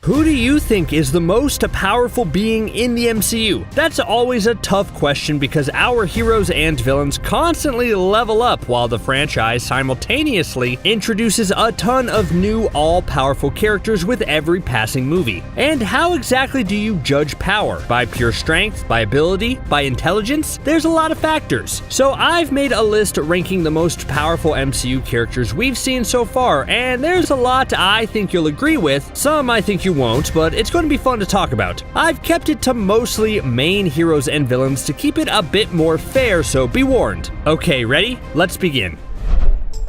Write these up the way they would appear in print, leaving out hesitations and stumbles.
Who do you think is the most powerful being in the MCU? That's always a tough question because our heroes and villains constantly level up while the franchise simultaneously introduces a ton of new all-powerful characters with every passing movie. And how exactly do you judge power? By pure strength? By ability? By intelligence? There's a lot of factors. So I've made a list ranking the most powerful MCU characters we've seen so far, and there's a lot I think you'll agree with, some I think you won't, but it's going to be fun to talk about. I've kept it to mostly main heroes and villains to keep it a bit more fair, so be warned. Okay, ready? Let's begin.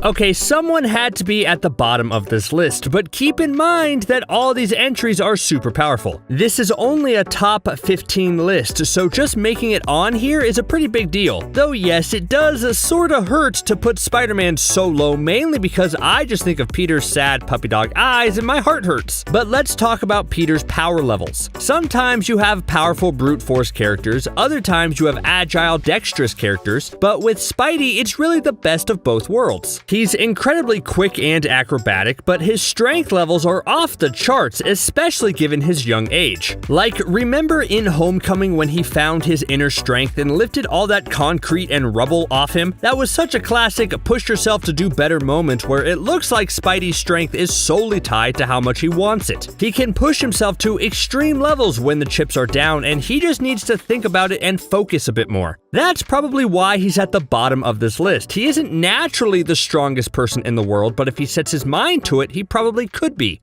Okay, someone had to be at the bottom of this list, but keep in mind that all these entries are super powerful. This is only a top 15 list, so just making it on here is a pretty big deal. Though yes, it does sorta hurt to put Spider-Man so low, mainly because I just think of Peter's sad puppy dog eyes and my heart hurts. But let's talk about Peter's power levels. Sometimes you have powerful brute force characters, other times you have agile, dexterous characters, but with Spidey, it's really the best of both worlds. He's incredibly quick and acrobatic, but his strength levels are off the charts, especially given his young age. Like, remember in Homecoming when he found his inner strength and lifted all that concrete and rubble off him? That was such a classic push yourself to do better moment where it looks like Spidey's strength is solely tied to how much he wants it. He can push himself to extreme levels when the chips are down, and he just needs to think about it and focus a bit more. That's probably why he's at the bottom of this list. He isn't naturally the strongest person in the world, but if he sets his mind to it, he probably could be.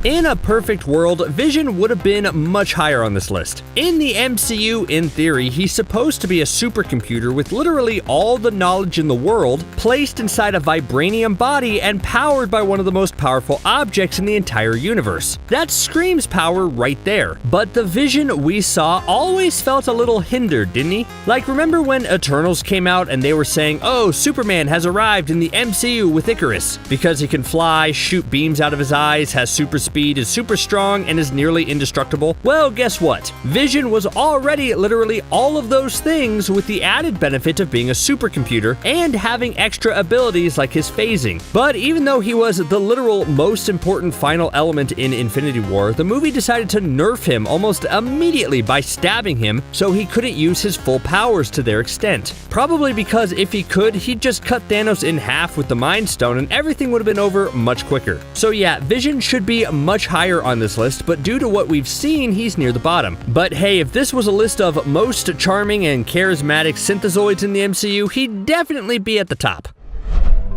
In a perfect world, Vision would have been much higher on this list. In the MCU, in theory, he's supposed to be a supercomputer with literally all the knowledge in the world placed inside a vibranium body and powered by one of the most powerful objects in the entire universe. That screams power right there. But the Vision we saw always felt a little hindered, didn't he? Like, remember when Eternals came out and they were saying, oh, Superman has arrived in the MCU with Icarus because he can fly, shoot beams out of his eyes, has super speed, is super strong, and is nearly indestructible? Well, guess what? Vision was already literally all of those things with the added benefit of being a supercomputer and having extra abilities like his phasing. But even though he was the literal most important final element in Infinity War, the movie decided to nerf him almost immediately by stabbing him so he couldn't use his full powers to their extent. Probably because if he could, he'd just cut Thanos in half with the Mind Stone and everything would have been over much quicker. So yeah, Vision should be much higher on this list, but due to what we've seen, he's near the bottom. But hey, if this was a list of most charming and charismatic synthezoids in the MCU, he'd definitely be at the top.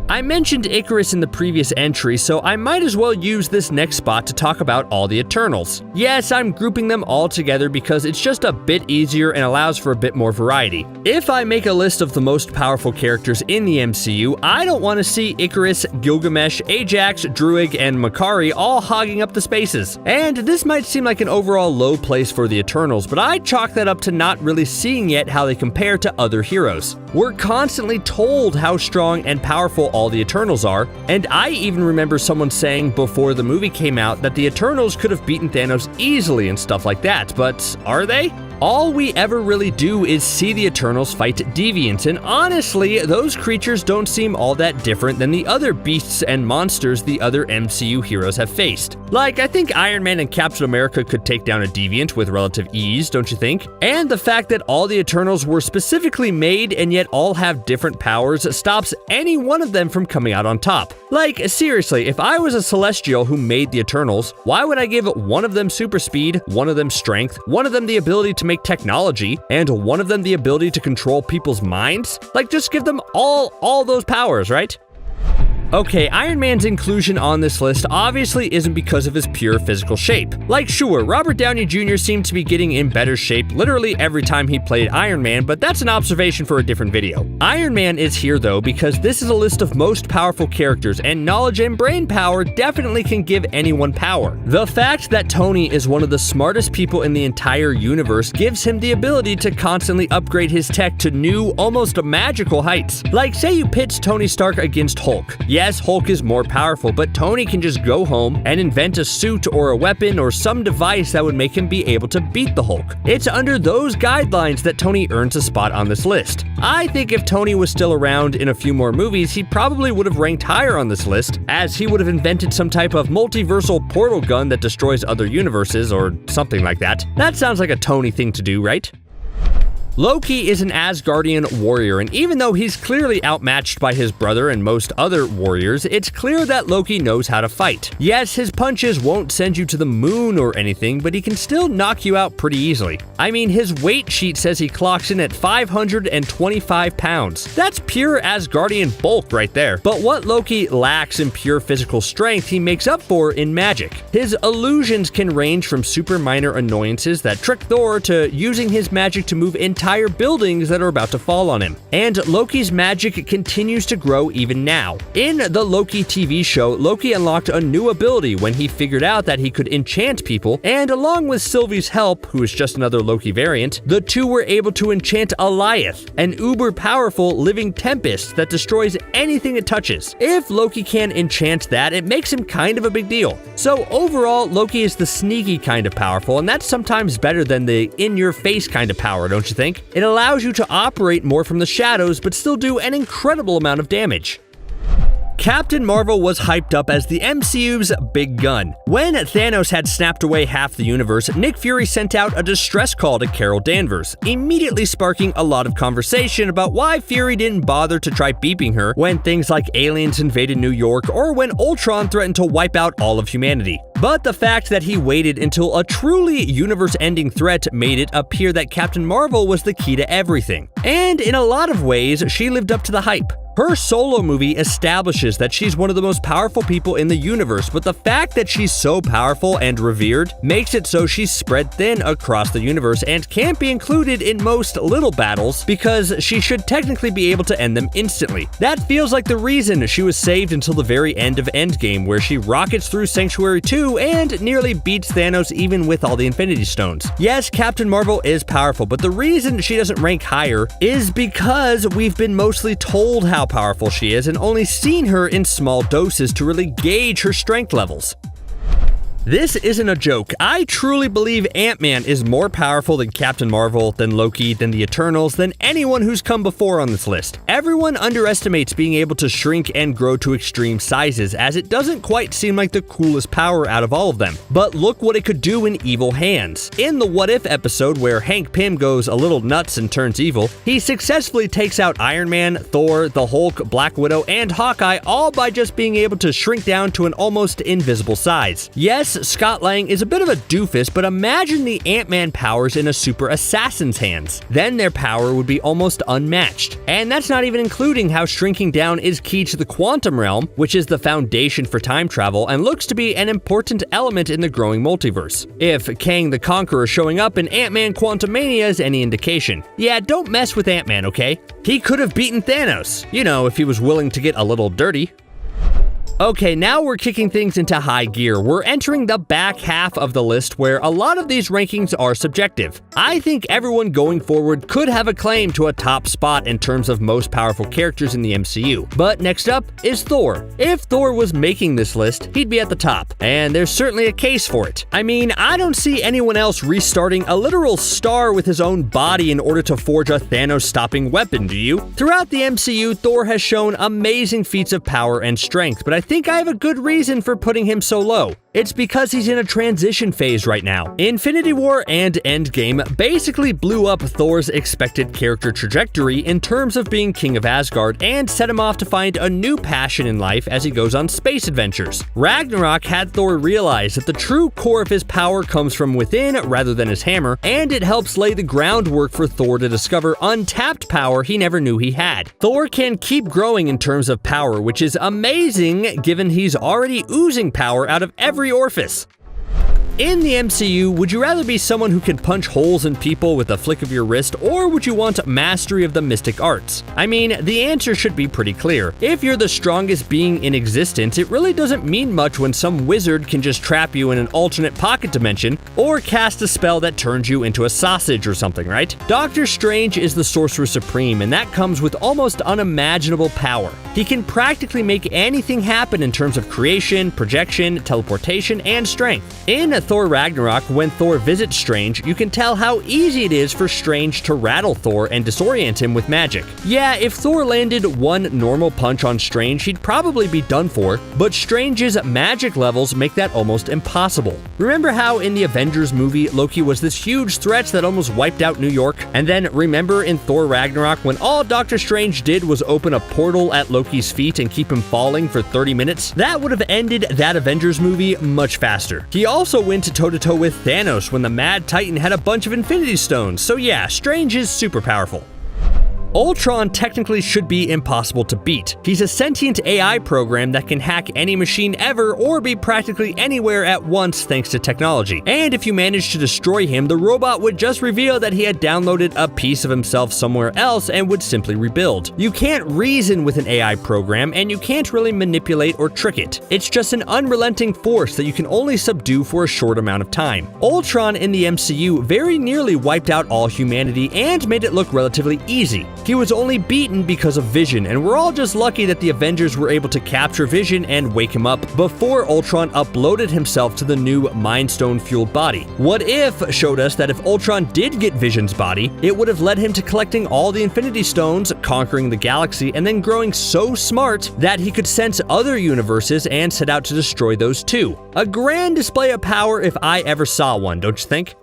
I mentioned Icarus in the previous entry, so I might as well use this next spot to talk about all the Eternals. Yes, I'm grouping them all together because it's just a bit easier and allows for a bit more variety. If I make a list of the most powerful characters in the MCU, I don't want to see Icarus, Gilgamesh, Ajax, Druig, and Makari all hogging up the spaces. And this might seem like an overall low place for the Eternals, but I chalk that up to not really seeing yet how they compare to other heroes. We're constantly told how strong and powerful all the Eternals are, and I even remember someone saying before the movie came out that the Eternals could have beaten Thanos easily and stuff like that, but are they? All we ever really do is see the Eternals fight deviants, and honestly, those creatures don't seem all that different than the other beasts and monsters the other MCU heroes have faced. Like, I think Iron Man and Captain America could take down a deviant with relative ease, don't you think? And the fact that all the Eternals were specifically made and yet all have different powers stops any one of them from coming out on top. Like, seriously, if I was a Celestial who made the Eternals, why would I give one of them super speed, one of them strength, one of them the ability to make technology, and one of them the ability to control people's minds? Like, just give them all those powers, right? Okay, Iron Man's inclusion on this list obviously isn't because of his pure physical shape. Like, sure, Robert Downey Jr. seemed to be getting in better shape literally every time he played Iron Man, but that's an observation for a different video. Iron Man is here though because this is a list of most powerful characters, and knowledge and brain power definitely can give anyone power. The fact that Tony is one of the smartest people in the entire universe gives him the ability to constantly upgrade his tech to new, almost magical heights. Like, say you pitch Tony Stark against Hulk. Yeah, Yes, Hulk is more powerful, but Tony can just go home and invent a suit or a weapon or some device that would make him be able to beat the Hulk. It's under those guidelines that Tony earns a spot on this list. I think if Tony was still around in a few more movies, he probably would have ranked higher on this list, as he would have invented some type of multiversal portal gun that destroys other universes or something like that. That sounds like a Tony thing to do, right? Loki is an Asgardian warrior, and even though he's clearly outmatched by his brother and most other warriors, it's clear that Loki knows how to fight. Yes, his punches won't send you to the moon or anything, but he can still knock you out pretty easily. I mean, his weight sheet says he clocks in at 525 pounds. That's pure Asgardian bulk right there. But what Loki lacks in pure physical strength, he makes up for in magic. His illusions can range from super minor annoyances that trick Thor to using his magic to move entire buildings that are about to fall on him. And Loki's magic continues to grow even now. In the Loki TV show, Loki unlocked a new ability when he figured out that he could enchant people, and along with Sylvie's help, who is just another Loki variant, the two were able to enchant Alioth, an uber-powerful living tempest that destroys anything it touches. If Loki can enchant that, it makes him kind of a big deal. So overall, Loki is the sneaky kind of powerful, and that's sometimes better than the in-your-face kind of power, don't you think? It allows you to operate more from the shadows, but still do an incredible amount of damage. Captain Marvel was hyped up as the MCU's big gun. When Thanos had snapped away half the universe, Nick Fury sent out a distress call to Carol Danvers, immediately sparking a lot of conversation about why Fury didn't bother to try beeping her when things like aliens invaded New York or when Ultron threatened to wipe out all of humanity. But the fact that he waited until a truly universe-ending threat made it appear that Captain Marvel was the key to everything. And in a lot of ways, she lived up to the hype. Her solo movie establishes that she's one of the most powerful people in the universe, but the fact that she's so powerful and revered makes it so she's spread thin across the universe and can't be included in most little battles because she should technically be able to end them instantly. That feels like the reason she was saved until the very end of Endgame, where she rockets through Sanctuary 2 and nearly beats Thanos even with all the Infinity Stones. Yes, Captain Marvel is powerful, but the reason she doesn't rank higher is because we've been mostly told how powerful she is and only seen her in small doses to really gauge her strength levels. This isn't a joke. I truly believe Ant-Man is more powerful than Captain Marvel, than Loki, than the Eternals, than anyone who's come before on this list. Everyone underestimates being able to shrink and grow to extreme sizes, as it doesn't quite seem like the coolest power out of all of them. But look what it could do in evil hands. In the What If episode, where Hank Pym goes a little nuts and turns evil, he successfully takes out Iron Man, Thor, the Hulk, Black Widow, and Hawkeye, all by just being able to shrink down to an almost invisible size. Yes, Scott Lang is a bit of a doofus, but imagine the Ant-Man powers in a super assassin's hands. Then their power would be almost unmatched. And that's not even including how shrinking down is key to the quantum realm, which is the foundation for time travel and looks to be an important element in the growing multiverse. If Kang the Conqueror showing up in Ant-Man Quantumania is any indication. Yeah, don't mess with Ant-Man, okay? He could have beaten Thanos, you know, if he was willing to get a little dirty. Okay, now we're kicking things into high gear. We're entering the back half of the list where a lot of these rankings are subjective. I think everyone going forward could have a claim to a top spot in terms of most powerful characters in the MCU. But next up is Thor. If Thor was making this list, he'd be at the top, and there's certainly a case for it. I mean, I don't see anyone else restarting a literal star with his own body in order to forge a Thanos-stopping weapon, do you? Throughout the MCU, Thor has shown amazing feats of power and strength, but I think I have a good reason for putting him so low. It's because he's in a transition phase right now. Infinity War and Endgame basically blew up Thor's expected character trajectory in terms of being King of Asgard and set him off to find a new passion in life as he goes on space adventures. Ragnarok had Thor realize that the true core of his power comes from within rather than his hammer, and it helps lay the groundwork for Thor to discover untapped power he never knew he had. Thor can keep growing in terms of power, which is amazing given he's already oozing power out of every orifice. In the MCU, would you rather be someone who can punch holes in people with a flick of your wrist, or would you want mastery of the mystic arts? I mean, the answer should be pretty clear. If you're the strongest being in existence, it really doesn't mean much when some wizard can just trap you in an alternate pocket dimension, or cast a spell that turns you into a sausage or something, right? Doctor Strange is the Sorcerer Supreme, and that comes with almost unimaginable power. He can practically make anything happen in terms of creation, projection, teleportation, and strength. In Thor Ragnarok, when Thor visits Strange, you can tell how easy it is for Strange to rattle Thor and disorient him with magic. Yeah, if Thor landed one normal punch on Strange, he'd probably be done for, but Strange's magic levels make that almost impossible. Remember how in the Avengers movie, Loki was this huge threat that almost wiped out New York? And then remember in Thor Ragnarok when all Doctor Strange did was open a portal at Loki's feet and keep him falling for 30 minutes? That would have ended that Avengers movie much faster. He also went toe-to-toe with Thanos when the Mad Titan had a bunch of Infinity Stones, so yeah, Strange is super powerful. Ultron technically should be impossible to beat. He's a sentient AI program that can hack any machine ever or be practically anywhere at once thanks to technology. And if you manage to destroy him, the robot would just reveal that he had downloaded a piece of himself somewhere else and would simply rebuild. You can't reason with an AI program, and you can't really manipulate or trick it. It's just an unrelenting force that you can only subdue for a short amount of time. Ultron in the MCU very nearly wiped out all humanity and made it look relatively easy. He was only beaten because of Vision, and we're all just lucky that the Avengers were able to capture Vision and wake him up before Ultron uploaded himself to the new Mind Stone-fueled body. What If showed us that if Ultron did get Vision's body, it would have led him to collecting all the Infinity Stones, conquering the galaxy, and then growing so smart that he could sense other universes and set out to destroy those too. A grand display of power if I ever saw one, don't you think?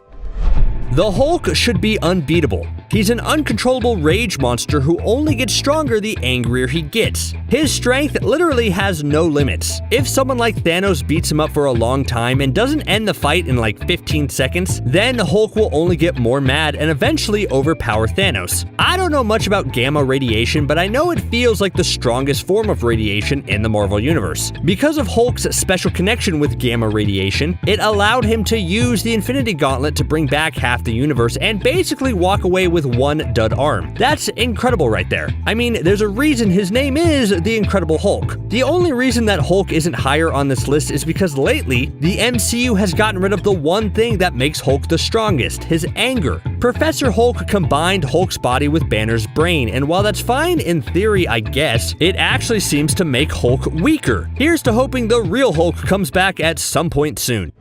The Hulk should be unbeatable. He's an uncontrollable rage monster who only gets stronger the angrier he gets. His strength literally has no limits. If someone like Thanos beats him up for a long time and doesn't end the fight in like 15 seconds, then Hulk will only get more mad and eventually overpower Thanos. I don't know much about gamma radiation, but I know it feels like the strongest form of radiation in the Marvel Universe. Because of Hulk's special connection with gamma radiation, it allowed him to use the Infinity Gauntlet to bring back half the universe and basically walk away with one dud arm. That's incredible right there. I mean, there's a reason his name is the Incredible Hulk. The only reason that Hulk isn't higher on this list is because lately, the MCU has gotten rid of the one thing that makes Hulk the strongest, his anger. Professor Hulk combined Hulk's body with Banner's brain, and while that's fine in theory, I guess, it actually seems to make Hulk weaker. Here's to hoping the real Hulk comes back at some point soon.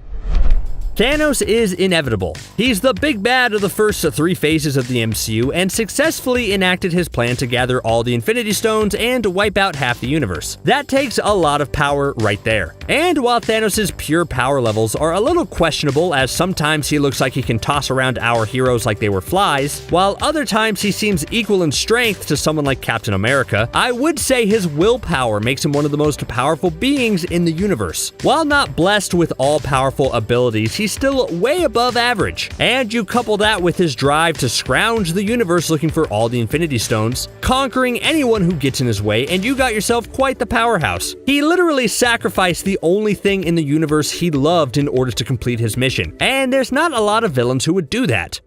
Thanos is inevitable. He's the big bad of the first three phases of the MCU and successfully enacted his plan to gather all the Infinity Stones and wipe out half the universe. That takes a lot of power right there. And while Thanos' pure power levels are a little questionable, as sometimes he looks like he can toss around our heroes like they were flies, while other times he seems equal in strength to someone like Captain America, I would say his willpower makes him one of the most powerful beings in the universe. While not blessed with all-powerful abilities, he's still way above average. And you couple that with his drive to scrounge the universe looking for all the Infinity Stones, conquering anyone who gets in his way, and you got yourself quite the powerhouse. He literally sacrificed the only thing in the universe he loved in order to complete his mission, and there's not a lot of villains who would do that.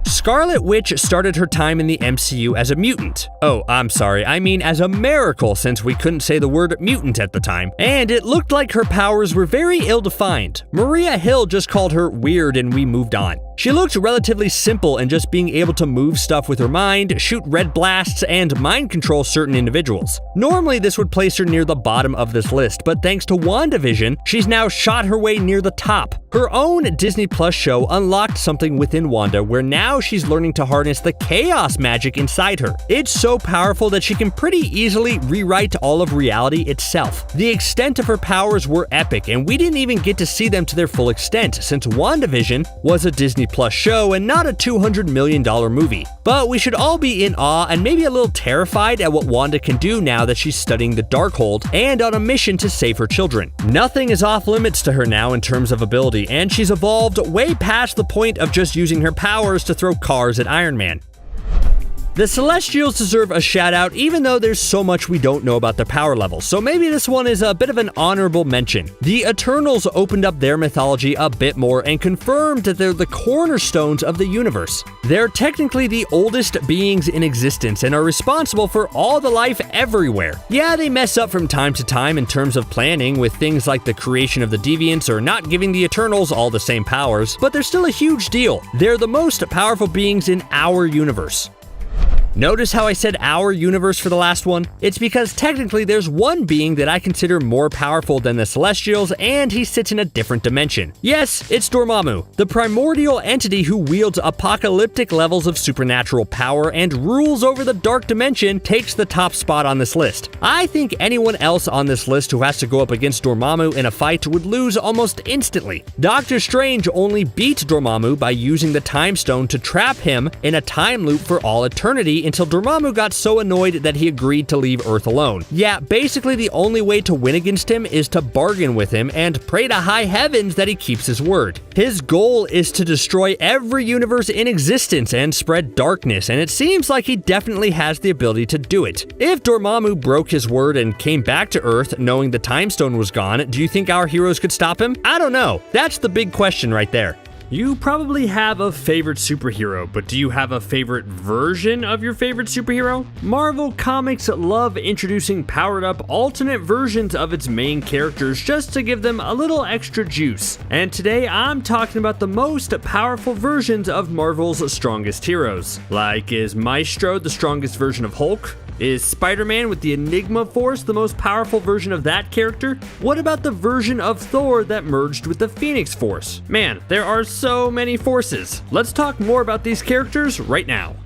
Scarlet Witch started her time in the MCU as a mutant. Oh, I'm sorry, I mean as a miracle, since we couldn't say the word mutant at the time. And it looked like her powers were very ill-defined. Maria Hill just called her weird and we moved on. She looked relatively simple in just being able to move stuff with her mind, shoot red blasts, and mind control certain individuals. Normally this would place her near the bottom of this list, but thanks to WandaVision, she's now shot her way near the top. Her own Disney Plus show unlocked something within Wanda where now she's learning to harness the chaos magic inside her. It's so powerful that she can pretty easily rewrite all of reality itself. The extent of her powers were epic, and we didn't even get to see them to their full extent since WandaVision was a Disney Plus show and not a $200 million movie. But we should all be in awe and maybe a little terrified at what Wanda can do now that she's studying the Darkhold and on a mission to save her children. Nothing is off limits to her now in terms of ability, and she's evolved way past the point of just using her powers to throw cars at Iron Man. The Celestials deserve a shout out even though there's so much we don't know about their power levels, so maybe this one is a bit of an honorable mention. The Eternals opened up their mythology a bit more and confirmed that they're the cornerstones of the universe. They're technically the oldest beings in existence and are responsible for all the life everywhere. Yeah, they mess up from time to time in terms of planning with things like the creation of the Deviants or not giving the Eternals all the same powers, but they're still a huge deal. They're the most powerful beings in our universe. Notice how I said our universe for the last one? It's because technically there's one being that I consider more powerful than the Celestials, and he sits in a different dimension. Yes, it's Dormammu, the primordial entity who wields apocalyptic levels of supernatural power and rules over the dark dimension, takes the top spot on this list. I think anyone else on this list who has to go up against Dormammu in a fight would lose almost instantly. Doctor Strange only beat Dormammu by using the Time Stone to trap him in a time loop for all eternity until Dormammu got so annoyed that he agreed to leave Earth alone. Yeah, basically the only way to win against him is to bargain with him and pray to high heavens that he keeps his word. His goal is to destroy every universe in existence and spread darkness, and it seems like he definitely has the ability to do it. If Dormammu broke his word and came back to Earth knowing the Time Stone was gone, do you think our heroes could stop him? I don't know. That's the big question right there. You probably have a favorite superhero, but do you have a favorite version of your favorite superhero? Marvel Comics love introducing powered-up alternate versions of its main characters just to give them a little extra juice. And today I'm talking about the most powerful versions of Marvel's strongest heroes. Like, is Maestro the strongest version of Hulk? Is Spider-Man with the Enigma Force the most powerful version of that character? What about the version of Thor that merged with the Phoenix Force? Man, there are so many forces. Let's talk more about these characters right now.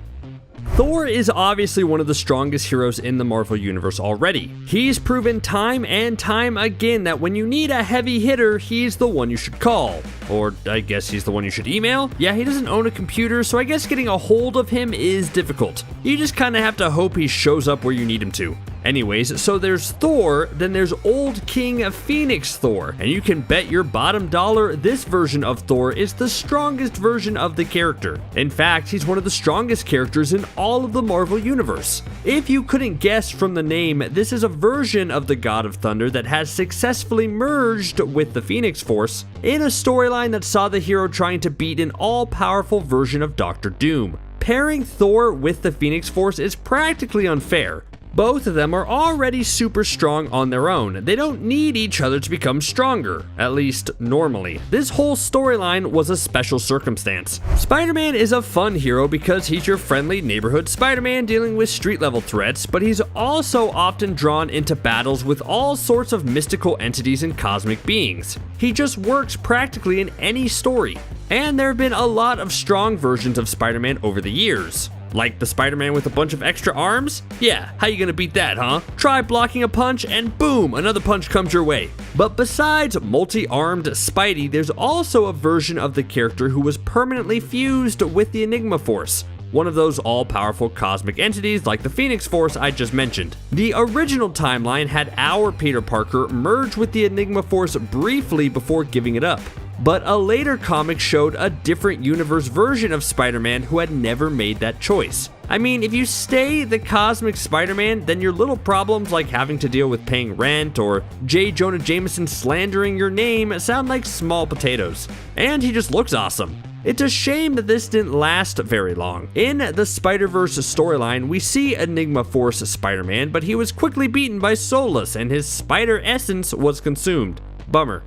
Thor is obviously one of the strongest heroes in the Marvel Universe already. He's proven time and time again that when you need a heavy hitter, he's the one you should call. Or I guess he's the one you should email? Yeah, he doesn't own a computer, so I guess getting a hold of him is difficult. You just kinda have to hope he shows up where you need him to. Anyways, so there's Thor, then there's Old King Phoenix Thor, and you can bet your bottom dollar this version of Thor is the strongest version of the character. In fact, he's one of the strongest characters in all of the Marvel Universe. If you couldn't guess from the name, this is a version of the God of Thunder that has successfully merged with the Phoenix Force in a storyline that saw the hero trying to beat an all-powerful version of Doctor Doom. Pairing Thor with the Phoenix Force is practically unfair. Both of them are already super strong on their own. They don't need each other to become stronger, at least normally. This whole storyline was a special circumstance. Spider-Man is a fun hero because he's your friendly neighborhood Spider-Man dealing with street-level threats, but he's also often drawn into battles with all sorts of mystical entities and cosmic beings. He just works practically in any story. And there have been a lot of strong versions of Spider-Man over the years. Like the Spider-Man with a bunch of extra arms? Yeah, how you gonna beat that, huh? Try blocking a punch and boom, another punch comes your way. But besides multi-armed Spidey, there's also a version of the character who was permanently fused with the Enigma Force. One of those all-powerful cosmic entities like the Phoenix Force I just mentioned. The original timeline had our Peter Parker merge with the Enigma Force briefly before giving it up. But a later comic showed a different universe version of Spider-Man who had never made that choice. I mean, if you stay the cosmic Spider-Man, then your little problems like having to deal with paying rent or J. Jonah Jameson slandering your name sound like small potatoes. And he just looks awesome. It's a shame that this didn't last very long. In the Spider-Verse storyline, we see Enigma Force Spider-Man, but he was quickly beaten by Solus and his spider essence was consumed. Bummer.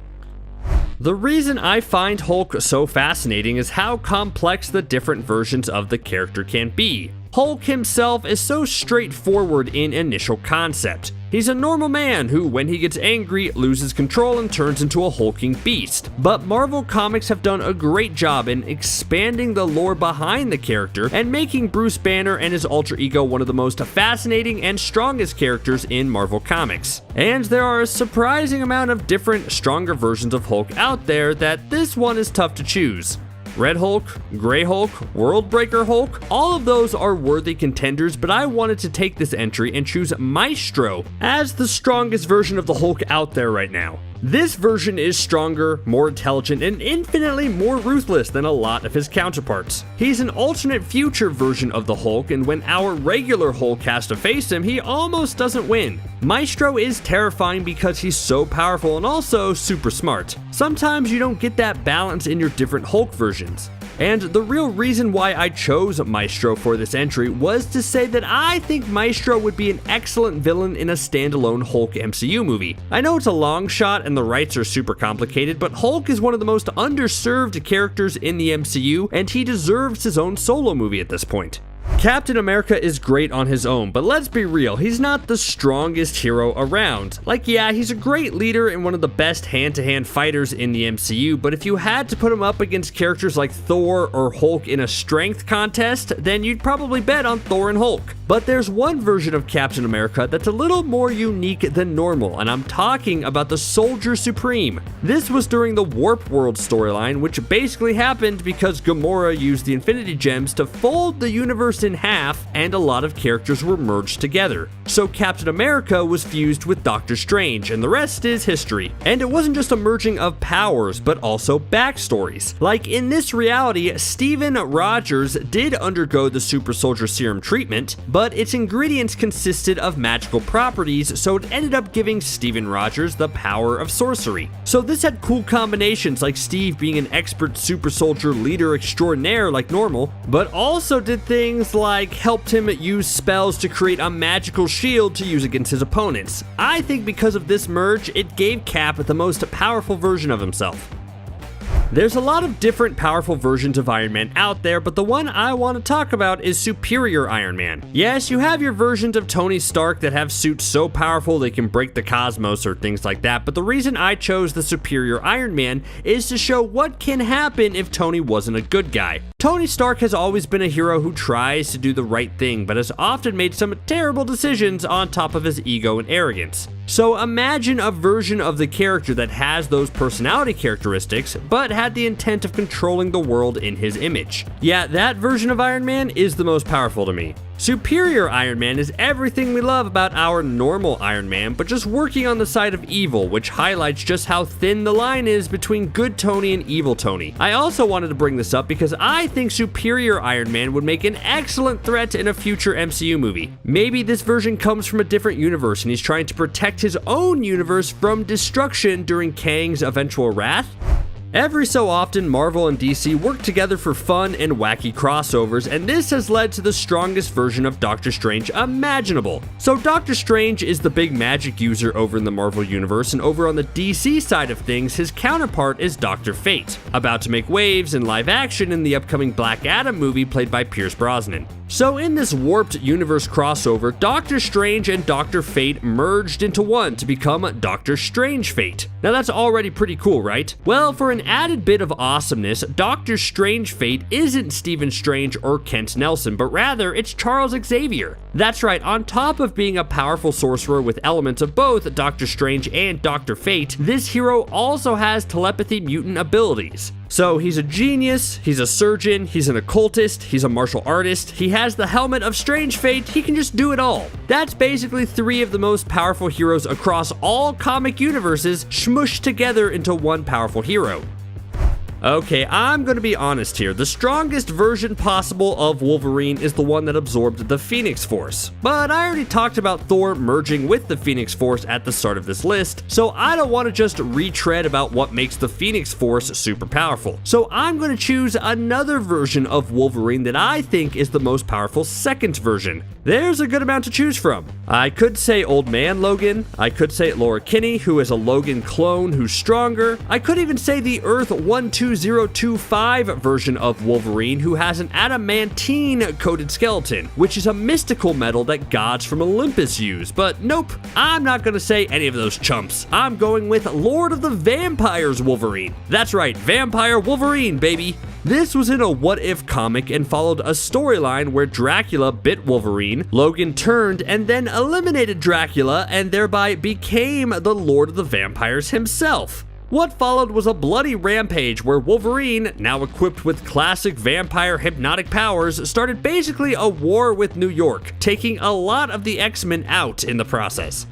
The reason I find Hulk so fascinating is how complex the different versions of the character can be. Hulk himself is so straightforward in initial concept. He's a normal man who, when he gets angry, loses control and turns into a hulking beast. But Marvel Comics have done a great job in expanding the lore behind the character and making Bruce Banner and his alter ego one of the most fascinating and strongest characters in Marvel Comics. And there are a surprising amount of different, stronger versions of Hulk out there that this one is tough to choose. Red Hulk, Grey Hulk, Worldbreaker Hulk, all of those are worthy contenders, but I wanted to take this entry and choose Maestro as the strongest version of the Hulk out there right now. This version is stronger, more intelligent, and infinitely more ruthless than a lot of his counterparts. He's an alternate future version of the Hulk, and when our regular Hulk has to face him, he almost doesn't win. Maestro is terrifying because he's so powerful and also super smart. Sometimes you don't get that balance in your different Hulk versions. And the real reason why I chose Maestro for this entry was to say that I think Maestro would be an excellent villain in a standalone Hulk MCU movie. I know it's a long shot and the rights are super complicated, but Hulk is one of the most underserved characters in the MCU, and he deserves his own solo movie at this point. Captain America is great on his own, but let's be real, he's not the strongest hero around. Like, yeah, he's a great leader and one of the best hand-to-hand fighters in the MCU, but if you had to put him up against characters like Thor or Hulk in a strength contest, then you'd probably bet on Thor and Hulk. But there's one version of Captain America that's a little more unique than normal, and I'm talking about the Soldier Supreme. This was during the Warp World storyline, which basically happened because Gamora used the Infinity Gems to fold the universe in half, and a lot of characters were merged together. So Captain America was fused with Doctor Strange, and the rest is history. And it wasn't just a merging of powers, but also backstories. Like in this reality, Steven Rogers did undergo the Super Soldier Serum treatment, but its ingredients consisted of magical properties, so it ended up giving Steven Rogers the power of sorcery. So this had cool combinations, like Steve being an expert super soldier leader extraordinaire like normal, but also did things like helped him use spells to create a magical shield to use against his opponents. I think because of this merge, it gave Cap the most powerful version of himself. There's a lot of different powerful versions of Iron Man out there, but the one I want to talk about is Superior Iron Man. Yes, you have your versions of Tony Stark that have suits so powerful they can break the cosmos or things like that, but the reason I chose the Superior Iron Man is to show what can happen if Tony wasn't a good guy. Tony Stark has always been a hero who tries to do the right thing, but has often made some terrible decisions on top of his ego and arrogance. So imagine a version of the character that has those personality characteristics, but had the intent of controlling the world in his image. Yeah, that version of Iron Man is the most powerful to me. Superior Iron Man is everything we love about our normal Iron Man, but just working on the side of evil, which highlights just how thin the line is between good Tony and evil Tony. I also wanted to bring this up because I think Superior Iron Man would make an excellent threat in a future MCU movie. Maybe this version comes from a different universe and he's trying to protect his own universe from destruction during Kang's eventual wrath. Every so often, Marvel and DC work together for fun and wacky crossovers, and this has led to the strongest version of Doctor Strange imaginable. So Doctor Strange is the big magic user over in the Marvel universe, and over on the DC side of things, his counterpart is Dr. Fate, about to make waves in live action in the upcoming Black Adam movie played by Pierce Brosnan. So in this warped universe crossover, Doctor Strange and Dr. Fate merged into one to become Doctor Strange Fate. Now that's already pretty cool, right? Well, for an added bit of awesomeness, Doctor Strange Fate isn't Stephen Strange or Kent Nelson, but rather it's Charles Xavier. That's right, on top of being a powerful sorcerer with elements of both Doctor Strange and Dr. Fate, this hero also has telepathy mutant abilities. So he's a genius, he's a surgeon, he's an occultist, he's a martial artist, he has the helmet of Strange Fate, he can just do it all. That's basically three of the most powerful heroes across all comic universes smushed together into one powerful hero. Okay, I'm gonna be honest here. The strongest version possible of Wolverine is the one that absorbed the Phoenix Force. But I already talked about Thor merging with the Phoenix Force at the start of this list, so I don't want to just retread about what makes the Phoenix Force super powerful. So I'm gonna choose another version of Wolverine that I think is the most powerful second version. There's a good amount to choose from. I could say Old Man Logan, I could say Laura Kinney, who is a Logan clone who's stronger, I could even say the Earth 12025 version of Wolverine who has an adamantine-coated skeleton, which is a mystical metal that gods from Olympus use, but nope, I'm not gonna say any of those chumps. I'm going with Lord of the Vampires Wolverine. That's right, Vampire Wolverine, baby! This was in a what-if comic and followed a storyline where Dracula bit Wolverine, Logan turned and then eliminated Dracula and thereby became the Lord of the Vampires himself. What followed was a bloody rampage where Wolverine, now equipped with classic vampire hypnotic powers, started basically a war with New York, taking a lot of the X-Men out in the process.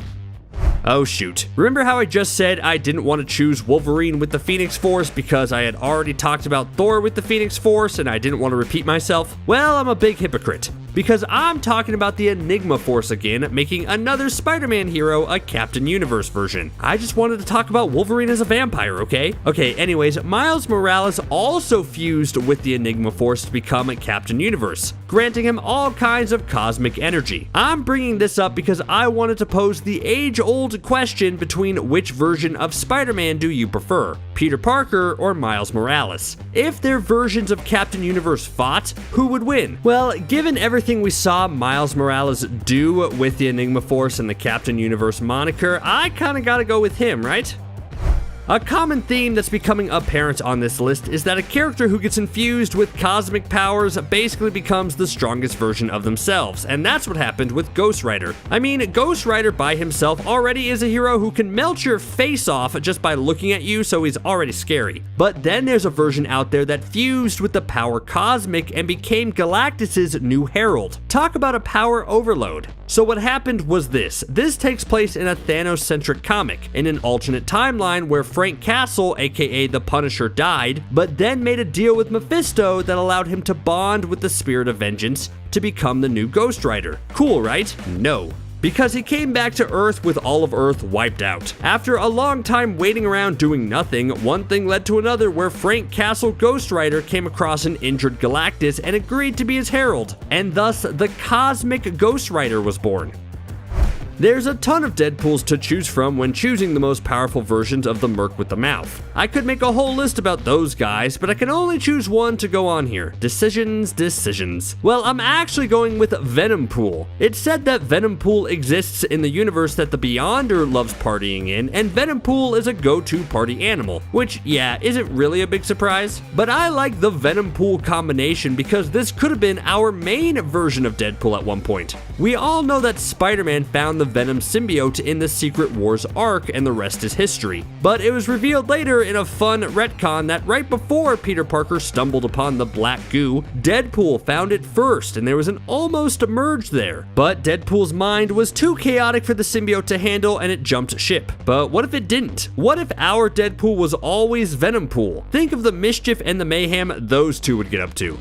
Oh shoot. Remember how I just said I didn't want to choose Wolverine with the Phoenix Force because I had already talked about Thor with the Phoenix Force and I didn't want to repeat myself? Well, I'm a big hypocrite, because I'm talking about the Enigma Force again, making another Spider-Man hero a Captain Universe version. I just wanted to talk about Wolverine as a vampire, okay? Okay, anyways, Miles Morales also fused with the Enigma Force to become a Captain Universe, granting him all kinds of cosmic energy. I'm bringing this up because I wanted to pose the age-old question between which version of Spider-Man do you prefer, Peter Parker or Miles Morales? If their versions of Captain Universe fought, who would win? Well, given everything we saw Miles Morales do with the Enigma Force and the Captain Universe moniker, I kinda gotta go with him, right? A common theme that's becoming apparent on this list is that a character who gets infused with cosmic powers basically becomes the strongest version of themselves, and that's what happened with Ghost Rider. I mean, Ghost Rider by himself already is a hero who can melt your face off just by looking at you, so he's already scary. But then there's a version out there that fused with the power cosmic and became Galactus's new herald. Talk about a power overload. So what happened was this. This takes place in a Thanos-centric comic, in an alternate timeline where Frank Castle, aka the Punisher, died, but then made a deal with Mephisto that allowed him to bond with the Spirit of Vengeance to become the new Ghost Rider. Cool, right? No. Because he came back to Earth with all of Earth wiped out. After a long time waiting around doing nothing, one thing led to another where Frank Castle Ghost Rider came across an injured Galactus and agreed to be his herald, and thus the Cosmic Ghost Rider was born. There's a ton of Deadpools to choose from when choosing the most powerful versions of the Merc with the Mouth. I could make a whole list about those guys, but I can only choose one to go on here. Decisions. Well, I'm actually going with Venompool. It's said that Venompool exists in the universe that the Beyonder loves partying in, and Venompool is a go-to party animal, which, yeah, isn't really a big surprise. But I like the Venompool combination because this could have been our main version of Deadpool at one point. We all know that Spider-Man found the Venom symbiote in the Secret Wars arc, and the rest is history. But it was revealed later in a fun retcon that right before Peter Parker stumbled upon the black goo, Deadpool found it first, and there was an almost merge there. But Deadpool's mind was too chaotic for the symbiote to handle, and it jumped ship. But what if it didn't? What if our Deadpool was always Venompool? Think of the mischief and the mayhem those two would get up to.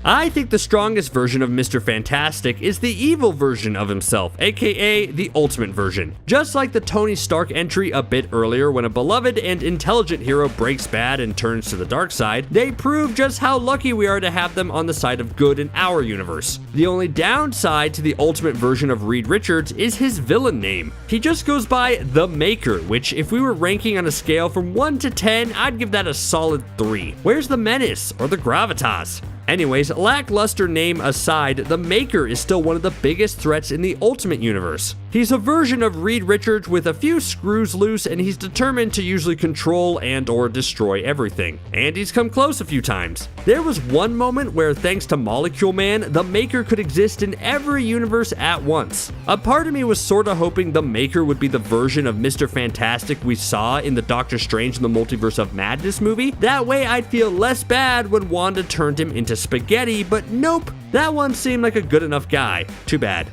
I think the strongest version of Mr. Fantastic is the evil version of himself, aka the ultimate version. Just like the Tony Stark entry a bit earlier when a beloved and intelligent hero breaks bad and turns to the dark side, they prove just how lucky we are to have them on the side of good in our universe. The only downside to the ultimate version of Reed Richards is his villain name. He just goes by The Maker, which if we were ranking on a scale from 1 to 10, I'd give that a solid 3. Where's the menace or the gravitas? Anyways, lackluster name aside, the Maker is still one of the biggest threats in the Ultimate Universe. He's a version of Reed Richards with a few screws loose, and he's determined to usually control and or destroy everything. And he's come close a few times. There was one moment where, thanks to Molecule Man, the Maker could exist in every universe at once. A part of me was sorta hoping the Maker would be the version of Mr. Fantastic we saw in the Doctor Strange in the Multiverse of Madness movie. That way I'd feel less bad when Wanda turned him into spaghetti, but nope, that one seemed like a good enough guy. Too bad.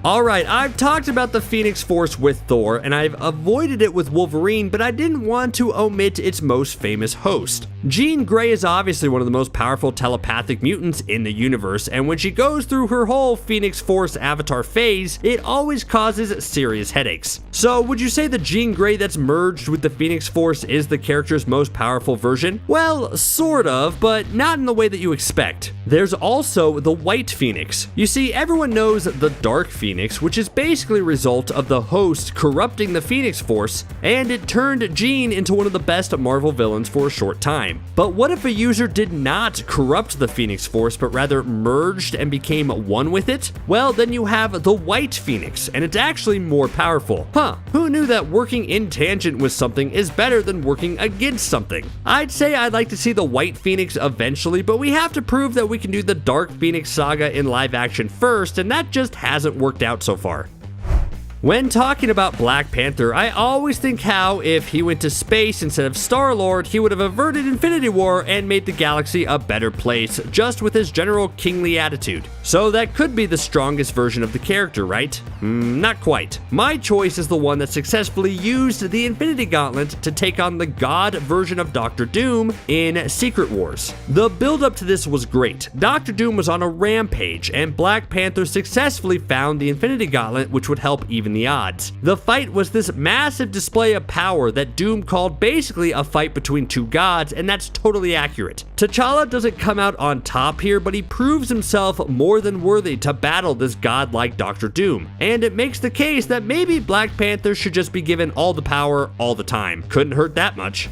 Alright, I've talked about the Phoenix Force with Thor, and I've avoided it with Wolverine, but I didn't want to omit its most famous host. Jean Grey is obviously one of the most powerful telepathic mutants in the universe, and when she goes through her whole Phoenix Force avatar phase, it always causes serious headaches. So would you say the Jean Grey that's merged with the Phoenix Force is the character's most powerful version? Well, sort of, but not in the way that you expect. There's also the White Phoenix. You see, everyone knows the Dark Phoenix, which is basically a result of the host corrupting the Phoenix Force, and it turned Jean into one of the best Marvel villains for a short time. But what if a user did not corrupt the Phoenix Force, but rather merged and became one with it? Well, then you have the White Phoenix, and it's actually more powerful. Who knew that working in tangent with something is better than working against something? I'd say I'd like to see the White Phoenix eventually, but we have to prove that we can do the Dark Phoenix saga in live action first, and that just hasn't worked out so far. When talking about Black Panther, I always think how, if he went to space instead of Star-Lord, he would have averted Infinity War and made the galaxy a better place, just with his general kingly attitude. So that could be the strongest version of the character, right? Not quite. My choice is the one that successfully used the Infinity Gauntlet to take on the god version of Doctor Doom in Secret Wars. The build-up to this was great. Doctor Doom was on a rampage, and Black Panther successfully found the Infinity Gauntlet, which would help even the odds. The fight was this massive display of power that Doom called basically a fight between two gods, and that's totally accurate. T'Challa doesn't come out on top here, but he proves himself more than worthy to battle this godlike Doctor Doom, and it makes the case that maybe Black Panther should just be given all the power all the time. Couldn't hurt that much.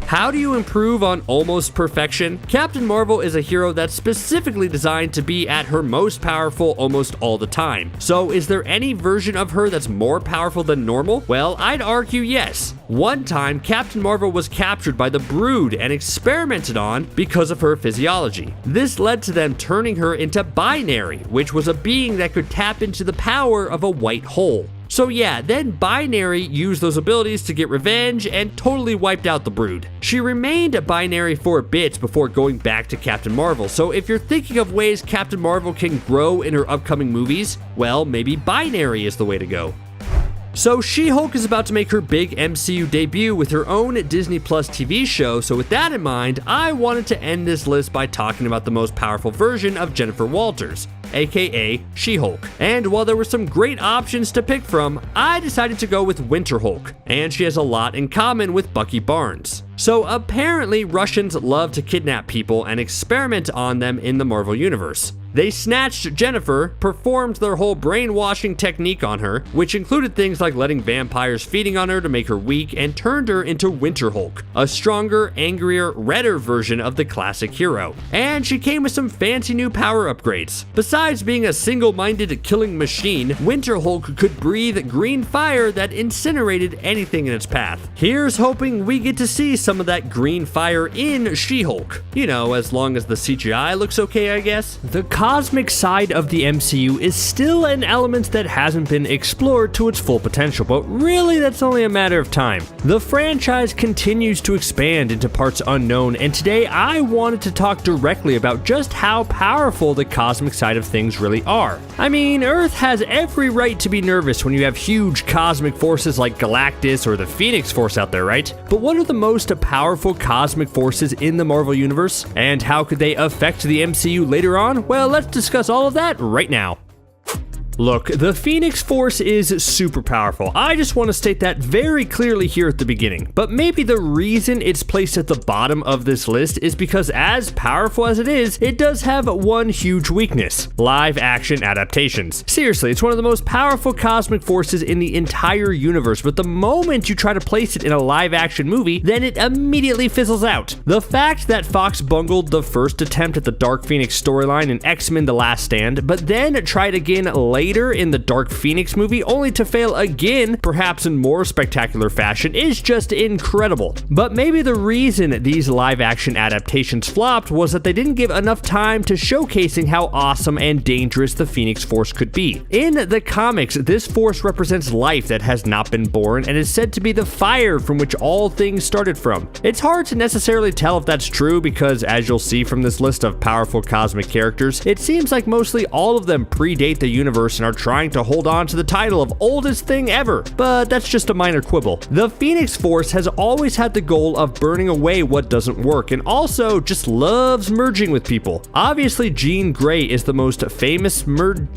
How do you improve on almost perfection? Captain Marvel is a hero that's specifically designed to be at her most powerful almost all the time. So is there any version of her that's more powerful than normal? Well, I'd argue yes. One time, Captain Marvel was captured by the Brood and experimented on because of her physiology. This led to them turning her into Binary, which was a being that could tap into the power of a white hole. So yeah, then Binary used those abilities to get revenge and totally wiped out the Brood. She remained a Binary for a bit before going back to Captain Marvel, so if you're thinking of ways Captain Marvel can grow in her upcoming movies, well, maybe Binary is the way to go. So She-Hulk is about to make her big MCU debut with her own Disney Plus TV show, so with that in mind, I wanted to end this list by talking about the most powerful version of Jennifer Walters, aka She-Hulk. And while there were some great options to pick from, I decided to go with Winter Hulk, and she has a lot in common with Bucky Barnes. So apparently Russians love to kidnap people and experiment on them in the Marvel Universe. They snatched Jennifer, performed their whole brainwashing technique on her, which included things like letting vampires feeding on her to make her weak, and turned her into Winter Hulk, a stronger, angrier, redder version of the classic hero. And she came with some fancy new power upgrades. Besides being a single-minded killing machine, Winter Hulk could breathe green fire that incinerated anything in its path. Here's hoping we get to see some of that green fire in She-Hulk. You know, as long as the CGI looks okay, I guess. The cosmic side of the MCU is still an element that hasn't been explored to its full potential, but really that's only a matter of time. The franchise continues to expand into parts unknown, and today I wanted to talk directly about just how powerful the cosmic side of things really are. I mean, Earth has every right to be nervous when you have huge cosmic forces like Galactus or the Phoenix Force out there, right? But what are the most powerful cosmic forces in the Marvel Universe? And how could they affect the MCU later on? Well, let's discuss all of that right now. Look, the Phoenix Force is super powerful. I just want to state that very clearly here at the beginning. But maybe the reason it's placed at the bottom of this list is because as powerful as it is, it does have one huge weakness: live action adaptations. Seriously, it's one of the most powerful cosmic forces in the entire universe, but the moment you try to place it in a live action movie, then it immediately fizzles out. The fact that Fox bungled the first attempt at the Dark Phoenix storyline in X-Men The Last Stand, but then tried again later in the Dark Phoenix movie only to fail again, perhaps in more spectacular fashion, is just incredible. But maybe the reason these live action adaptations flopped was that they didn't give enough time to showcasing how awesome and dangerous the Phoenix Force could be. In the comics, this force represents life that has not been born and is said to be the fire from which all things started from. It's hard to necessarily tell if that's true because, as you'll see from this list of powerful cosmic characters, it seems like mostly all of them predate the universe and are trying to hold on to the title of oldest thing ever, but that's just a minor quibble. The Phoenix Force has always had the goal of burning away what doesn't work, and also just loves merging with people. Obviously, Jean Grey is the most famous mergerer?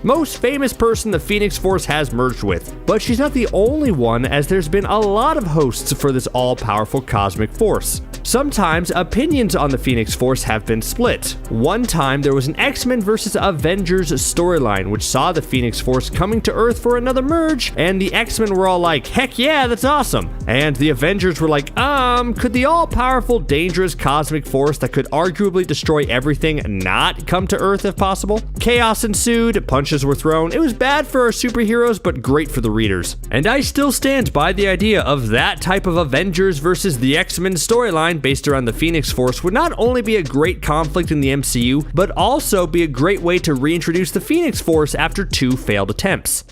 Most famous person the Phoenix Force has merged with. But she's not the only one, as there's been a lot of hosts for this all-powerful cosmic force. Sometimes opinions on the Phoenix Force have been split. One time there was an X-Men vs. Avengers storyline which saw the Phoenix Force coming to Earth for another merge, and the X-Men were all like, heck yeah, that's awesome. And the Avengers were like, could the all-powerful, dangerous cosmic force that could arguably destroy everything not come to Earth if possible? Chaos ensued, punches were thrown. It was bad for our superheroes, but great for the readers. And I still stand by the idea of that type of Avengers versus the X-Men storyline storyline based around the Phoenix Force would not only be a great conflict in the MCU, but also be a great way to reintroduce the Phoenix Force after 2 failed attempts.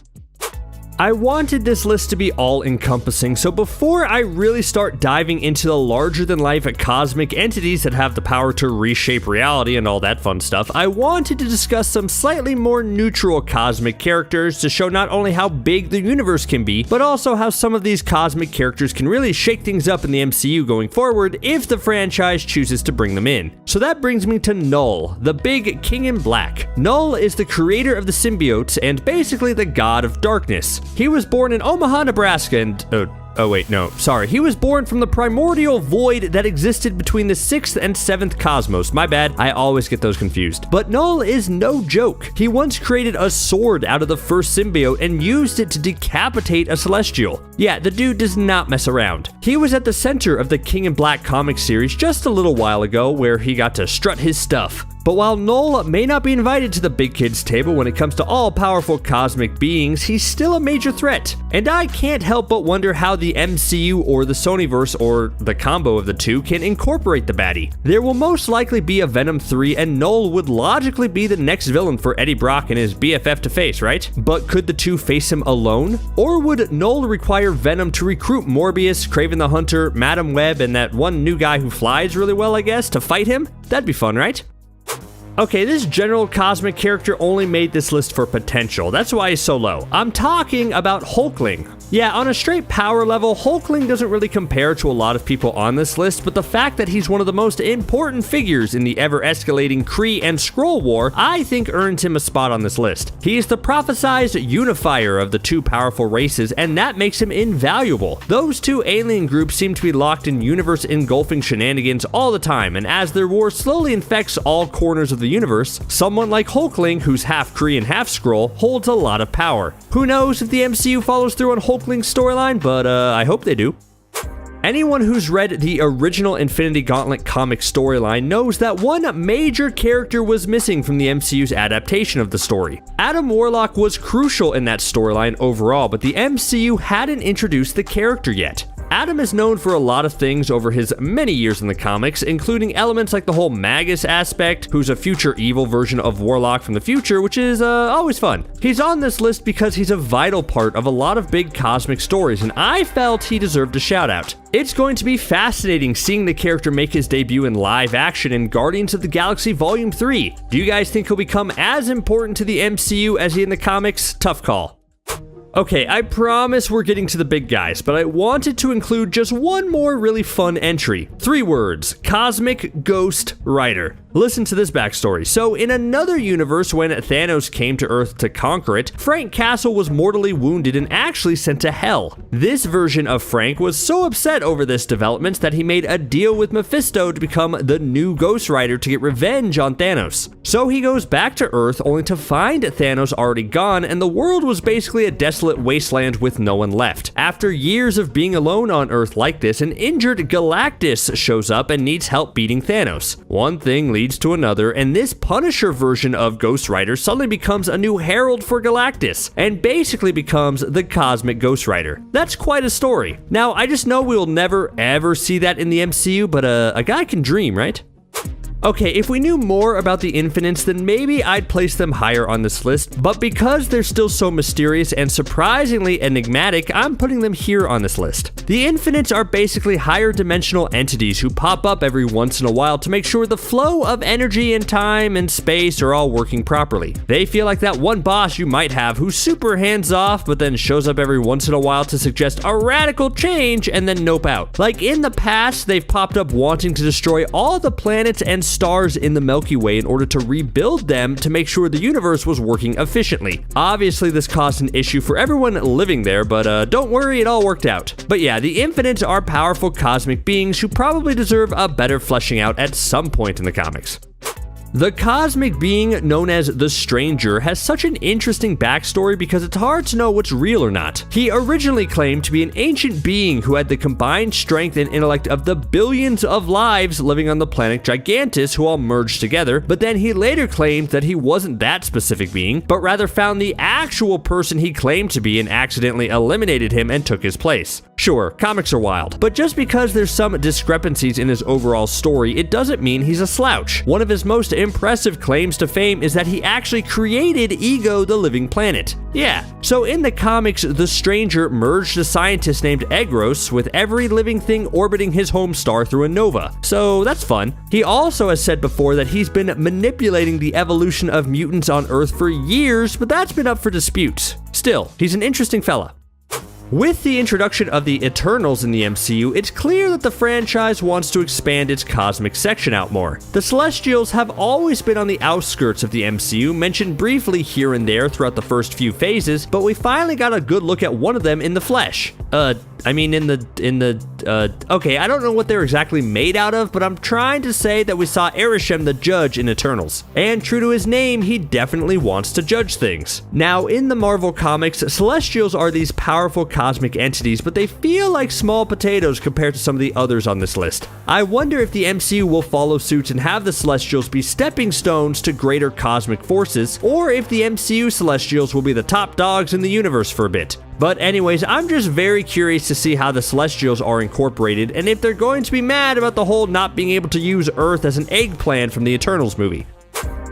I wanted this list to be all-encompassing, so before I really start diving into the larger-than-life cosmic entities that have the power to reshape reality and all that fun stuff, I wanted to discuss some slightly more neutral cosmic characters to show not only how big the universe can be, but also how some of these cosmic characters can really shake things up in the MCU going forward if the franchise chooses to bring them in. So that brings me to Null, the big King in Black. Null is the creator of the symbiotes and basically the god of darkness. He was born in Omaha, Nebraska, and he was born from the primordial void that existed between the 6th and 7th cosmos. My bad, I always get those confused. But Null is no joke. He once created a sword out of the first symbiote and used it to decapitate a celestial. Yeah, the dude does not mess around. He was at the center of the King in Black comic series just a little while ago, where he got to strut his stuff. But while Null may not be invited to the big kids table when it comes to all-powerful cosmic beings, he's still a major threat. And I can't help but wonder how the MCU or the Sonyverse, or the combo of the two, can incorporate the baddie. There will most likely be a Venom 3, and Null would logically be the next villain for Eddie Brock and his BFF to face, right? But could the two face him alone? Or would Null require Venom to recruit Morbius, Kraven the Hunter, Madam Web, and that one new guy who flies really well, I guess, to fight him? That'd be fun, right? Okay, this general cosmic character only made this list for potential. That's why he's so low. I'm talking about Hulkling. Yeah, on a straight power level, Hulkling doesn't really compare to a lot of people on this list, but the fact that he's one of the most important figures in the ever-escalating Kree and Skrull War, I think earns him a spot on this list. He's the prophesized unifier of the two powerful races, and that makes him invaluable. Those two alien groups seem to be locked in universe-engulfing shenanigans all the time, and as their war slowly infects all corners of the universe, someone like Hulkling, who's half Kree and half Skrull, holds a lot of power. Who knows if the MCU follows through on Hulkling's storyline, but I hope they do. Anyone who's read the original Infinity Gauntlet comic storyline knows that one major character was missing from the MCU's adaptation of the story. Adam Warlock was crucial in that storyline overall, but the MCU hadn't introduced the character yet. Adam is known for a lot of things over his many years in the comics, including elements like the whole Magus aspect, who's a future evil version of Warlock from the future, which is always fun. He's on this list because he's a vital part of a lot of big cosmic stories, and I felt he deserved a shout out. It's going to be fascinating seeing the character make his debut in live action in Guardians of the Galaxy Volume 3. Do you guys think he'll become as important to the MCU as he in the comics? Tough call. Okay, I promise we're getting to the big guys, but I wanted to include just one more really fun entry. 3 words: Cosmic Ghost Rider. Listen to this backstory. So, in another universe, when Thanos came to Earth to conquer it, Frank Castle was mortally wounded and actually sent to Hell. This version of Frank was so upset over this development that he made a deal with Mephisto to become the new Ghost Rider to get revenge on Thanos. So he goes back to Earth only to find Thanos already gone, and the world was basically a desolate wasteland with no one left. After years of being alone on Earth like this, an injured Galactus shows up and needs help beating Thanos. One thing leads to another, and this Punisher version of Ghost Rider suddenly becomes a new herald for Galactus, and basically becomes the Cosmic Ghost Rider. That's quite a story. Now, I just know we'll never ever see that in the MCU, but a guy can dream, right? Okay, if we knew more about the Infinites, then maybe I'd place them higher on this list, but because they're still so mysterious and surprisingly enigmatic, I'm putting them here on this list. The Infinites are basically higher dimensional entities who pop up every once in a while to make sure the flow of energy and time and space are all working properly. They feel like that one boss you might have who's super hands-off, but then shows up every once in a while to suggest a radical change and then nope out. Like in the past, they've popped up wanting to destroy all the planets and stars in the Milky Way in order to rebuild them to make sure the universe was working efficiently. Obviously, this caused an issue for everyone living there, but don't worry, it all worked out. But yeah, the Infinites are powerful cosmic beings who probably deserve a better fleshing out at some point in the comics. The cosmic being known as the Stranger has such an interesting backstory because it's hard to know what's real or not. He originally claimed to be an ancient being who had the combined strength and intellect of the billions of lives living on the planet Gigantus who all merged together, but then he later claimed that he wasn't that specific being, but rather found the actual person he claimed to be and accidentally eliminated him and took his place. Sure, comics are wild, but just because there's some discrepancies in his overall story, it doesn't mean he's a slouch. One of his most impressive claims to fame is that he actually created Ego the Living Planet. Yeah, so in the comics, the Stranger merged a scientist named Egros with every living thing orbiting his home star through a nova. So that's fun. He also has said before that he's been manipulating the evolution of mutants on Earth for years, but that's been up for dispute. Still, he's an interesting fella. With the introduction of the Eternals in the MCU, it's clear that the franchise wants to expand its cosmic section out more. The Celestials have always been on the outskirts of the MCU, mentioned briefly here and there throughout the first few phases, but we finally got a good look at one of them in the flesh. Okay, I don't know what they're exactly made out of, but I'm trying to say that we saw Arishem the Judge in Eternals. And true to his name, he definitely wants to judge things. Now, in the Marvel comics, Celestials are these powerful cosmic entities, but they feel like small potatoes compared to some of the others on this list. I wonder if the MCU will follow suit and have the Celestials be stepping stones to greater cosmic forces, or if the MCU Celestials will be the top dogs in the universe for a bit. But anyways, I'm just very curious to see how the Celestials are incorporated and if they're going to be mad about the whole not being able to use Earth as an eggplant from the Eternals movie.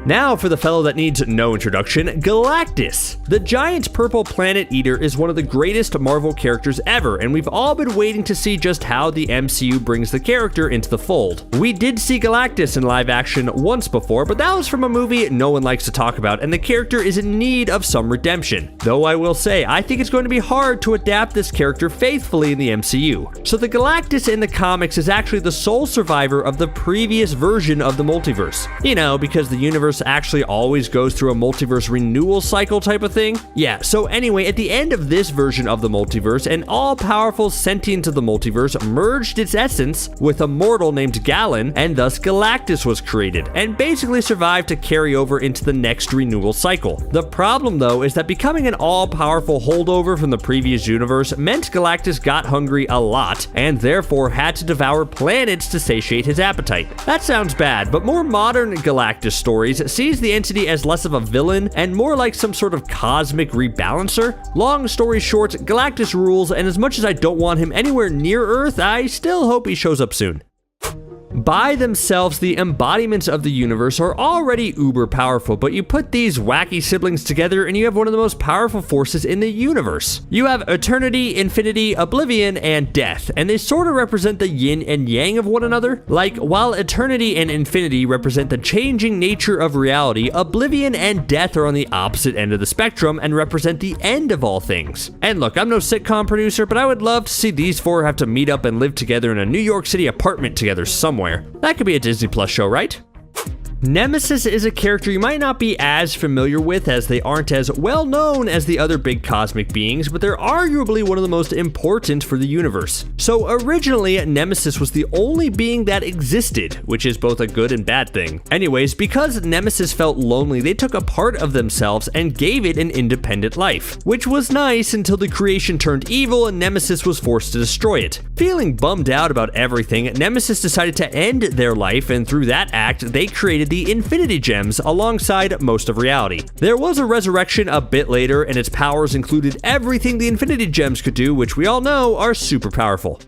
Now for the fellow that needs no introduction, Galactus. The giant purple planet eater is one of the greatest Marvel characters ever, and we've all been waiting to see just how the MCU brings the character into the fold. We did see Galactus in live action once before, but that was from a movie no one likes to talk about, and the character is in need of some redemption. Though I will say, I think it's going to be hard to adapt this character faithfully in the MCU. So the Galactus in the comics is actually the sole survivor of the previous version of the multiverse. You know, because the universe actually always goes through a multiverse renewal cycle type of thing. Yeah, so anyway, at the end of this version of the multiverse, an all-powerful sentient of the multiverse merged its essence with a mortal named Galen, and thus Galactus was created, and basically survived to carry over into the next renewal cycle. The problem though is that becoming an all-powerful holdover from the previous universe meant Galactus got hungry a lot, and therefore had to devour planets to satiate his appetite. That sounds bad, but more modern Galactus stories sees the entity as less of a villain and more like some sort of cosmic rebalancer. Long story short, Galactus rules, and as much as I don't want him anywhere near Earth, I still hope he shows up soon. By themselves, the embodiments of the universe are already uber powerful, but you put these wacky siblings together and you have one of the most powerful forces in the universe. You have eternity, infinity, oblivion, and death, and they sort of represent the yin and yang of one another. Like, while eternity and infinity represent the changing nature of reality, oblivion and death are on the opposite end of the spectrum and represent the end of all things. And look, I'm no sitcom producer, but I would love to see these four have to meet up and live together in a New York City apartment together somewhere. That could be a Disney Plus show, right? Nemesis is a character you might not be as familiar with, as they aren't as well known as the other big cosmic beings, but they're arguably one of the most important for the universe. So originally, Nemesis was the only being that existed, which is both a good and bad thing. Anyways, because Nemesis felt lonely, they took a part of themselves and gave it an independent life, which was nice until the creation turned evil and Nemesis was forced to destroy it. Feeling bummed out about everything, Nemesis decided to end their life, and through that act, they created the Infinity Gems alongside most of reality. There was a resurrection a bit later, and its powers included everything the Infinity Gems could do, which we all know are super powerful.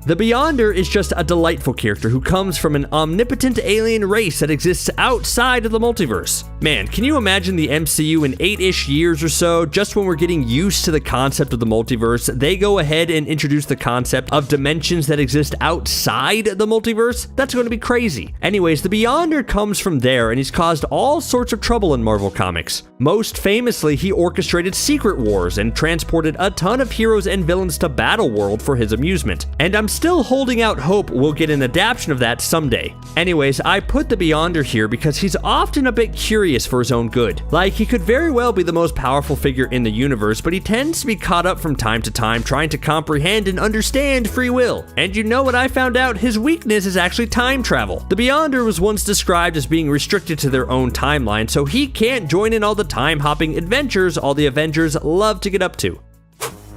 The Beyonder is just a delightful character who comes from an omnipotent alien race that exists outside of the multiverse. Man, can you imagine the MCU in 8-ish years or so, just when we're getting used to the concept of the multiverse, they go ahead and introduce the concept of dimensions that exist outside the multiverse? That's going to be crazy. Anyways, the Beyonder comes from there, and he's caused all sorts of trouble in Marvel Comics. Most famously, he orchestrated secret wars and transported a ton of heroes and villains to Battleworld for his amusement. And I'm still holding out hope we'll get an adaptation of that someday. Anyways, I put the Beyonder here because he's often a bit curious for his own good. Like, he could very well be the most powerful figure in the universe, but he tends to be caught up from time to time trying to comprehend and understand free will. And you know what I found out? His weakness is actually time travel. The Beyonder was once described as being restricted to their own timeline, so he can't join in all the time-hopping adventures all the Avengers love to get up to.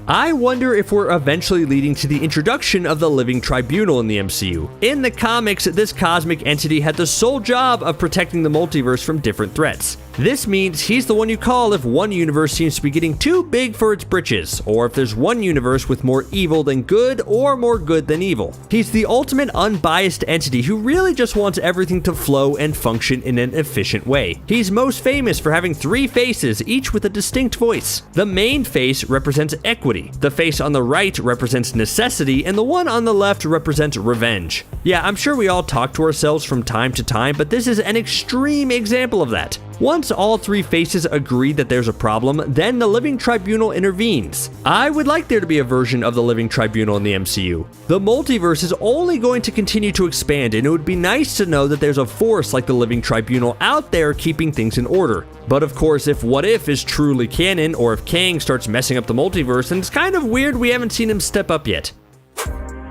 I wonder if we're eventually leading to the introduction of the Living Tribunal in the MCU. In the comics, this cosmic entity had the sole job of protecting the multiverse from different threats. This means he's the one you call if one universe seems to be getting too big for its britches, or if there's one universe with more evil than good or more good than evil. He's the ultimate unbiased entity who really just wants everything to flow and function in an efficient way. He's most famous for having 3 faces, each with a distinct voice. The main face represents equity, the face on the right represents necessity, and the one on the left represents revenge. Yeah, I'm sure we all talk to ourselves from time to time, but this is an extreme example of that. Once all 3 faces agree that there's a problem, then the Living Tribunal intervenes. I would like there to be a version of the Living Tribunal in the MCU. The multiverse is only going to continue to expand, and it would be nice to know that there's a force like the Living Tribunal out there keeping things in order. But of course, if What If is truly canon, or if Kang starts messing up the multiverse, then it's kind of weird we haven't seen him step up yet.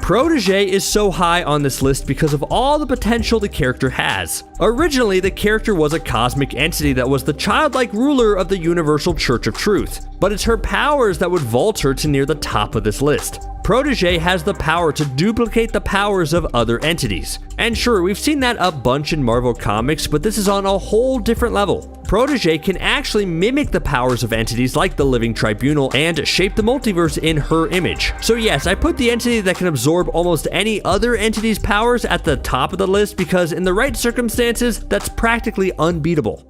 Protege is so high on this list because of all the potential the character has. Originally, the character was a cosmic entity that was the childlike ruler of the Universal Church of Truth, but it's her powers that would vault her to near the top of this list. Protege has the power to duplicate the powers of other entities. And sure, we've seen that a bunch in Marvel Comics, but this is on a whole different level. Protege can actually mimic the powers of entities like the Living Tribunal and shape the multiverse in her image. So yes, I put the entity that can absorb almost any other entity's powers at the top of the list because in the right circumstances, that's practically unbeatable.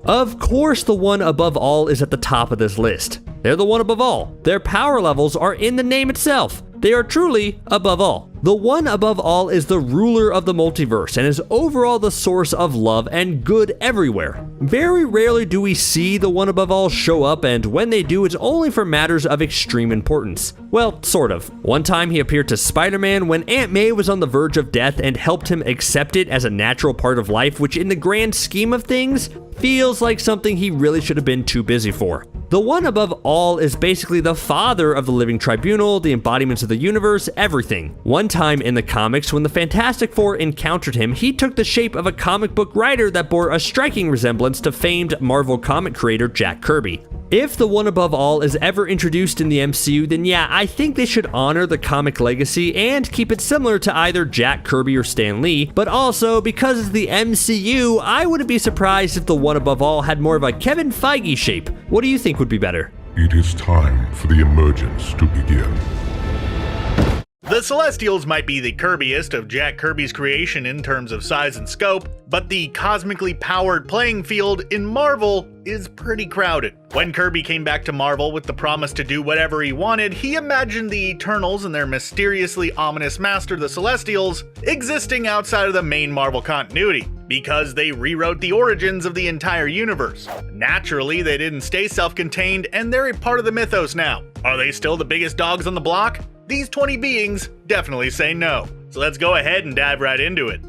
Of course, the one above all is at the top of this list. They're the one above all. Their power levels are in the name itself. They are truly above all. The one above all is the ruler of the multiverse and is overall the source of love and good everywhere. Very rarely do we see the one above all show up, and when they do, it's only for matters of extreme importance. Well, sort of. One time he appeared to Spider-Man when Aunt May was on the verge of death and helped him accept it as a natural part of life, which in the grand scheme of things, feels like something he really should have been too busy for. The one above all is basically the father of the Living Tribunal, the embodiments of the universe, everything. One time in the comics, when the Fantastic Four encountered him, he took the shape of a comic book writer that bore a striking resemblance to famed Marvel comic creator Jack Kirby. If the one above all is ever introduced in the MCU, then yeah, I think they should honor the comic legacy and keep it similar to either Jack Kirby or Stan Lee, but also, because it's the MCU, I wouldn't be surprised if the one above all had more of a Kevin Feige shape. What do you think would be better? It is time for the emergence to begin. The Celestials might be the Kirbyest of Jack Kirby's creation in terms of size and scope, but the cosmically powered playing field in Marvel is pretty crowded. When Kirby came back to Marvel with the promise to do whatever he wanted, he imagined the Eternals and their mysteriously ominous master, the Celestials, existing outside of the main Marvel continuity, because they rewrote the origins of the entire universe. Naturally, they didn't stay self-contained, and they're a part of the mythos now. Are they still the biggest dogs on the block? These 20 beings definitely say no. So let's go ahead and dive right into it.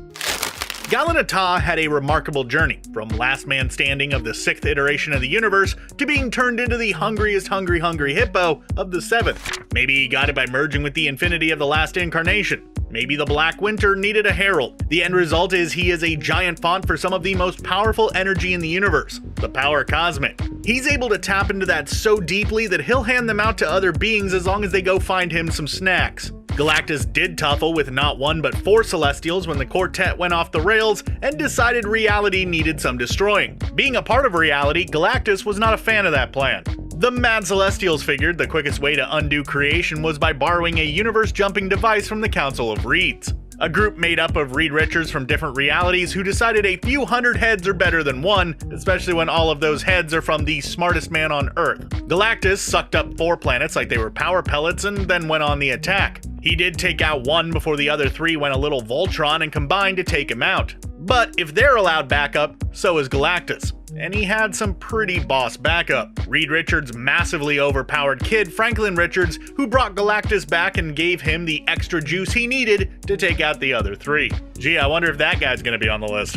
Galanata had a remarkable journey, from last man standing of the 6th iteration of the universe to being turned into the hungriest hungry hippo of the 7th. Maybe he got it by merging with the infinity of the last incarnation. Maybe the Black Winter needed a herald. The end result is he is a giant font for some of the most powerful energy in the universe, the power cosmic. He's able to tap into that so deeply that he'll hand them out to other beings as long as they go find him some snacks. Galactus did tuffle with not 1 but 4 Celestials when the quartet went off the rails and decided reality needed some destroying. Being a part of reality, Galactus was not a fan of that plan. The Mad Celestials figured the quickest way to undo creation was by borrowing a universe-jumping device from the Council of Reeds, a group made up of Reed Richards from different realities who decided a few hundred heads are better than one, especially when all of those heads are from the smartest man on Earth. Galactus sucked up 4 planets like they were power pellets and then went on the attack. He did take out 1 before the other 3 went a little Voltron and combined to take him out. But if they're allowed backup, so is Galactus. And he had some pretty boss backup. Reed Richards' massively overpowered kid, Franklin Richards, who brought Galactus back and gave him the extra juice he needed to take out the other three. Gee, I wonder if that guy's gonna be on the list.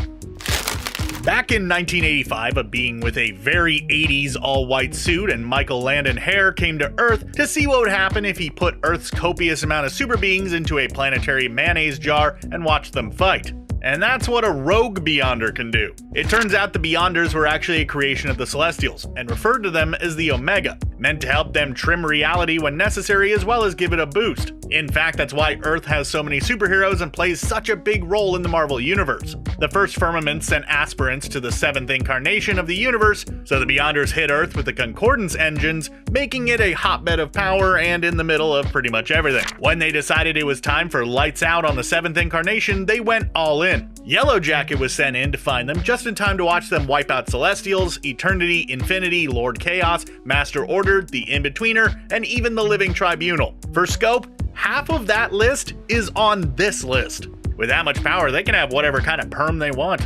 Back in 1985, a being with a very 80s all-white suit and Michael Landon hair came to Earth to see what would happen if he put Earth's copious amount of super beings into a planetary mayonnaise jar and watched them fight. And that's what a rogue Beyonder can do. It turns out the Beyonders were actually a creation of the Celestials, and referred to them as the Omega, meant to help them trim reality when necessary as well as give it a boost. In fact, that's why Earth has so many superheroes and plays such a big role in the Marvel Universe. The first Firmament sent aspirants to the 7th incarnation of the universe, so the Beyonders hit Earth with the Concordance engines, making it a hotbed of power and in the middle of pretty much everything. When they decided it was time for lights out on the 7th incarnation, they went all in. Yellow Jacket was sent in to find them just in time to watch them wipe out Celestials, Eternity, Infinity, Lord Chaos, Master Order, the In-Betweener, and even the Living Tribunal. For scope, half of that list is on this list. With that much power, they can have whatever kind of perm they want.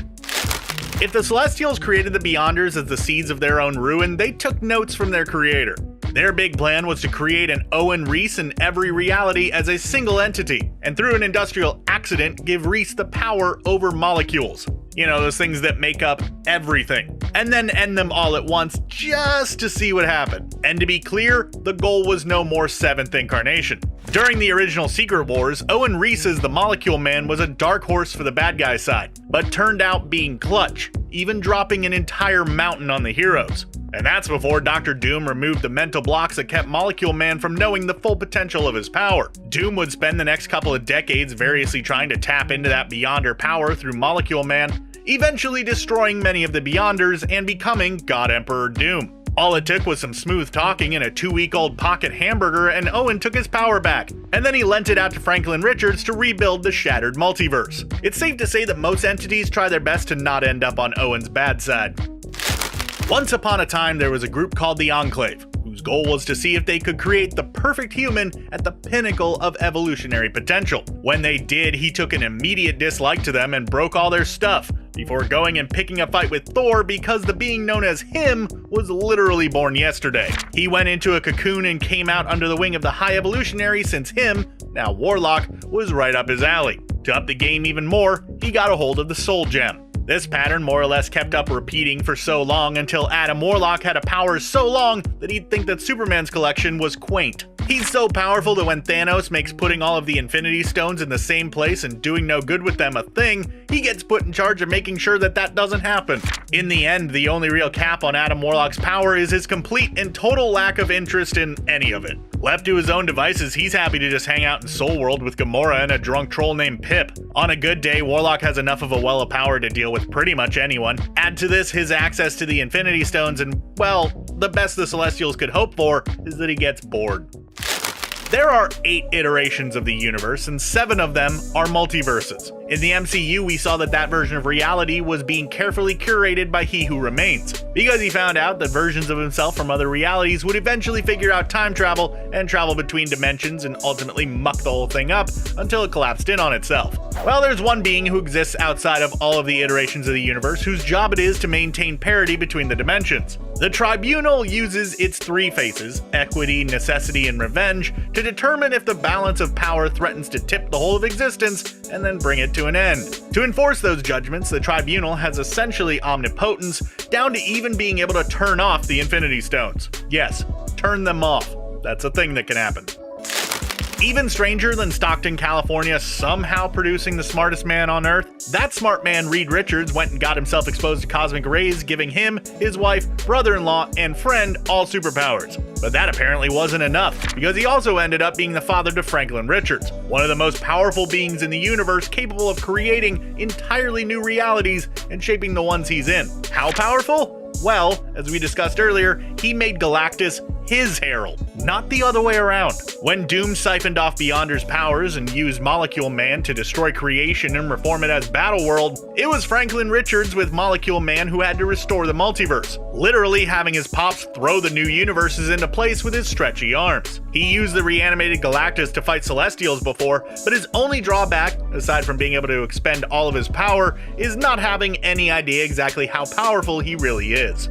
If the Celestials created the Beyonders as the seeds of their own ruin, they took notes from their creator. Their big plan was to create an Owen Reese in every reality as a single entity, and through an industrial accident, give Reese the power over molecules. You know, those things that make up everything. And then end them all at once just to see what happened. And to be clear, the goal was no more 7th incarnation. During the original Secret Wars, Owen Reese as the Molecule Man was a dark horse for the bad guy side, but turned out being clutch, even dropping an entire mountain on the heroes. And that's before Dr. Doom removed the mental blocks that kept Molecule Man from knowing the full potential of his power. Doom would spend the next couple of decades variously trying to tap into that Beyonder power through Molecule Man, eventually destroying many of the Beyonders and becoming God Emperor Doom. All it took was some smooth talking and a 2-week-old pocket hamburger, and Owen took his power back. And then he lent it out to Franklin Richards to rebuild the shattered multiverse. It's safe to say that most entities try their best to not end up on Owen's bad side. Once upon a time, there was a group called the Enclave, whose goal was to see if they could create the perfect human at the pinnacle of evolutionary potential. When they did, he took an immediate dislike to them and broke all their stuff, before going and picking a fight with Thor because the being known as him was literally born yesterday. He went into a cocoon and came out under the wing of the High Evolutionary since him, now Warlock, was right up his alley. To up the game even more, he got a hold of the Soul Gem. This pattern more or less kept up repeating for so long until Adam Warlock had a power so long that he'd think that Superman's collection was quaint. He's so powerful that when Thanos makes putting all of the Infinity Stones in the same place and doing no good with them a thing, he gets put in charge of making sure that that doesn't happen. In the end, the only real cap on Adam Warlock's power is his complete and total lack of interest in any of it. Left to his own devices, he's happy to just hang out in Soul World with Gamora and a drunk troll named Pip. On a good day, Warlock has enough of a well of power to deal with pretty much anyone. Add to this his access to the Infinity Stones and, well, the best the Celestials could hope for is that he gets bored. There are 8 iterations of the universe, and 7 of them are multiverses. In the MCU, we saw that version of reality was being carefully curated by He Who Remains, because he found out that versions of himself from other realities would eventually figure out time travel and travel between dimensions and ultimately muck the whole thing up until it collapsed in on itself. Well, there's one being who exists outside of all of the iterations of the universe whose job it is to maintain parity between the dimensions. The Tribunal uses its 3 faces, equity, necessity, and revenge, to determine if the balance of power threatens to tip the whole of existence and then bring it to an end. To enforce those judgments, the Tribunal has essentially omnipotence, down to even being able to turn off the Infinity Stones. Yes, turn them off. That's a thing that can happen. Even stranger than Stockton, California somehow producing the smartest man on Earth, that smart man Reed Richards went and got himself exposed to cosmic rays, giving him, his wife, brother-in-law, and friend all superpowers. But that apparently wasn't enough, because he also ended up being the father to Franklin Richards, one of the most powerful beings in the universe capable of creating entirely new realities and shaping the ones he's in. How powerful? Well, as we discussed earlier, he made Galactus his herald, not the other way around. When Doom siphoned off Beyonder's powers and used Molecule Man to destroy creation and reform it as Battleworld, it was Franklin Richards with Molecule Man who had to restore the multiverse, literally having his pops throw the new universes into place with his stretchy arms. He used the reanimated Galactus to fight Celestials before, but his only drawback, aside from being able to expend all of his power, is not having any idea exactly how powerful he really is.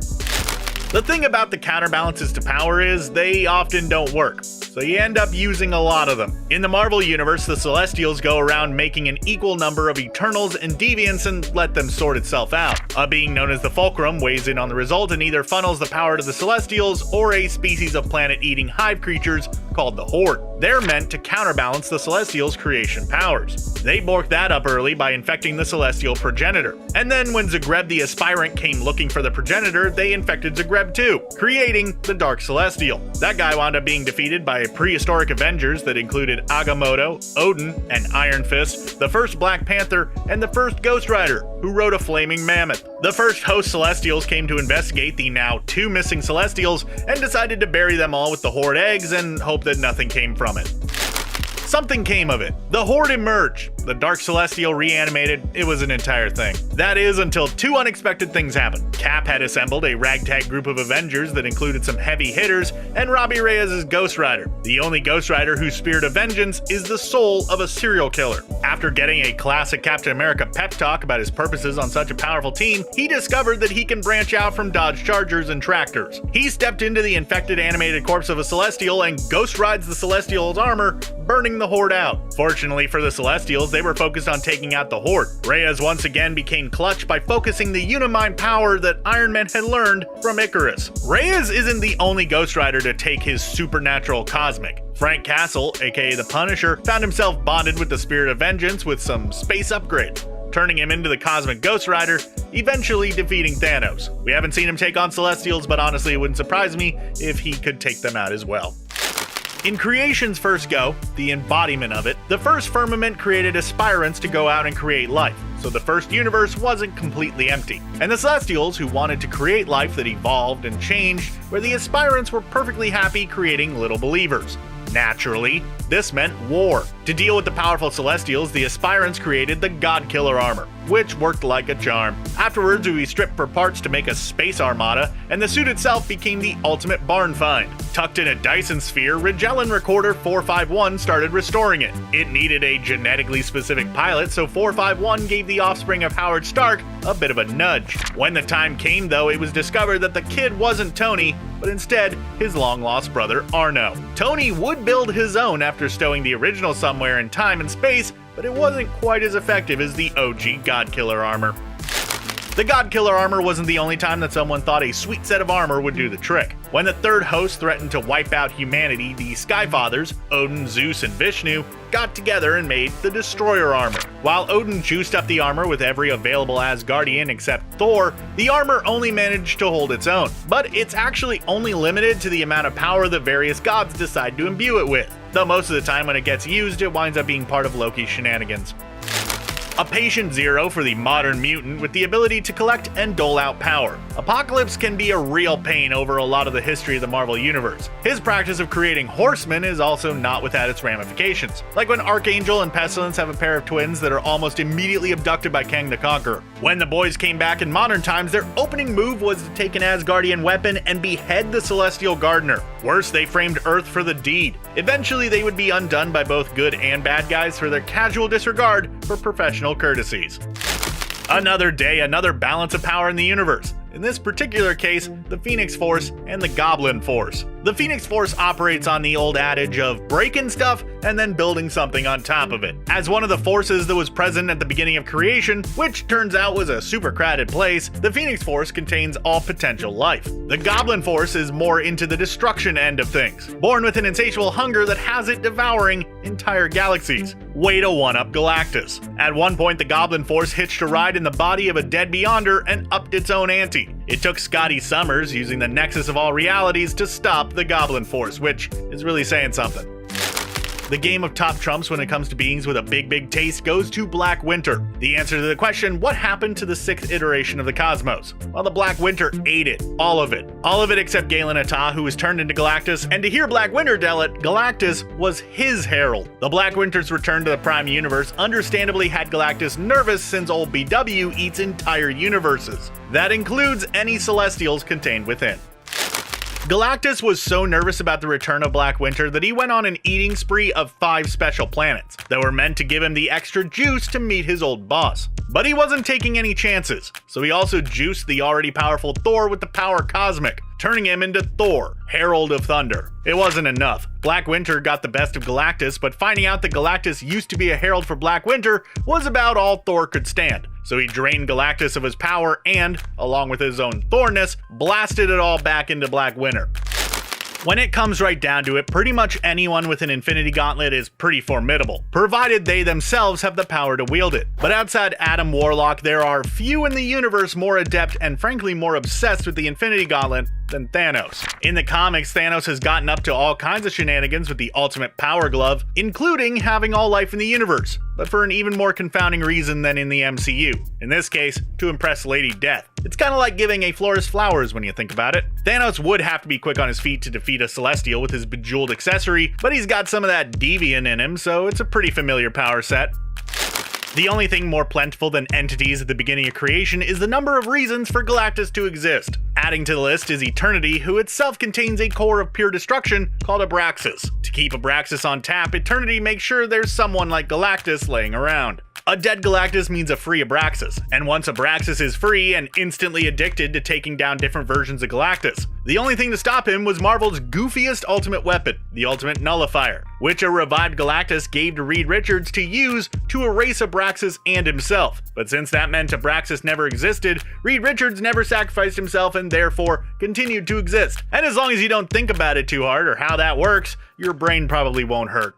The thing about the counterbalances to power is they often don't work, so you end up using a lot of them. In the Marvel Universe, the Celestials go around making an equal number of Eternals and Deviants and let them sort itself out. A being known as the Fulcrum weighs in on the result and either funnels the power to the Celestials or a species of planet-eating hive creatures called the Horde. They're meant to counterbalance the Celestials' creation powers. They borked that up early by infecting the Celestial progenitor. And then when Zagreb the Aspirant came looking for the progenitor, they infected Zagreb too, creating the Dark Celestial. That guy wound up being defeated by a prehistoric Avengers that included Agamotto, Odin, and Iron Fist, the first Black Panther, and the first Ghost Rider, who rode a flaming mammoth. The first host Celestials came to investigate the now 2 missing Celestials and decided to bury them all with the Horde eggs and hope that nothing came from it. Something came of it. The Horde emerged. The Dark Celestial reanimated. It was an entire thing. That is, until 2 unexpected things happened. Cap had assembled a ragtag group of Avengers that included some heavy hitters, and Robbie Reyes' Ghost Rider. The only Ghost Rider whose spirit of vengeance is the soul of a serial killer. After getting a classic Captain America pep talk about his purposes on such a powerful team, he discovered that he can branch out from Dodge Chargers and tractors. He stepped into the infected animated corpse of a Celestial and ghost rides the Celestial's armor, burning the Horde out. Fortunately for the Celestials, they were focused on taking out the Horde. Reyes once again became clutch by focusing the Unimind power that Iron Man had learned from Icarus. Reyes isn't the only Ghost Rider to take his supernatural cosmic. Frank Castle, aka the Punisher, found himself bonded with the Spirit of Vengeance with some space upgrades, turning him into the Cosmic Ghost Rider, eventually defeating Thanos. We haven't seen him take on Celestials, but honestly it wouldn't surprise me if he could take them out as well. In creation's first go, the embodiment of it, the first firmament created aspirants to go out and create life, so the first universe wasn't completely empty. And the Celestials, who wanted to create life that evolved and changed, where the aspirants were perfectly happy creating little believers. Naturally, this meant war. To deal with the powerful Celestials, the aspirants created the God Killer armor, which worked like a charm. Afterwards, we stripped for parts to make a space armada, and the suit itself became the ultimate barn find. Tucked in a Dyson sphere, Magellan Recorder 451 started restoring it. It needed a genetically specific pilot, so 451 gave the offspring of Howard Stark a bit of a nudge. When the time came, though, it was discovered that the kid wasn't Tony, but instead his long-lost brother Arno. Tony would build his own after stowing the original somewhere in time and space, but it wasn't quite as effective as the OG God Killer armor. The God Killer armor wasn't the only time that someone thought a sweet set of armor would do the trick. When the third host threatened to wipe out humanity, the Skyfathers, Odin, Zeus, and Vishnu, got together and made the Destroyer armor. While Odin juiced up the armor with every available Asgardian except Thor, the armor only managed to hold its own. But it's actually only limited to the amount of power that various gods decide to imbue it with, though most of the time when it gets used, it winds up being part of Loki's shenanigans. A patient zero for the modern mutant with the ability to collect and dole out power. Apocalypse can be a real pain over a lot of the history of the Marvel Universe. His practice of creating horsemen is also not without its ramifications, like when Archangel and Pestilence have a pair of twins that are almost immediately abducted by Kang the Conqueror. When the boys came back in modern times, their opening move was to take an Asgardian weapon and behead the Celestial Gardener. Worse, they framed Earth for the deed. Eventually, they would be undone by both good and bad guys for their casual disregard for professional courtesies. Another day, another balance of power in the universe. In this particular case, the Phoenix Force and the Goblin Force. The Phoenix Force operates on the old adage of breaking stuff and then building something on top of it. As one of the forces that was present at the beginning of creation, which turns out was a super crowded place, the Phoenix Force contains all potential life. The Goblin Force is more into the destruction end of things, born with an insatiable hunger that has it devouring entire galaxies. Way to one-up Galactus. At one point, the Goblin Force hitched a ride in the body of a dead Beyonder and upped its own ante. It took Scotty Summers using the Nexus of all realities to stop the Goblin Force, which is really saying something. the game of top trumps when it comes to beings with a big taste goes to Black Winter. The answer to the question, what happened to the 6th iteration of the cosmos? Well, the Black Winter ate it. All of it. All of it except Galen Atah, who was turned into Galactus, and to hear Black Winter tell it, Galactus was his herald. The Black Winter's return to the Prime Universe understandably had Galactus nervous since old BW eats entire universes. That includes any Celestials contained within. Galactus was so nervous about the return of Black Winter that he went on an eating spree of 5 special planets that were meant to give him the extra juice to meet his old boss. But he wasn't taking any chances, so he also juiced the already powerful Thor with the power cosmic, turning him into Thor, Herald of Thunder. It wasn't enough. Black Winter got the best of Galactus, but finding out that Galactus used to be a herald for Black Winter was about all Thor could stand. So he drained Galactus of his power and, along with his own Thorness, blasted it all back into Black Winter. When it comes right down to it, pretty much anyone with an Infinity Gauntlet is pretty formidable, provided they themselves have the power to wield it. But outside Adam Warlock, there are few in the universe more adept and frankly more obsessed with the Infinity Gauntlet than Thanos. In the comics, Thanos has gotten up to all kinds of shenanigans with the ultimate power glove, including having all life in the universe, but for an even more confounding reason than in the MCU. In this case, to impress Lady Death. It's kind of like giving a florist flowers when you think about it. Thanos would have to be quick on his feet to defeat a Celestial with his bejeweled accessory, but he's got some of that deviant in him, so it's a pretty familiar power set. The only thing more plentiful than entities at the beginning of creation is the number of reasons for Galactus to exist. Adding to the list is Eternity, who itself contains a core of pure destruction called Abraxas. To keep Abraxas on tap, Eternity makes sure there's someone like Galactus laying around. A dead Galactus means a free Abraxas, and once Abraxas is free and instantly addicted to taking down different versions of Galactus. The only thing to stop him was Marvel's goofiest ultimate weapon, the Ultimate Nullifier, which a revived Galactus gave to Reed Richards to use to erase Abraxas and himself. But since that meant Abraxas never existed, Reed Richards never sacrificed himself and therefore continued to exist. And as long as you don't think about it too hard or how that works, your brain probably won't hurt.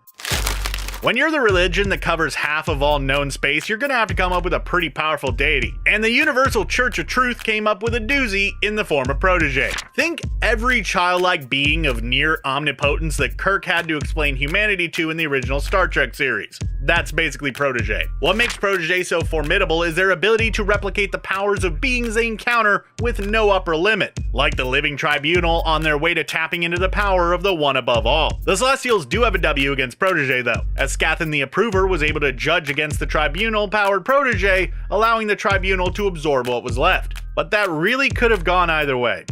When you're the religion that covers half of all known space, you're gonna have to come up with a pretty powerful deity. And the Universal Church of Truth came up with a doozy in the form of Protege. Think every childlike being of near omnipotence that Kirk had to explain humanity to in the original Star Trek series. That's basically Protege. What makes Protege so formidable is their ability to replicate the powers of beings they encounter with no upper limit, like the Living Tribunal on their way to tapping into the power of the One Above All. The Celestials do have a W against Protege though, as Scathan the Approver was able to judge against the Tribunal-powered Protege, allowing the Tribunal to absorb what was left. But that really could have gone either way.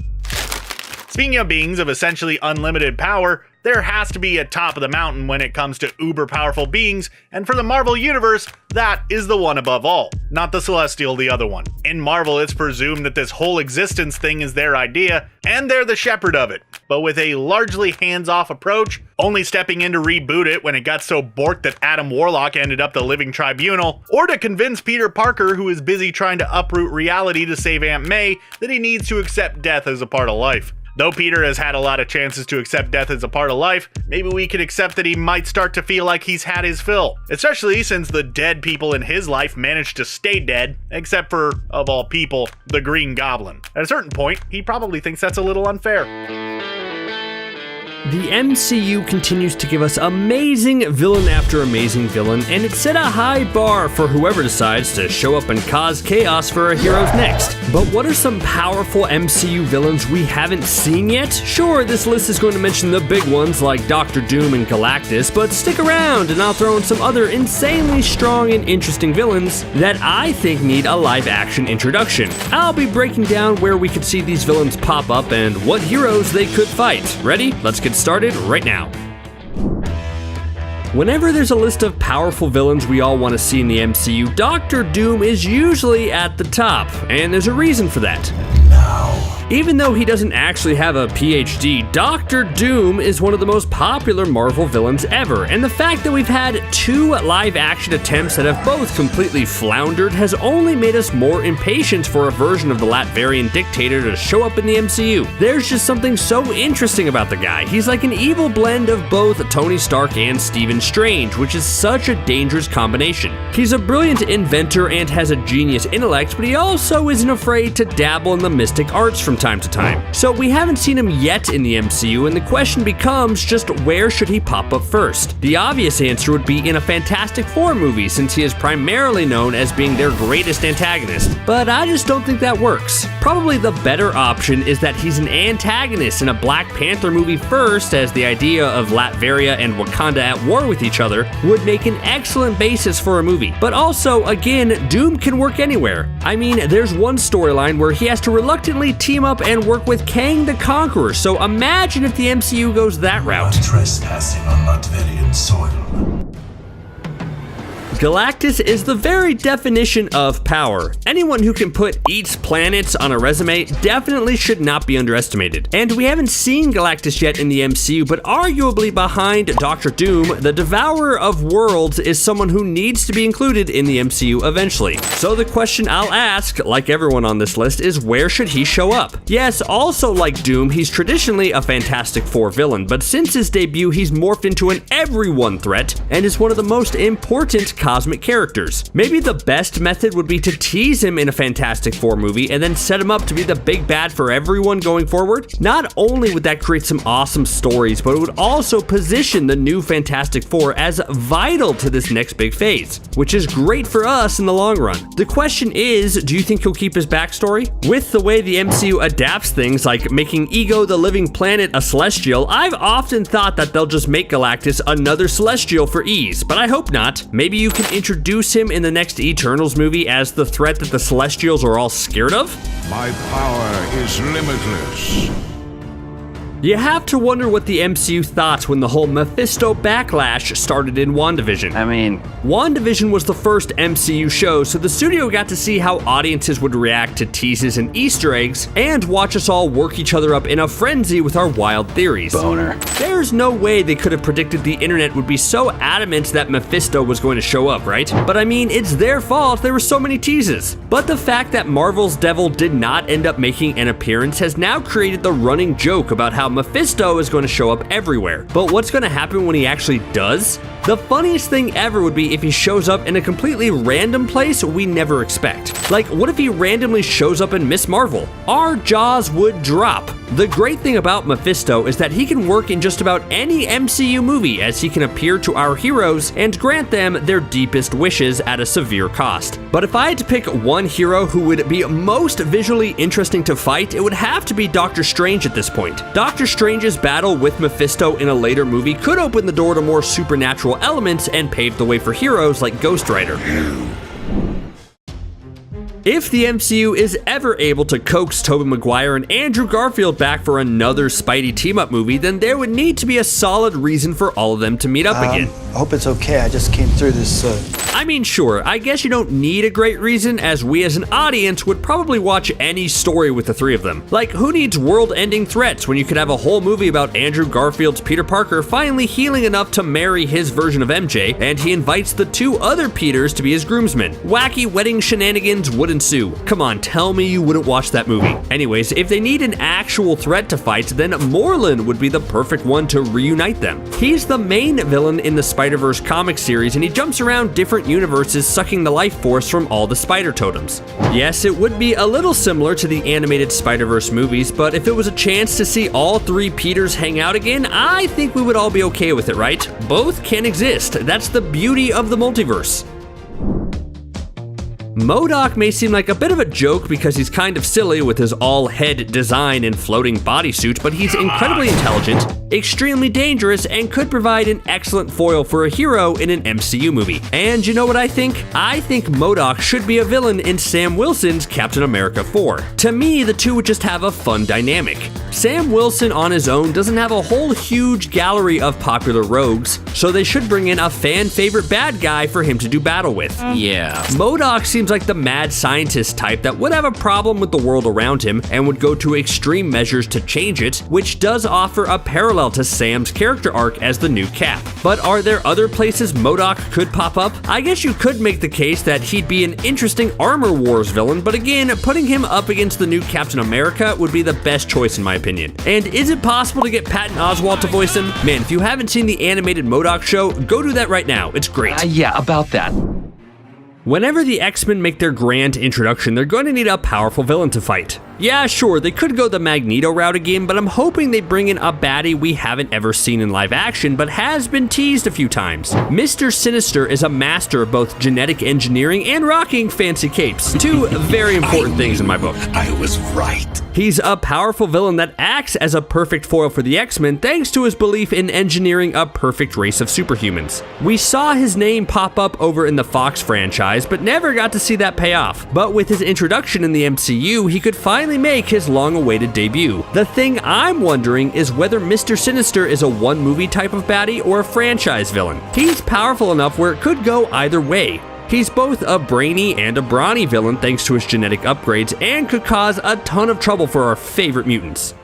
Speaking of beings of essentially unlimited power, there has to be a top of the mountain when it comes to uber-powerful beings, and for the Marvel Universe, that is the One Above All, not the Celestial, the other one. In Marvel, it's presumed that this whole existence thing is their idea, and they're the shepherd of it, but with a largely hands-off approach, only stepping in to reboot it when it got so borked that Adam Warlock ended up the Living Tribunal, or to convince Peter Parker, who is busy trying to uproot reality to save Aunt May, that he needs to accept death as a part of life. Though Peter has had a lot of chances to accept death as a part of life, maybe we can accept that he might start to feel like he's had his fill. Especially since the dead people in his life managed to stay dead, except for, of all people, the Green Goblin. At a certain point, he probably thinks that's a little unfair. The MCU continues to give us amazing villain after amazing villain, and it set a high bar for whoever decides to show up and cause chaos for our heroes next. But what are some powerful MCU villains we haven't seen yet? Sure, this list is going to mention the big ones like Doctor Doom and Galactus, but stick around and I'll throw in some other insanely strong and interesting villains that I think need a live-action introduction. I'll be breaking down where we could see these villains pop up and what heroes they could fight. Ready? Let's get started right now. Whenever there's a list of powerful villains we all want to see in the MCU, Doctor Doom is usually at the top, and there's a reason for that. Even though he doesn't actually have a PhD, Doctor Doom is one of the most popular Marvel villains ever, and the fact that we've had 2 live-action attempts that have both completely floundered has only made us more impatient for a version of the Latvian dictator to show up in the MCU. There's just something so interesting about the guy. He's like an evil blend of both Tony Stark and Stephen Strange, which is such a dangerous combination. He's a brilliant inventor and has a genius intellect, but he also isn't afraid to dabble in the mystic arts from time to time. So we haven't seen him yet in the MCU, and the question becomes just where should he pop up first? The obvious answer would be in a Fantastic Four movie, since he is primarily known as being their greatest antagonist, but I just don't think that works. Probably the better option is that he's an antagonist in a Black Panther movie first, as the idea of Latveria and Wakanda at war with each other would make an excellent basis for a movie. But also, again, Doom can work anywhere. I mean, there's one storyline where he has to reluctantly team up and work with Kang the Conqueror, so imagine if the MCU goes that route. Trespassing on Latverian soil. Galactus is the very definition of power. Anyone who can put eats planets on a resume definitely should not be underestimated. And we haven't seen Galactus yet in the MCU, but arguably behind Dr. Doom, the Devourer of Worlds is someone who needs to be included in the MCU eventually. So the question I'll ask, like everyone on this list, is where should he show up? Yes, also like Doom, he's traditionally a Fantastic Four villain, but since his debut, he's morphed into an everyone threat and is one of the most important cosmic characters. Maybe the best method would be to tease him in a Fantastic Four movie and then set him up to be the big bad for everyone going forward. Not only would that create some awesome stories, but it would also position the new Fantastic Four as vital to this next big phase, which is great for us in the long run. The question is, do you think he'll keep his backstory? With the way the MCU adapts things, like making Ego the living planet a celestial, I've often thought that they'll just make Galactus another celestial for ease, but I hope not. Maybe you can introduce him in the next Eternals movie as the threat that the Celestials are all scared of? My power is limitless. You have to wonder what the MCU thought when the whole Mephisto backlash started in WandaVision. WandaVision was the first MCU show, so the studio got to see how audiences would react to teases and Easter eggs, and watch us all work each other up in a frenzy with our wild theories. Boner. There's no way they could have predicted the internet would be so adamant that Mephisto was going to show up, right? But I mean, it's their fault there were so many teases. But the fact that Marvel's Devil did not end up making an appearance has now created the running joke about how Mephisto is going to show up everywhere. But what's going to happen when he actually does? The funniest thing ever would be if he shows up in a completely random place we never expect. Like, what if he randomly shows up in Miss Marvel? Our jaws would drop. The great thing about Mephisto is that he can work in just about any MCU movie, as he can appear to our heroes and grant them their deepest wishes at a severe cost. But if I had to pick one hero who would be most visually interesting to fight, it would have to be Doctor Strange at this point. Doctor Strange's battle with Mephisto in a later movie could open the door to more supernatural elements and pave the way for heroes like Ghost Rider. If the MCU is ever able to coax Tobey Maguire and Andrew Garfield back for another Spidey team-up movie, then there would need to be a solid reason for all of them to meet up again. I hope it's okay. I just came through this, I mean, sure, I guess you don't need a great reason, as we as an audience would probably watch any story with the three of them. Like, who needs world-ending threats when you could have a whole movie about Andrew Garfield's Peter Parker finally healing enough to marry his version of MJ, and he invites the two other Peters to be his groomsmen? Wacky wedding shenanigans would ensue. Come on, tell me you wouldn't watch that movie. Anyways, if they need an actual threat to fight, then Morlun would be the perfect one to reunite them. He's the main villain in the Spider-Verse comic series, and he jumps around different universes sucking the life force from all the spider totems. Yes, it would be a little similar to the animated Spider-Verse movies, but if it was a chance to see all three Peters hang out again, I think we would all be okay with it, right? Both can exist. That's the beauty of the multiverse. MODOK may seem like a bit of a joke because he's kind of silly with his all-head design and floating bodysuit, but he's incredibly intelligent, extremely dangerous, and could provide an excellent foil for a hero in an MCU movie. And you know what I think? I think MODOK should be a villain in Sam Wilson's Captain America 4. To me, the two would just have a fun dynamic. Sam Wilson on his own doesn't have a whole huge gallery of popular rogues, so they should bring in a fan-favorite bad guy for him to do battle with. yeah. MODOK seems like the mad scientist type that would have a problem with the world around him and would go to extreme measures to change it, which does offer a parallel to Sam's character arc as the new Cap. But are there other places MODOK could pop up? I guess you could make the case that he'd be an interesting Armor Wars villain, but again, putting him up against the new Captain America would be the best choice in my opinion. And is it possible to get Patton Oswalt to voice him? Man, if you haven't seen the animated MODOK show, go do that right now. It's great. Yeah, about that. Whenever the X-Men make their grand introduction, they're going to need a powerful villain to fight. Yeah, sure, they could go the Magneto route again, but I'm hoping they bring in a baddie we haven't ever seen in live action, but has been teased a few times. Mr. Sinister is a master of both genetic engineering and rocking fancy capes. Two very important things in my book. I was right. He's a powerful villain that acts as a perfect foil for the X-Men thanks to his belief in engineering a perfect race of superhumans. We saw his name pop up over in the Fox franchise, but never got to see that pay off. But with his introduction in the MCU, he could finally make his long-awaited debut. The thing I'm wondering is whether Mr. Sinister is a one-movie type of baddie or a franchise villain. He's powerful enough where it could go either way. He's both a brainy and a brawny villain thanks to his genetic upgrades and could cause a ton of trouble for our favorite mutants.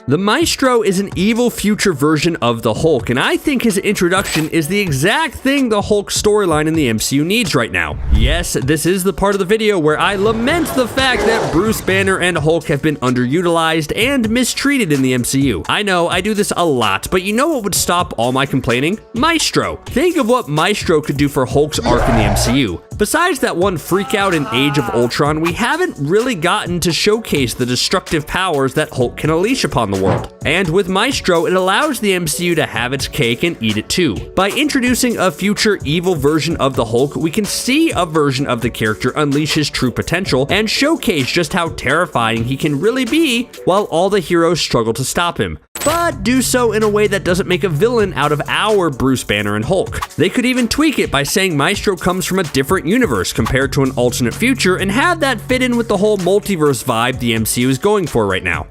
The Maestro is an evil future version of the Hulk, and I think his introduction is the exact thing the Hulk storyline in the MCU needs right now. Yes, this is the part of the video where I lament the fact that Bruce Banner and Hulk have been underutilized and mistreated in the MCU. I know, I do this a lot, but you know what would stop all my complaining? Maestro. Think of what Maestro could do for Hulk's arc in the MCU. Besides that one freak out in Age of Ultron, we haven't really gotten to showcase the destructive powers that Hulk can unleash upon the world. And with Maestro, it allows the MCU to have its cake and eat it too. By introducing a future evil version of the Hulk, we can see a version of the character unleash his true potential and showcase just how terrifying he can really be while all the heroes struggle to stop him. But do so in a way that doesn't make a villain out of our Bruce Banner and Hulk. They could even tweak it by saying Maestro comes from a different universe compared to an alternate future and have that fit in with the whole multiverse vibe the MCU is going for right now.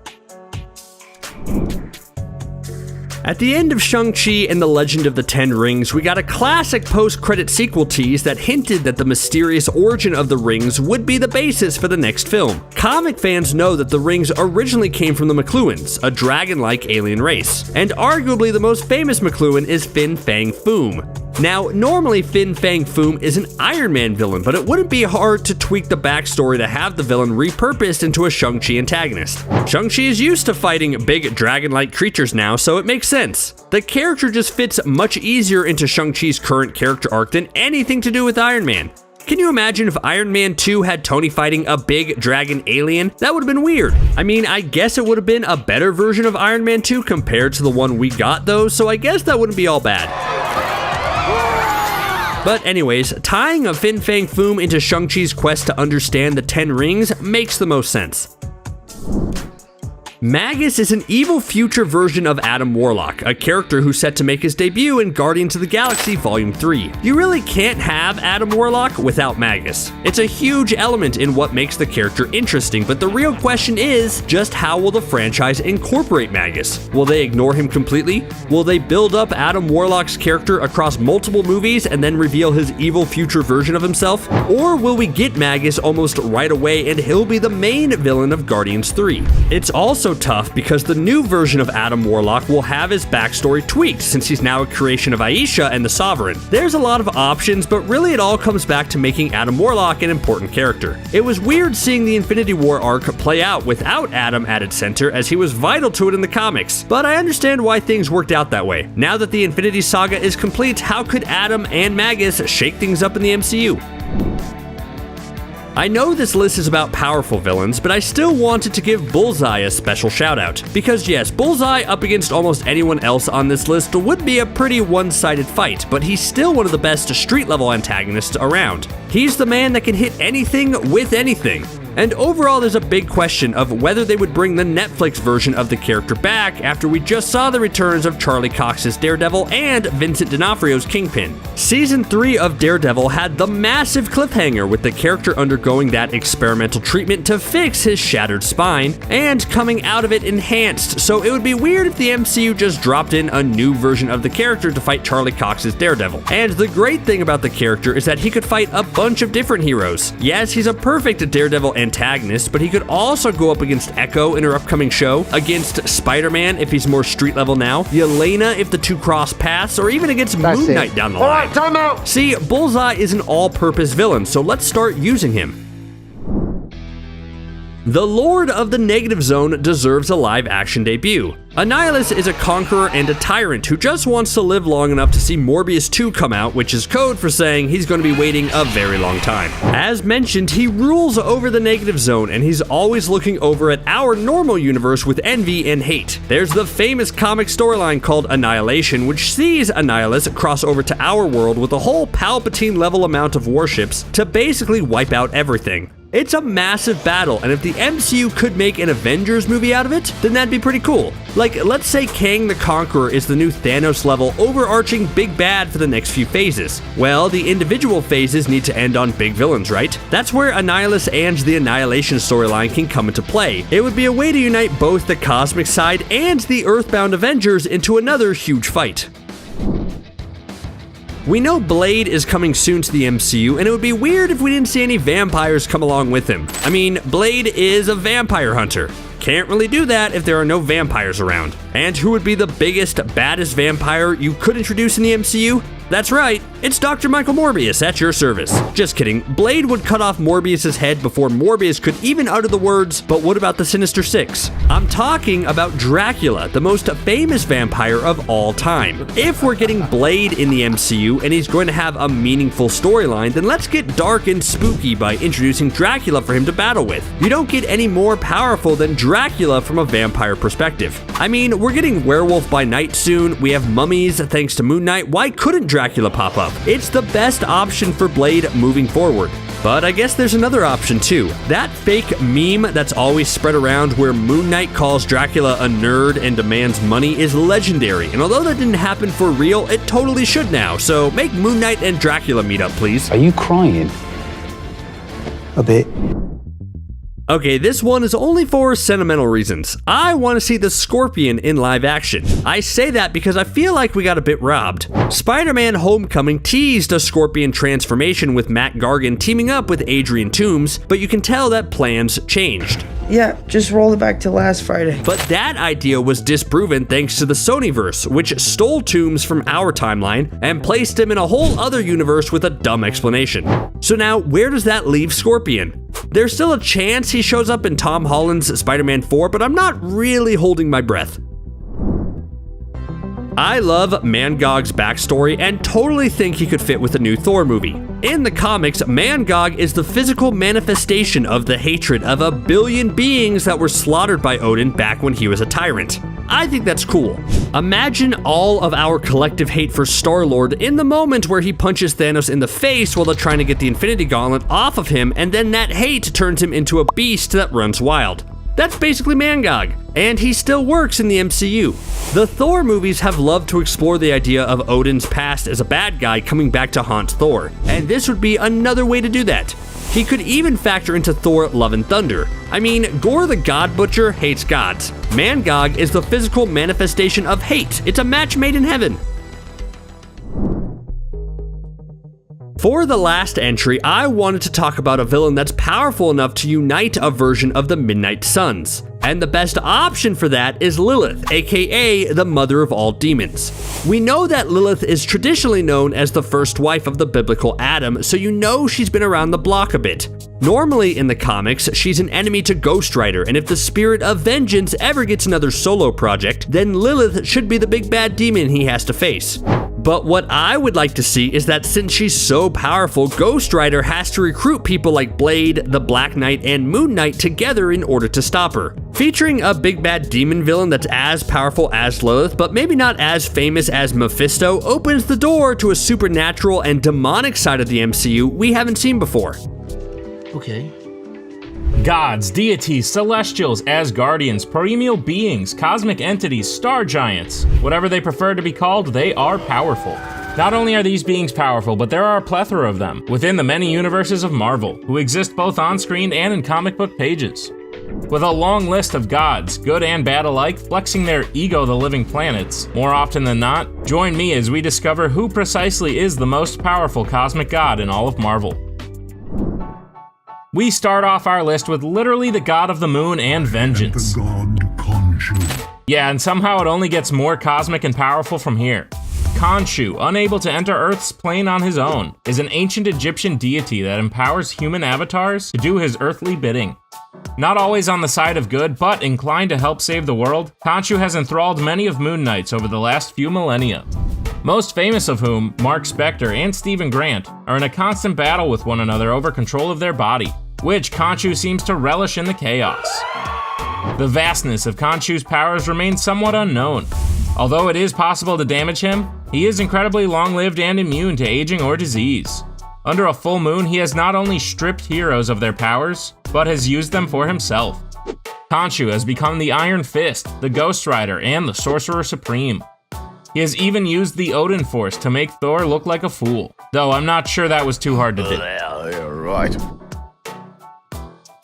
At the end of Shang-Chi and the Legend of the Ten Rings, we got a classic post-credit sequel tease that hinted that the mysterious origin of the rings would be the basis for the next film. Comic fans know that the rings originally came from the McLuhans, a dragon-like alien race, and arguably the most famous McLuhan is Fin Fang Foom. Now, normally Fin Fang Foom is an Iron Man villain, but it wouldn't be hard to tweak the backstory to have the villain repurposed into a Shang-Chi antagonist. Shang-Chi is used to fighting big dragon-like creatures now, so it makes sense. The character just fits much easier into Shang-Chi's current character arc than anything to do with Iron Man. Can you imagine if Iron Man 2 had Tony fighting a big dragon alien? That would have been weird. I mean, I guess it would have been a better version of Iron Man 2 compared to the one we got though, so I guess that wouldn't be all bad. But anyways, tying a Fin Fang Foom into Shang-Chi's quest to understand the Ten Rings makes the most sense. Magus is an evil future version of Adam Warlock, a character who's set to make his debut in Guardians of the Galaxy Volume 3. You really can't have Adam Warlock without Magus. It's a huge element in what makes the character interesting, but the real question is, just how will the franchise incorporate Magus? Will they ignore him completely? Will they build up Adam Warlock's character across multiple movies and then reveal his evil future version of himself? Or will we get Magus almost right away and he'll be the main villain of Guardians 3? It's also tough because the new version of Adam Warlock will have his backstory tweaked since he's now a creation of Aisha and the Sovereign. There's a lot of options, but really it all comes back to making Adam Warlock an important character. It was weird seeing the Infinity War arc play out without Adam at its center as he was vital to it in the comics, but I understand why things worked out that way. Now that the Infinity Saga is complete, how could Adam and Magus shake things up in the MCU? I know this list is about powerful villains, but I still wanted to give Bullseye a special shout out. Because yes, Bullseye up against almost anyone else on this list would be a pretty one-sided fight, but he's still one of the best street-level antagonists around. He's the man that can hit anything with anything. And overall, there's a big question of whether they would bring the Netflix version of the character back after we just saw the returns of Charlie Cox's Daredevil and Vincent D'Onofrio's Kingpin. Season 3 of Daredevil had the massive cliffhanger with the character undergoing that experimental treatment to fix his shattered spine, and coming out of it enhanced, so it would be weird if the MCU just dropped in a new version of the character to fight Charlie Cox's Daredevil. And the great thing about the character is that he could fight a bunch of different heroes. Yes, he's a perfect Daredevil antagonist, but he could also go up against Echo in her upcoming show, against Spider-Man if he's more street level now, Yelena if the two cross paths, or even against Moon Knight down the line. Alright, time out! See, Bullseye is an all-purpose villain, so let's start using him. The Lord of the Negative Zone deserves a live-action debut. Annihilus is a conqueror and a tyrant who just wants to live long enough to see Morbius 2 come out, which is code for saying he's going to be waiting a very long time. As mentioned, he rules over the Negative Zone, and he's always looking over at our normal universe with envy and hate. There's the famous comic storyline called Annihilation, which sees Annihilus cross over to our world with a whole Palpatine-level amount of warships to basically wipe out everything. It's a massive battle, and if the MCU could make an Avengers movie out of it, then that'd be pretty cool. Like, let's say Kang the Conqueror is the new Thanos-level overarching big bad for the next few phases. Well, the individual phases need to end on big villains, right? That's where Annihilus and the Annihilation storyline can come into play. It would be a way to unite both the cosmic side and the Earthbound Avengers into another huge fight. We know Blade is coming soon to the MCU, and it would be weird if we didn't see any vampires come along with him. I mean, Blade is a vampire hunter. Can't really do that if there are no vampires around. And who would be the biggest, baddest vampire you could introduce in the MCU? That's right, it's Dr. Michael Morbius at your service. Just kidding, Blade would cut off Morbius's head before Morbius could even utter the words, "But what about the Sinister Six?" I'm talking about Dracula, the most famous vampire of all time. If we're getting Blade in the MCU and he's going to have a meaningful storyline, then let's get dark and spooky by introducing Dracula for him to battle with. You don't get any more powerful than Dracula from a vampire perspective. I mean, we're getting Werewolf by Night soon, we have mummies thanks to Moon Knight, why couldn't Dracula pop up? It's the best option for Blade moving forward. But I guess there's another option too. That fake meme that's always spread around where Moon Knight calls Dracula a nerd and demands money is legendary, and although that didn't happen for real, it totally should now, so make Moon Knight and Dracula meet up, please. Are you crying? A bit. Okay, this one is only for sentimental reasons. I want to see the Scorpion in live action. I say that because I feel like we got a bit robbed. Spider-Man Homecoming teased a Scorpion transformation with Matt Gargan teaming up with Adrian Toomes, but you can tell that plans changed. Yeah, just roll it back to last Friday. But that idea was disproven thanks to the Sonyverse, which stole Toomes from our timeline and placed him in a whole other universe with a dumb explanation. So now, where does that leave Scorpion? There's still a chance he shows up in Tom Holland's Spider-Man 4, but I'm not really holding my breath. I love Mangog's backstory and totally think he could fit with a new Thor movie. In the comics, Mangog is the physical manifestation of the hatred of a billion beings that were slaughtered by Odin back when he was a tyrant. I think that's cool. Imagine all of our collective hate for Star-Lord in the moment where he punches Thanos in the face while they're trying to get the Infinity Gauntlet off of him, and then that hate turns him into a beast that runs wild. That's basically Mangog, and he still works in the MCU. The Thor movies have loved to explore the idea of Odin's past as a bad guy coming back to haunt Thor, and this would be another way to do that. He could even factor into Thor Love and Thunder. I mean, Gore the God Butcher hates gods. Mangog is the physical manifestation of hate. It's a match made in heaven. For the last entry, I wanted to talk about a villain that's powerful enough to unite a version of the Midnight Suns. And the best option for that is Lilith, aka the mother of all demons. We know that Lilith is traditionally known as the first wife of the biblical Adam, so you know she's been around the block a bit. Normally in the comics, she's an enemy to Ghost Rider, and if the Spirit of Vengeance ever gets another solo project, then Lilith should be the big bad demon he has to face. But what I would like to see is that since she's so powerful, Ghost Rider has to recruit people like Blade, the Black Knight, and Moon Knight together in order to stop her. Featuring a big bad demon villain that's as powerful as Lilith, but maybe not as famous as Mephisto, opens the door to a supernatural and demonic side of the MCU we haven't seen before. Okay. Gods, deities, celestials, Asgardians, perennial beings, cosmic entities, star giants. Whatever they prefer to be called, they are powerful. Not only are these beings powerful, but there are a plethora of them within the many universes of Marvel, who exist both on-screen and in comic book pages. With a long list of gods, good and bad alike, flexing their ego the living planets, more often than not, join me as we discover who precisely is the most powerful cosmic god in all of Marvel. We start off our list with literally the god of the moon and vengeance. The god Khonshu. Yeah, and somehow it only gets more cosmic and powerful from here. Khonshu, unable to enter Earth's plane on his own, is an ancient Egyptian deity that empowers human avatars to do his earthly bidding. Not always on the side of good, but inclined to help save the world, Khonshu has enthralled many of Moon Knights over the last few millennia. Most famous of whom, Mark Spector and Stephen Grant, are in a constant battle with one another over control of their body, which Khonshu seems to relish in the chaos. The vastness of Khonshu's powers remains somewhat unknown. Although it is possible to damage him, he is incredibly long-lived and immune to aging or disease. Under a full moon, he has not only stripped heroes of their powers, but has used them for himself. Khonshu has become the Iron Fist, the Ghost Rider, and the Sorcerer Supreme. He has even used the Odin Force to make Thor look like a fool, though I'm not sure that was too hard to do. Yeah, right.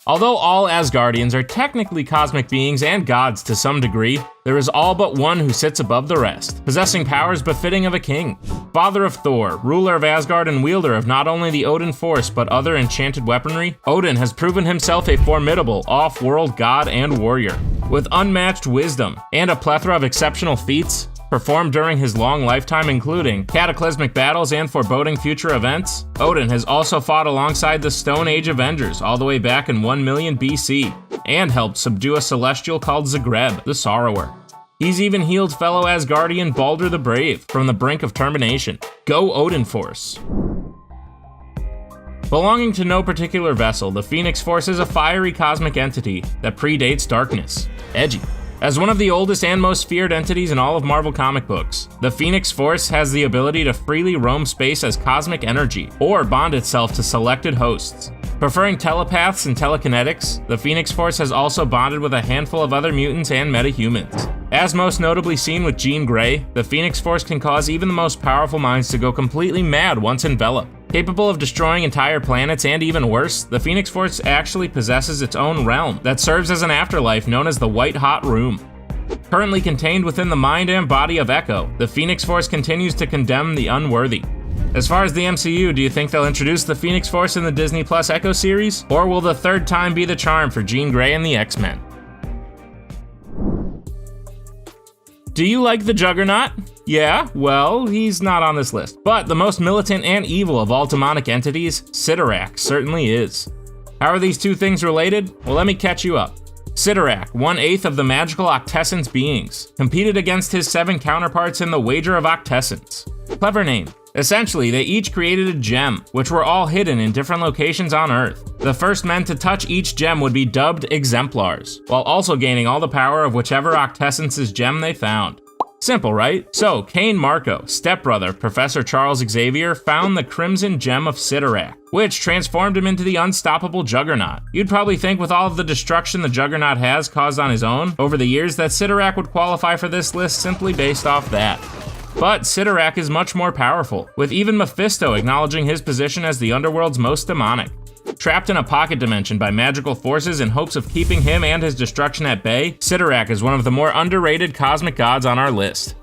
Although all Asgardians are technically cosmic beings and gods to some degree, there is all but one who sits above the rest, possessing powers befitting of a king. Father of Thor, ruler of Asgard and wielder of not only the Odin Force but other enchanted weaponry, Odin has proven himself a formidable off-world god and warrior. With unmatched wisdom and a plethora of exceptional feats, performed during his long lifetime, including cataclysmic battles and foreboding future events, Odin has also fought alongside the Stone Age Avengers all the way back in 1 million BC, and helped subdue a celestial called Zagreb, the Sorrower. He's even healed fellow Asgardian Baldur the Brave from the brink of termination. Go Odin Force! Belonging to no particular vessel, the Phoenix Force is a fiery cosmic entity that predates darkness. Edgy. As one of the oldest and most feared entities in all of Marvel comic books, the Phoenix Force has the ability to freely roam space as cosmic energy, or bond itself to selected hosts. Preferring telepaths and telekinetics, the Phoenix Force has also bonded with a handful of other mutants and metahumans. As most notably seen with Jean Grey, the Phoenix Force can cause even the most powerful minds to go completely mad once enveloped. Capable of destroying entire planets and even worse, the Phoenix Force actually possesses its own realm that serves as an afterlife known as the White Hot Room. Currently contained within the mind and body of Echo, the Phoenix Force continues to condemn the unworthy. As far as the MCU, do you think they'll introduce the Phoenix Force in the Disney Plus Echo series? Or will the third time be the charm for Jean Grey and the X-Men? Do you like the Juggernaut? Yeah, well, he's not on this list. But the most militant and evil of all demonic entities, Cyttorak, certainly is. How are these two things related? Well, let me catch you up. Cyttorak, 1/8 of the magical Octessence beings, competed against his 7 counterparts in the Wager of Octessence. Clever name. Essentially, they each created a gem, which were all hidden in different locations on Earth. The first men to touch each gem would be dubbed Exemplars, while also gaining all the power of whichever Octessence's gem they found. Simple, right? So, Cain Marco, stepbrother of Professor Charles Xavier, found the Crimson Gem of Cyttorak, which transformed him into the unstoppable Juggernaut. You'd probably think with all of the destruction the Juggernaut has caused on his own over the years that Cyttorak would qualify for this list simply based off that. But Cyttorak is much more powerful, with even Mephisto acknowledging his position as the underworld's most demonic. Trapped in a pocket dimension by magical forces in hopes of keeping him and his destruction at bay, Cyttorak is one of the more underrated cosmic gods on our list.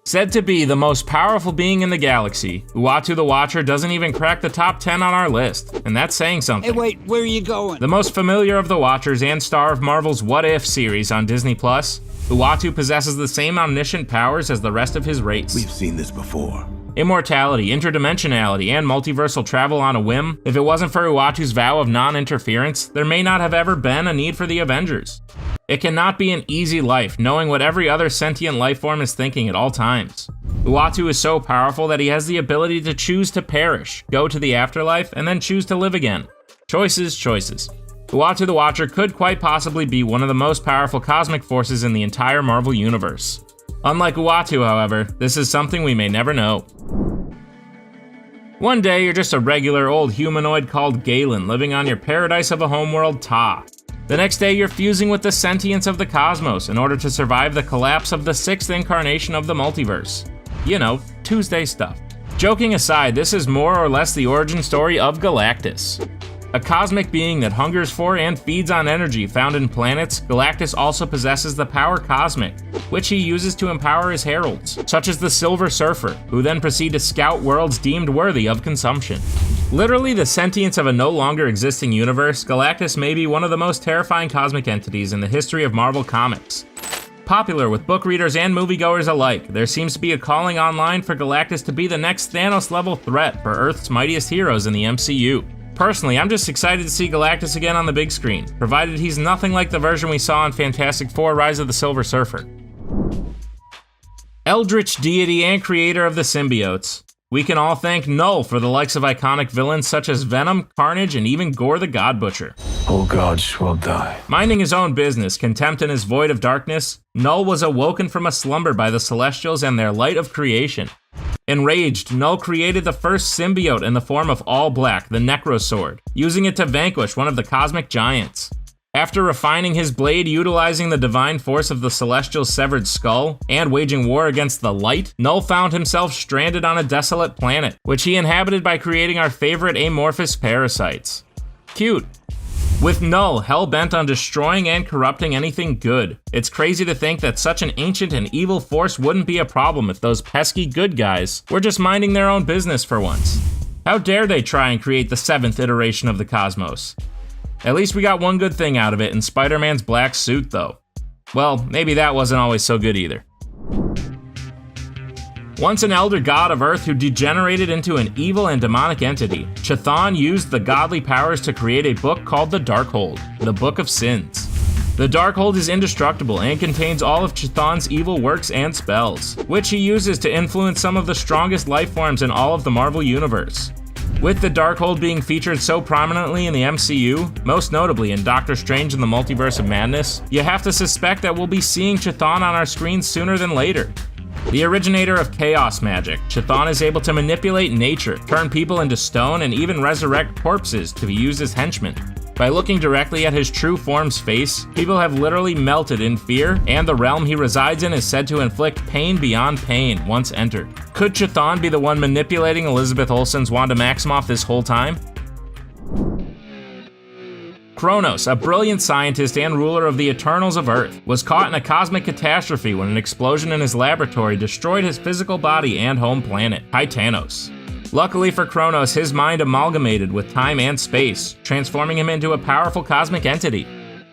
Said to be the most powerful being in the galaxy, Uatu the Watcher doesn't even crack the top 10 on our list, and that's saying something. Hey, wait, where are you going? The most familiar of the Watchers and star of Marvel's What If series on Disney+, Uatu possesses the same omniscient powers as the rest of his race. We've seen this before. Immortality, interdimensionality, and multiversal travel on a whim. If it wasn't for Uatu's vow of non-interference, there may not have ever been a need for the Avengers. It cannot be an easy life, knowing what every other sentient life form is thinking at all times. Uatu is so powerful that he has the ability to choose to perish, go to the afterlife, and then choose to live again. Choices, choices. Uatu the Watcher could quite possibly be one of the most powerful cosmic forces in the entire Marvel Universe. Unlike Uatu, however, this is something we may never know. One day, you're just a regular old humanoid called Galen living on your paradise of a homeworld, Ta. The next day, you're fusing with the sentience of the cosmos in order to survive the collapse of the 6th incarnation of the multiverse. You know, Tuesday stuff. Joking aside, this is more or less the origin story of Galactus. A cosmic being that hungers for and feeds on energy found in planets, Galactus also possesses the power cosmic, which he uses to empower his heralds, such as the Silver Surfer, who then proceed to scout worlds deemed worthy of consumption. Literally the sentience of a no longer existing universe, Galactus may be one of the most terrifying cosmic entities in the history of Marvel Comics. Popular with book readers and moviegoers alike, there seems to be a calling online for Galactus to be the next Thanos-level threat for Earth's mightiest heroes in the MCU. Personally, I'm just excited to see Galactus again on the big screen, provided he's nothing like the version we saw in Fantastic Four: Rise of the Silver Surfer. Eldritch deity and creator of the symbiotes. We can all thank Null for the likes of iconic villains such as Venom, Carnage, and even Gore the God Butcher. All gods will die. Minding his own business, contempt in his void of darkness, Null was awoken from a slumber by the Celestials and their light of creation. Enraged, Null created the first symbiote in the form of All Black, the Necrosword, using it to vanquish one of the cosmic giants. After refining his blade utilizing the divine force of the Celestial's severed skull, and waging war against the light, Null found himself stranded on a desolate planet, which he inhabited by creating our favorite amorphous parasites. Cute. With Null hell-bent on destroying and corrupting anything good, it's crazy to think that such an ancient and evil force wouldn't be a problem if those pesky good guys were just minding their own business for once. How dare they try and create the 7th iteration of the cosmos? At least we got one good thing out of it in Spider-Man's black suit, though. Well, maybe that wasn't always so good either. Once an elder god of Earth who degenerated into an evil and demonic entity, Chthon used the godly powers to create a book called the Darkhold, the Book of Sins. The Darkhold is indestructible and contains all of Chthon's evil works and spells, which he uses to influence some of the strongest life forms in all of the Marvel Universe. With the Darkhold being featured so prominently in the MCU, most notably in Doctor Strange and the Multiverse of Madness, you have to suspect that we'll be seeing Chthon on our screens sooner than later. The originator of chaos magic, Chthon is able to manipulate nature, turn people into stone, and even resurrect corpses to be used as henchmen. By looking directly at his true form's face, people have literally melted in fear, and the realm he resides in is said to inflict pain beyond pain once entered. Could Chthon be the one manipulating Elizabeth Olsen's Wanda Maximoff this whole time? Kronos, a brilliant scientist and ruler of the Eternals of Earth, was caught in a cosmic catastrophe when an explosion in his laboratory destroyed his physical body and home planet, Titanos. Luckily for Kronos, his mind amalgamated with time and space, transforming him into a powerful cosmic entity.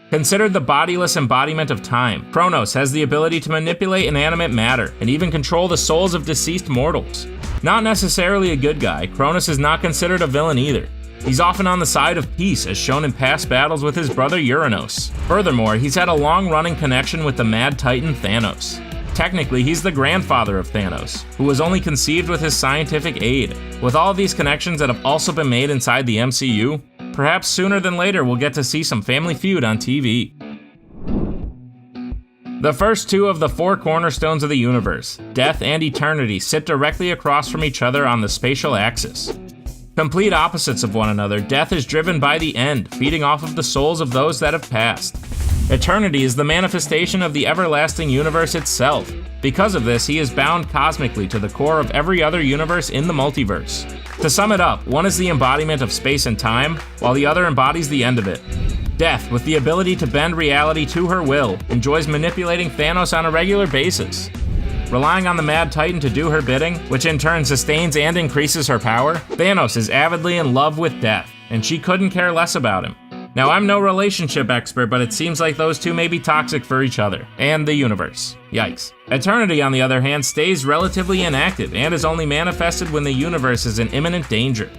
Considered the bodiless embodiment of time, Kronos has the ability to manipulate inanimate matter and even control the souls of deceased mortals. Not necessarily a good guy, Kronos is not considered a villain either. He's often on the side of peace, as shown in past battles with his brother Uranos. Furthermore, he's had a long-running connection with the Mad Titan Thanos. Technically, he's the grandfather of Thanos, who was only conceived with his scientific aid. With all of these connections that have also been made inside the MCU, perhaps sooner than later we'll get to see some Family Feud on TV. The first two of the 4 cornerstones of the universe, Death and Eternity, sit directly across from each other on the spatial axis. Complete opposites of one another, Death is driven by the end, feeding off of the souls of those that have passed. Eternity is the manifestation of the everlasting universe itself. Because of this, he is bound cosmically to the core of every other universe in the multiverse. To sum it up, one is the embodiment of space and time, while the other embodies the end of it. Death, with the ability to bend reality to her will, enjoys manipulating Thanos on a regular basis. Relying on the Mad Titan to do her bidding, which in turn sustains and increases her power, Thanos is avidly in love with Death, and she couldn't care less about him. Now, I'm no relationship expert, but it seems like those two may be toxic for each other, and the universe. Yikes. Eternity, on the other hand, stays relatively inactive, and is only manifested when the universe is in imminent danger.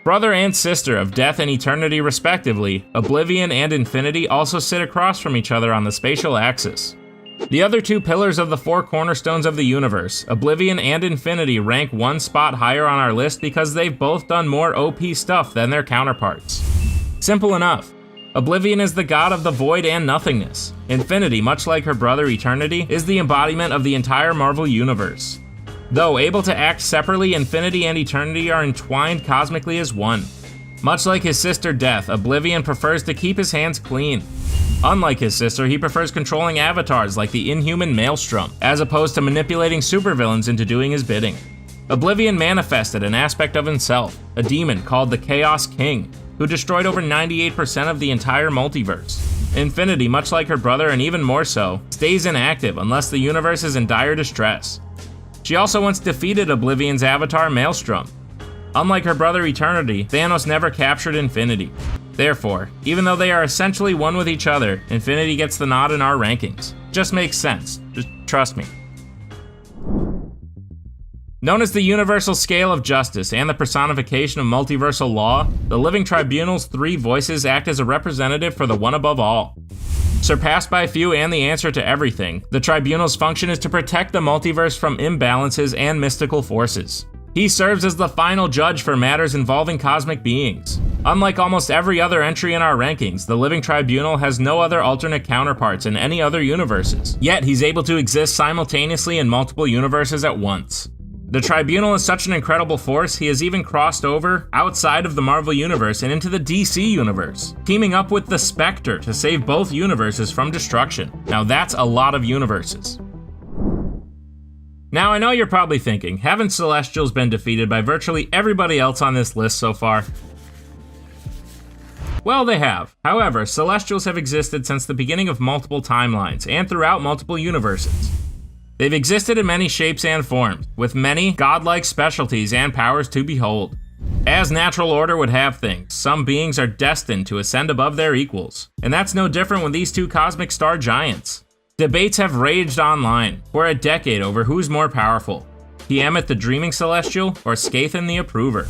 Brother and sister of Death and Eternity respectively, Oblivion and Infinity also sit across from each other on the spatial axis. The other 2 pillars of the 4 cornerstones of the universe, Oblivion and Infinity, rank 1 spot higher on our list because they've both done more OP stuff than their counterparts. Simple enough. Oblivion is the god of the void and nothingness. Infinity, much like her brother Eternity, is the embodiment of the entire Marvel universe. Though able to act separately, Infinity and Eternity are entwined cosmically as one. Much like his sister Death, Oblivion prefers to keep his hands clean. Unlike his sister, he prefers controlling avatars like the inhuman Maelstrom, as opposed to manipulating supervillains into doing his bidding. Oblivion manifested an aspect of himself, a demon called the Chaos King, who destroyed over 98% of the entire multiverse. Infinity, much like her brother and even more so, stays inactive unless the universe is in dire distress. She also once defeated Oblivion's avatar Maelstrom. Unlike her brother Eternity, Thanos never captured Infinity. Therefore, even though they are essentially one with each other, Infinity gets the nod in our rankings. Just makes sense. Just trust me. Known as the universal scale of justice and the personification of multiversal law, the Living Tribunal's 3 voices act as a representative for the one above all. Surpassed by few and the answer to everything, the Tribunal's function is to protect the multiverse from imbalances and mystical forces. He serves as the final judge for matters involving cosmic beings. Unlike almost every other entry in our rankings, the Living Tribunal has no other alternate counterparts in any other universes, yet he's able to exist simultaneously in multiple universes at once. The Tribunal is such an incredible force, he has even crossed over outside of the Marvel Universe and into the DC Universe, teaming up with the Spectre to save both universes from destruction. Now that's a lot of universes. Now I know you're probably thinking, haven't Celestials been defeated by virtually everybody else on this list so far? Well, they have. However, Celestials have existed since the beginning of multiple timelines and throughout multiple universes. They've existed in many shapes and forms, with many godlike specialties and powers to behold. As natural order would have things, some beings are destined to ascend above their equals, and that's no different with these 2 cosmic star giants. Debates have raged online for a decade over who's more powerful, Tiamat the Dreaming Celestial or Skathan the Approver.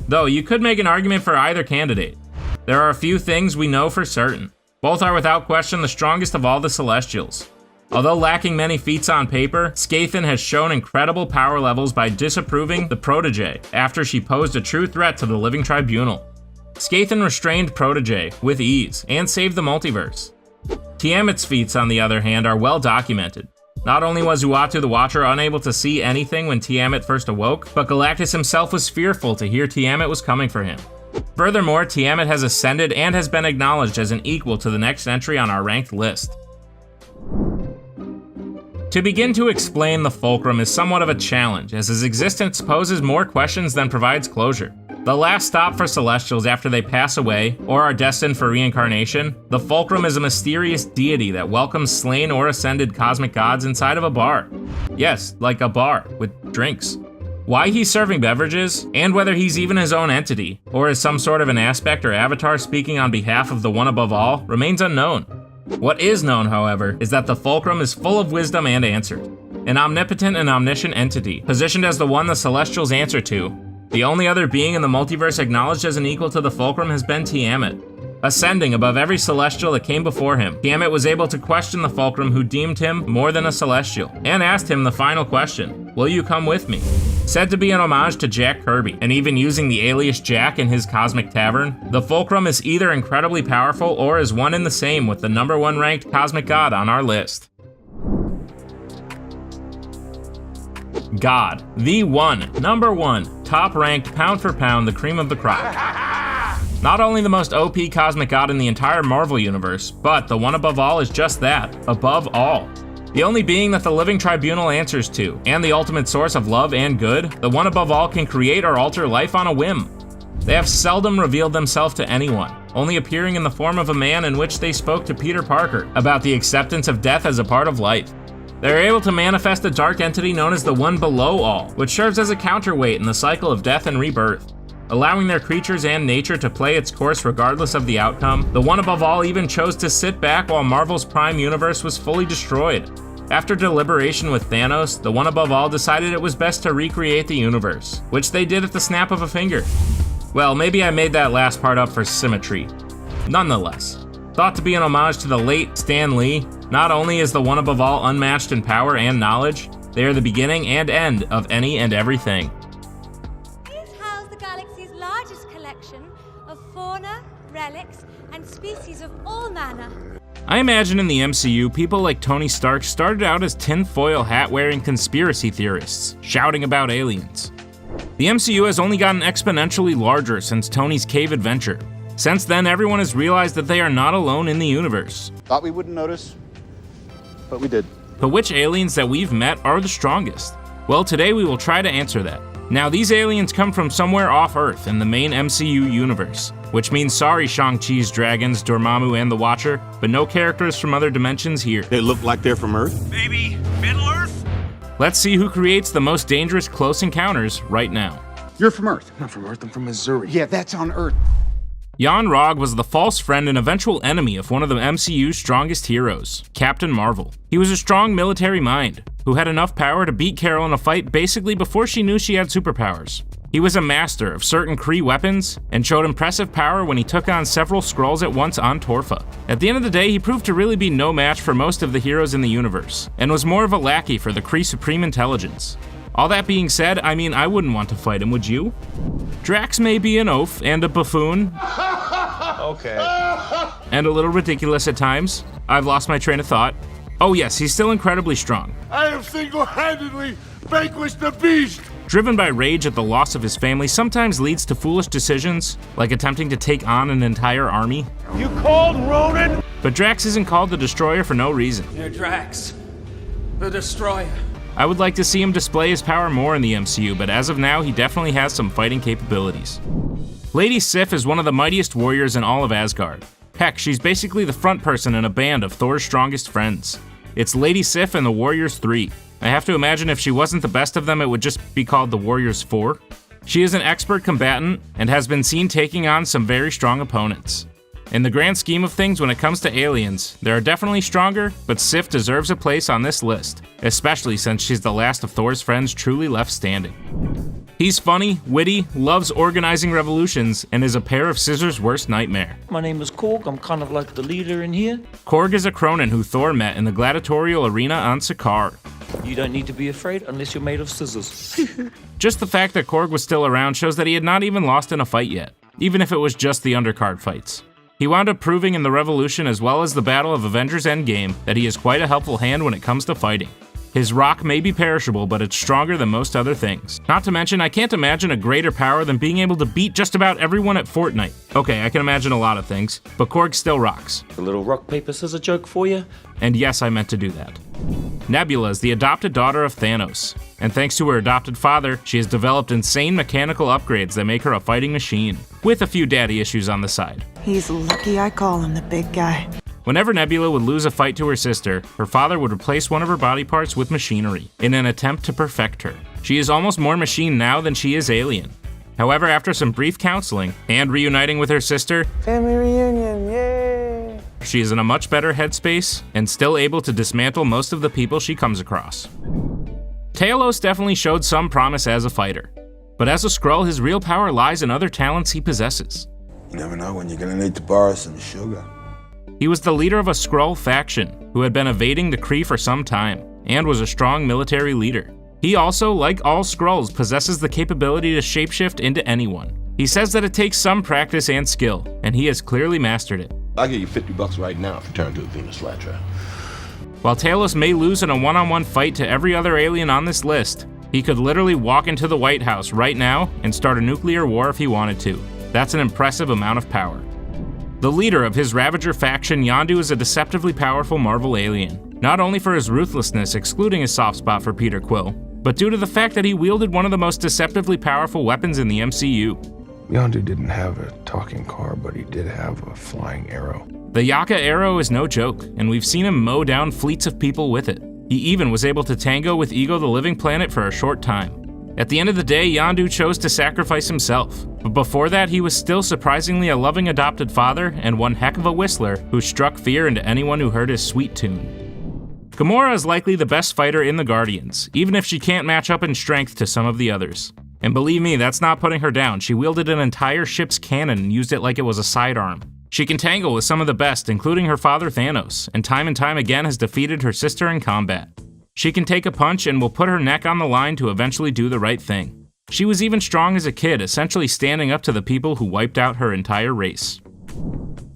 Though you could make an argument for either candidate. There are a few things we know for certain. Both are without question the strongest of all the Celestials. Although lacking many feats on paper, Skathan has shown incredible power levels by disapproving the Protégé after she posed a true threat to the Living Tribunal. Skathan restrained Protégé with ease and saved the multiverse. Tiamat's feats, on the other hand, are well documented. Not only was Uatu the Watcher unable to see anything when Tiamat first awoke, but Galactus himself was fearful to hear Tiamat was coming for him. Furthermore, Tiamat has ascended and has been acknowledged as an equal to the next entry on our ranked list. To begin to explain the Fulcrum is somewhat of a challenge, as his existence poses more questions than provides closure. The last stop for Celestials after they pass away, or are destined for reincarnation, the Fulcrum is a mysterious deity that welcomes slain or ascended cosmic gods inside of a bar. Yes, like a bar, with drinks. Why he's serving beverages, and whether he's even his own entity, or is some sort of an aspect or avatar speaking on behalf of the one above all, remains unknown. What is known, however, is that the Fulcrum is full of wisdom and answers. An omnipotent and omniscient entity, positioned as the one the Celestials answer to. The only other being in the multiverse acknowledged as an equal to the Fulcrum has been Tiamat. Ascending above every Celestial that came before him, Tiamat was able to question the Fulcrum, who deemed him more than a Celestial, and asked him the final question, "Will you come with me?" Said to be an homage to Jack Kirby, and even using the alias Jack in his Cosmic Tavern, the Fulcrum is either incredibly powerful or is one and the same with the #1 ranked Cosmic God on our list. God, the one, #1, top ranked, pound for pound, the cream of the crop. Not only the most OP Cosmic God in the entire Marvel Universe, but the one above all is just that, above all. The only being that the Living Tribunal answers to, and the ultimate source of love and good, the one above all can create or alter life on a whim. They have seldom revealed themselves to anyone, only appearing in the form of a man in which they spoke to Peter Parker about the acceptance of death as a part of life. They are able to manifest a dark entity known as the One Below All, which serves as a counterweight in the cycle of death and rebirth. Allowing their creatures and nature to play its course regardless of the outcome, the one above all even chose to sit back while Marvel's Prime Universe was fully destroyed. After deliberation with Thanos, the one above all decided it was best to recreate the universe, which they did at the snap of a finger. Well, maybe I made that last part up for symmetry. Nonetheless, thought to be an homage to the late Stan Lee, not only is the one above all unmatched in power and knowledge, they are the beginning and end of any and everything. Relics, and species of all manner. I imagine in the MCU, people like Tony Stark started out as tinfoil hat-wearing conspiracy theorists, shouting about aliens. The MCU has only gotten exponentially larger since Tony's cave adventure. Since then, everyone has realized that they are not alone in the universe. Thought we wouldn't notice, but we did. But which aliens that we've met are the strongest? Well, today we will try to answer that. Now, these aliens come from somewhere off Earth in the main MCU universe, which means sorry Shang-Chi's dragons, Dormammu, and the Watcher, but no characters from other dimensions here. They look like they're from Earth? Maybe Middle-earth? Let's see who creates the most dangerous close encounters right now. You're from Earth. I'm not from Earth, I'm from Missouri. Yeah, that's on Earth. Jan Rog was the false friend and eventual enemy of one of the MCU's strongest heroes, Captain Marvel. He was a strong military mind, who had enough power to beat Carol in a fight basically before she knew she had superpowers. He was a master of certain Kree weapons, and showed impressive power when he took on several Skrulls at once on Torfa. At the end of the day, he proved to really be no match for most of the heroes in the universe, and was more of a lackey for the Kree Supreme Intelligence. All that being said, I mean, I wouldn't want to fight him, would you? Drax may be an oaf and a buffoon. Okay. And a little ridiculous at times. I've lost my train of thought. Oh yes, he's still incredibly strong. I have single-handedly vanquished the beast! Driven by rage at the loss of his family sometimes leads to foolish decisions, like attempting to take on an entire army. You called Ronan? But Drax isn't called the Destroyer for no reason. You're Drax, the Destroyer. I would like to see him display his power more in the MCU, but as of now, he definitely has some fighting capabilities. Lady Sif is one of the mightiest warriors in all of Asgard. Heck, she's basically the front person in a band of Thor's strongest friends. It's Lady Sif and the Warriors 3. I have to imagine if she wasn't the best of them, it would just be called the Warriors 4. She is an expert combatant and has been seen taking on some very strong opponents. In the grand scheme of things, when it comes to aliens, there are definitely stronger, but Sif deserves a place on this list, especially since she's the last of Thor's friends truly left standing. He's funny, witty, loves organizing revolutions, and is a pair of scissors' worst nightmare. My name is Korg, I'm kind of like the leader in here. Korg is a Cronin who Thor met in the gladiatorial arena on Sakaar. You don't need to be afraid unless you're made of scissors. Just the fact that Korg was still around shows that he had not even lost in a fight yet, even if it was just the undercard fights. He wound up proving in the Revolution as well as the Battle of Avengers Endgame that he is quite a helpful hand when it comes to fighting. His rock may be perishable, but it's stronger than most other things. Not to mention, I can't imagine a greater power than being able to beat just about everyone at Fortnite. Okay, I can imagine a lot of things, but Korg still rocks. A little rock, paper, scissors joke for you? And yes, I meant to do that. Nebula is the adopted daughter of Thanos, and thanks to her adopted father, she has developed insane mechanical upgrades that make her a fighting machine, with a few daddy issues on the side. He's lucky I call him the big guy. Whenever Nebula would lose a fight to her sister, her father would replace one of her body parts with machinery, in an attempt to perfect her. She is almost more machine now than she is alien. However, after some brief counseling, and reuniting with her sister, Family reunion, yay! she is in a much better headspace, and still able to dismantle most of the people she comes across. Talos definitely showed some promise as a fighter, but as a Skrull, his real power lies in other talents he possesses. You never know when you're gonna need to borrow some sugar. He was the leader of a Skrull faction, who had been evading the Kree for some time, and was a strong military leader. He also, like all Skrulls, possesses the capability to shapeshift into anyone. He says that it takes some practice and skill, and he has clearly mastered it. I'll give you $50 right now if you turn to a Venus flytrap. While Talos may lose in a one-on-one fight to every other alien on this list, he could literally walk into the White House right now and start a nuclear war if he wanted to. That's an impressive amount of power. The leader of his Ravager faction, Yondu, is a deceptively powerful Marvel alien, not only for his ruthlessness, excluding his soft spot for Peter Quill, but due to the fact that he wielded one of the most deceptively powerful weapons in the MCU. Yondu didn't have a talking car, but he did have a flying arrow. The Yaka arrow is no joke, and we've seen him mow down fleets of people with it. He even was able to tango with Ego the Living Planet for a short time. At the end of the day, Yondu chose to sacrifice himself, but before that he was still surprisingly a loving adopted father and one heck of a whistler who struck fear into anyone who heard his sweet tune. Gamora is likely the best fighter in the Guardians, even if she can't match up in strength to some of the others. And believe me, that's not putting her down. She wielded an entire ship's cannon and used it like it was a sidearm. She can tangle with some of the best, including her father Thanos, and time again has defeated her sister in combat. She can take a punch and will put her neck on the line to eventually do the right thing. She was even strong as a kid, essentially standing up to the people who wiped out her entire race.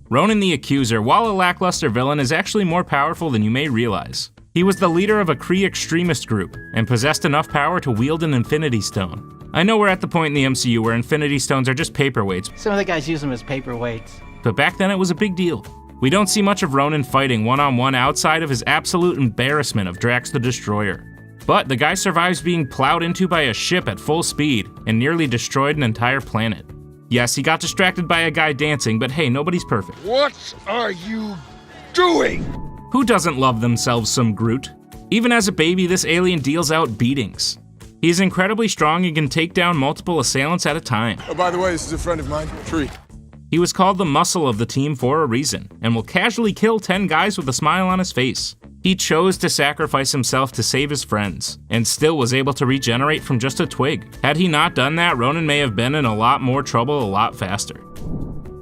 Ronan the Accuser, while a lackluster villain, is actually more powerful than you may realize. He was the leader of a Kree extremist group, and possessed enough power to wield an Infinity Stone. I know we're at the point in the MCU where Infinity Stones are just paperweights. Some of the guys use them as paperweights. But back then it was a big deal. We don't see much of Ronan fighting one-on-one outside of his absolute embarrassment of Drax the Destroyer. But the guy survives being plowed into by a ship at full speed and nearly destroyed an entire planet. Yes, he got distracted by a guy dancing, but hey, nobody's perfect. What are you doing? Who doesn't love themselves some Groot? Even as a baby, this alien deals out beatings. He is incredibly strong and can take down multiple assailants at a time. Oh, by the way, this is a friend of mine, Tree. He was called the muscle of the team for a reason, and will casually kill 10 guys with a smile on his face. He chose to sacrifice himself to save his friends, and still was able to regenerate from just a twig. Had he not done that, Ronan may have been in a lot more trouble a lot faster.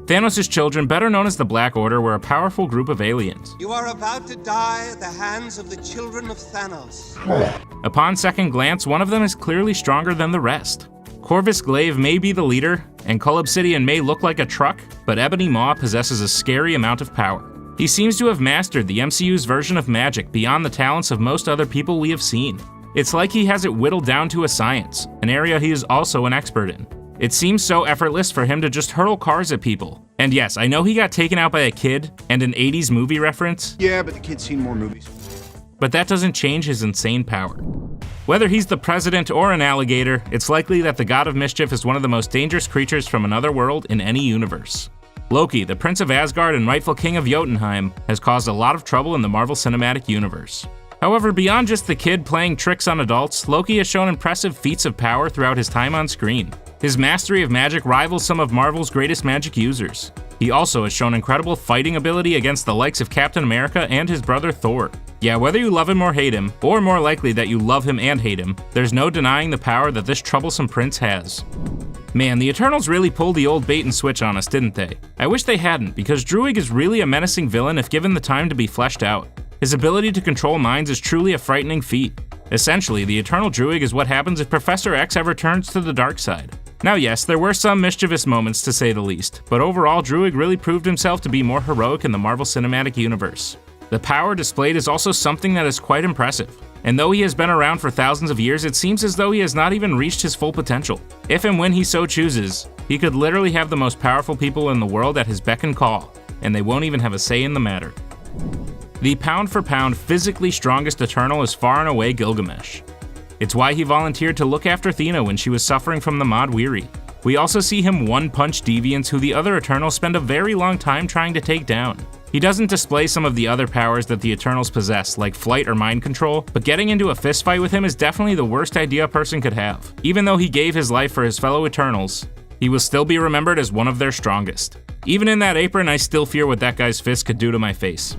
Thanos' children, better known as the Black Order, were a powerful group of aliens. You are about to die at the hands of the children of Thanos. Upon second glance, one of them is clearly stronger than the rest. Corvus Glaive may be the leader, and Cull Obsidian may look like a truck, but Ebony Maw possesses a scary amount of power. He seems to have mastered the MCU's version of magic beyond the talents of most other people we have seen. It's like he has it whittled down to a science, an area he is also an expert in. It seems so effortless for him to just hurl cars at people. And yes, I know he got taken out by a kid and an 80s movie reference. Yeah, but the kid's seen more movies. But that doesn't change his insane power. Whether he's the president or an alligator, it's likely that the God of Mischief is one of the most dangerous creatures from another world in any universe. Loki, the Prince of Asgard and rightful King of Jotunheim, has caused a lot of trouble in the Marvel Cinematic Universe. However, beyond just the kid playing tricks on adults, Loki has shown impressive feats of power throughout his time on screen. His mastery of magic rivals some of Marvel's greatest magic users. He also has shown incredible fighting ability against the likes of Captain America and his brother Thor. Yeah, whether you love him or hate him, or more likely that you love him and hate him, there's no denying the power that this troublesome prince has. Man, the Eternals really pulled the old bait and switch on us, didn't they? I wish they hadn't, because Druig is really a menacing villain if given the time to be fleshed out. His ability to control minds is truly a frightening feat. Essentially, the Eternal Druig is what happens if Professor X ever turns to the dark side. Now yes, there were some mischievous moments to say the least, but overall Druig really proved himself to be more heroic in the Marvel Cinematic Universe. The power displayed is also something that is quite impressive, and though he has been around for thousands of years, it seems as though he has not even reached his full potential. If and when he so chooses, he could literally have the most powerful people in the world at his beck and call, and they won't even have a say in the matter. The pound for pound physically strongest Eternal is far and away Gilgamesh. It's why he volunteered to look after Athena when she was suffering from the Mod Weary. We also see him one-punch deviants who the other Eternals spend a very long time trying to take down. He doesn't display some of the other powers that the Eternals possess, like flight or mind control, but getting into a fistfight with him is definitely the worst idea a person could have. Even though he gave his life for his fellow Eternals, he will still be remembered as one of their strongest. Even in that apron, I still fear what that guy's fist could do to my face.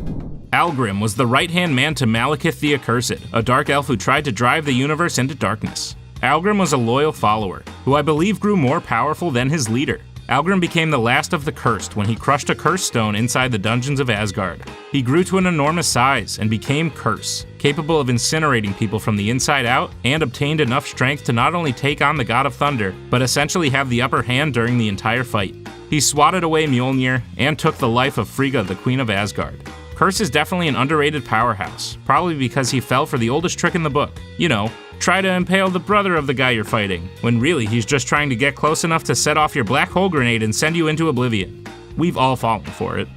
Algrim was the right-hand man to Malekith the Accursed, a dark elf who tried to drive the universe into darkness. Algrim was a loyal follower, who I believe grew more powerful than his leader. Algrim became the last of the cursed when he crushed a curse stone inside the dungeons of Asgard. He grew to an enormous size and became Curse, capable of incinerating people from the inside out, and obtained enough strength to not only take on the God of Thunder, but essentially have the upper hand during the entire fight. He swatted away Mjolnir and took the life of Frigga, the Queen of Asgard. Curse is definitely an underrated powerhouse, probably because he fell for the oldest trick in the book. You know, try to impale the brother of the guy you're fighting, when really he's just trying to get close enough to set off your black hole grenade and send you into oblivion. We've all fallen for it.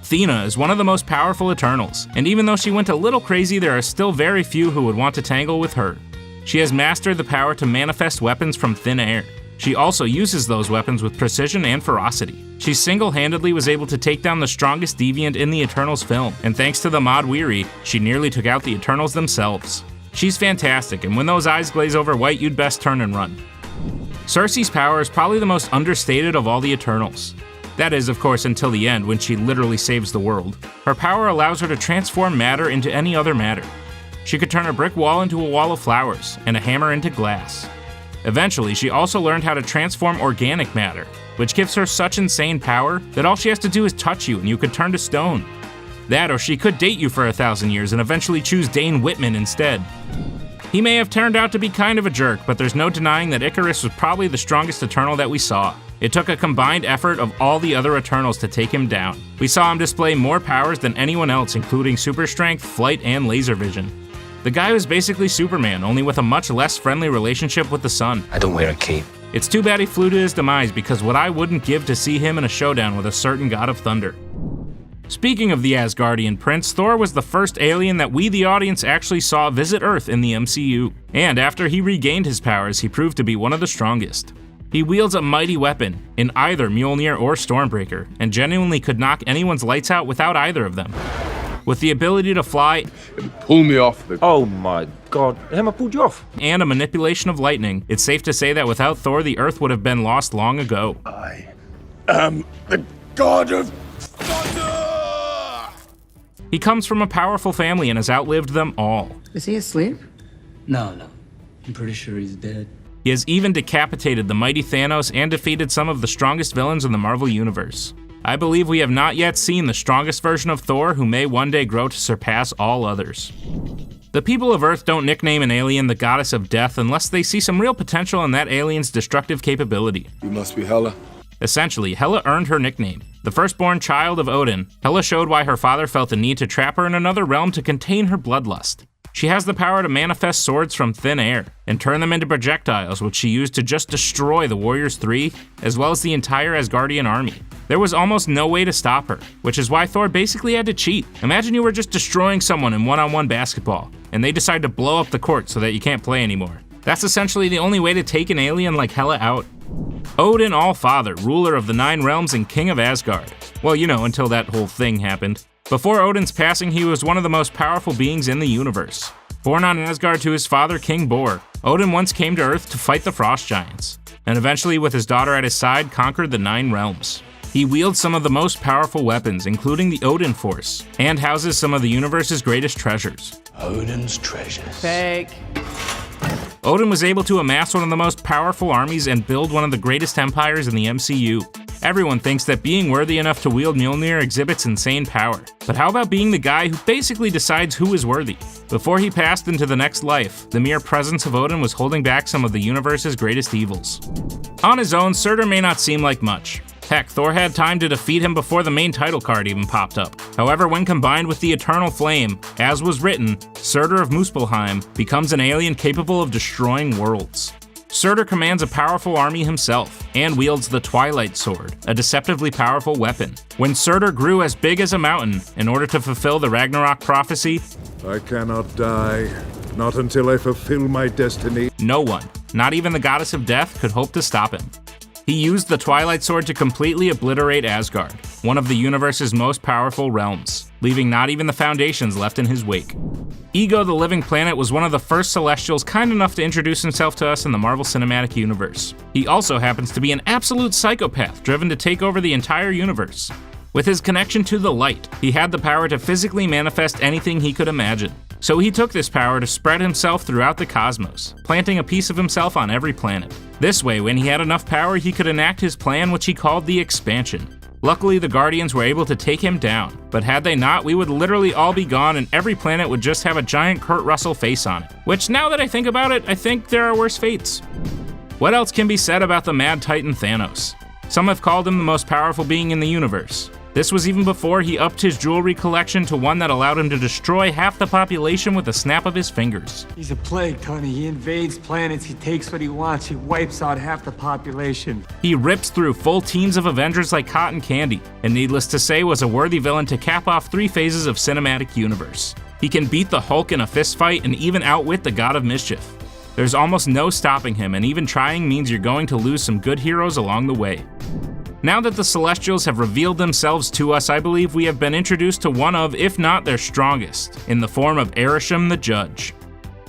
Athena is one of the most powerful Eternals, and even though she went a little crazy, there are still very few who would want to tangle with her. She has mastered the power to manifest weapons from thin air. She also uses those weapons with precision and ferocity. She single-handedly was able to take down the strongest deviant in the Eternals film, and thanks to the Mod Weary, she nearly took out the Eternals themselves. She's fantastic, and when those eyes glaze over white, you'd best turn and run. Cersei's power is probably the most understated of all the Eternals. That is, of course, until the end, when she literally saves the world. Her power allows her to transform matter into any other matter. She could turn a brick wall into a wall of flowers, and a hammer into glass. Eventually, she also learned how to transform organic matter, which gives her such insane power that all she has to do is touch you and you could turn to stone. That, or she could date you for 1,000 years and eventually choose Dane Whitman instead. He may have turned out to be kind of a jerk, but there's no denying that Icarus was probably the strongest Eternal that we saw. It took a combined effort of all the other Eternals to take him down. We saw him display more powers than anyone else, including super strength, flight, and laser vision. The guy was basically Superman, only with a much less friendly relationship with the sun. I don't wear a cape. It's too bad he flew to his demise, because what I wouldn't give to see him in a showdown with a certain God of Thunder. Speaking of the Asgardian prince, Thor was the first alien that we, the audience, actually saw visit Earth in the MCU. And after he regained his powers, he proved to be one of the strongest. He wields a mighty weapon in either Mjolnir or Stormbreaker, and genuinely could knock anyone's lights out without either of them. With the ability to fly, pull me off the... Oh my god, the hammer pulled you off. And a manipulation of lightning, it's safe to say that without Thor, the Earth would have been lost long ago. I am the god of thunder! He comes from a powerful family and has outlived them all. Is he asleep? No. I'm pretty sure he's dead. He has even decapitated the mighty Thanos and defeated some of the strongest villains in the Marvel Universe. I believe we have not yet seen the strongest version of Thor, who may one day grow to surpass all others. The people of Earth don't nickname an alien the goddess of death unless they see some real potential in that alien's destructive capability. You must be Hela. Essentially, Hela earned her nickname. The firstborn child of Odin, Hela showed why her father felt the need to trap her in another realm to contain her bloodlust. She has the power to manifest swords from thin air and turn them into projectiles, which she used to just destroy the Warriors 3, as well as the entire Asgardian army. There was almost no way to stop her, which is why Thor basically had to cheat. Imagine you were just destroying someone in one-on-one basketball, and they decide to blow up the court so that you can't play anymore. That's essentially the only way to take an alien like Hela out. Odin All-Father, ruler of the 9 realms and king of Asgard. Well, you know, until that whole thing happened. Before Odin's passing, he was one of the most powerful beings in the universe. Born on Asgard to his father, King Bor, Odin once came to Earth to fight the Frost Giants, and eventually, with his daughter at his side, conquered the 9 realms. He wields some of the most powerful weapons, including the Odin Force, and houses some of the universe's greatest treasures. Odin's treasures. Fake. Odin was able to amass one of the most powerful armies and build one of the greatest empires in the MCU. Everyone thinks that being worthy enough to wield Mjolnir exhibits insane power. But how about being the guy who basically decides who is worthy? Before he passed into the next life, the mere presence of Odin was holding back some of the universe's greatest evils. On his own, Surtur may not seem like much. Heck, Thor had time to defeat him before the main title card even popped up. However, when combined with the Eternal Flame, as was written, Surtur of Muspelheim becomes an alien capable of destroying worlds. Surtur commands a powerful army himself, and wields the Twilight Sword, a deceptively powerful weapon. When Surtur grew as big as a mountain, in order to fulfill the Ragnarok prophecy, I cannot die, not until I fulfill my destiny. No one, not even the goddess of death, could hope to stop him. He used the Twilight Sword to completely obliterate Asgard, one of the universe's most powerful realms, leaving not even the foundations left in his wake. Ego the Living Planet was one of the first Celestials kind enough to introduce himself to us in the Marvel Cinematic Universe. He also happens to be an absolute psychopath driven to take over the entire universe. With his connection to the light, he had the power to physically manifest anything he could imagine. So he took this power to spread himself throughout the cosmos, planting a piece of himself on every planet. This way, when he had enough power, he could enact his plan, which he called the Expansion. Luckily, the Guardians were able to take him down, but had they not, we would literally all be gone and every planet would just have a giant Kurt Russell face on it. Which, now that I think about it, I think there are worse fates. What else can be said about the Mad Titan Thanos? Some have called him the most powerful being in the universe. This was even before he upped his jewelry collection to one that allowed him to destroy half the population with a snap of his fingers. He's a plague, Tony. He invades planets, he takes what he wants, he wipes out half the population. He rips through full teams of Avengers like cotton candy, and needless to say was a worthy villain to cap off 3 phases of cinematic universe. He can beat the Hulk in a fistfight and even outwit the God of Mischief. There's almost no stopping him, and even trying means you're going to lose some good heroes along the way. Now that the Celestials have revealed themselves to us, I believe we have been introduced to one of, if not their strongest, in the form of Arishem the Judge.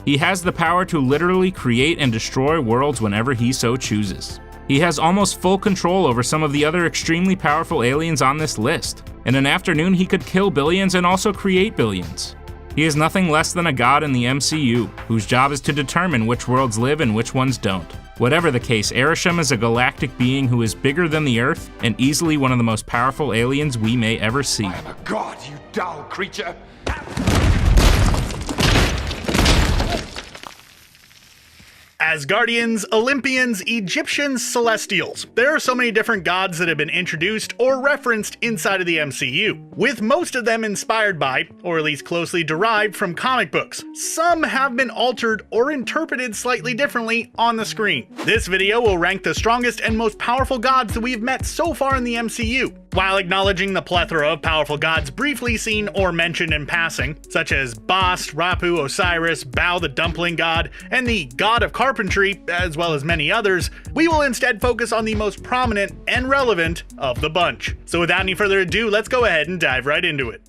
He has the power to literally create and destroy worlds whenever he so chooses. He has almost full control over some of the other extremely powerful aliens on this list. In an afternoon, he could kill billions and also create billions. He is nothing less than a god in the MCU, whose job is to determine which worlds live and which ones don't. Whatever the case, Arishem is a galactic being who is bigger than the Earth and easily one of the most powerful aliens we may ever see. I am a god, you dull creature. Asgardians, Olympians, Egyptians, Celestials. There are so many different gods that have been introduced or referenced inside of the MCU, with most of them inspired by, or at least closely derived from comic books. Some have been altered or interpreted slightly differently on the screen. This video will rank the strongest and most powerful gods that we've met so far in the MCU, while acknowledging the plethora of powerful gods briefly seen or mentioned in passing, such as Bast, Rapu, Osiris, Bao the Dumpling God, and the God of Carpentry, as well as many others. We will instead focus on the most prominent and relevant of the bunch. So without any further ado, let's go ahead and dive right into it.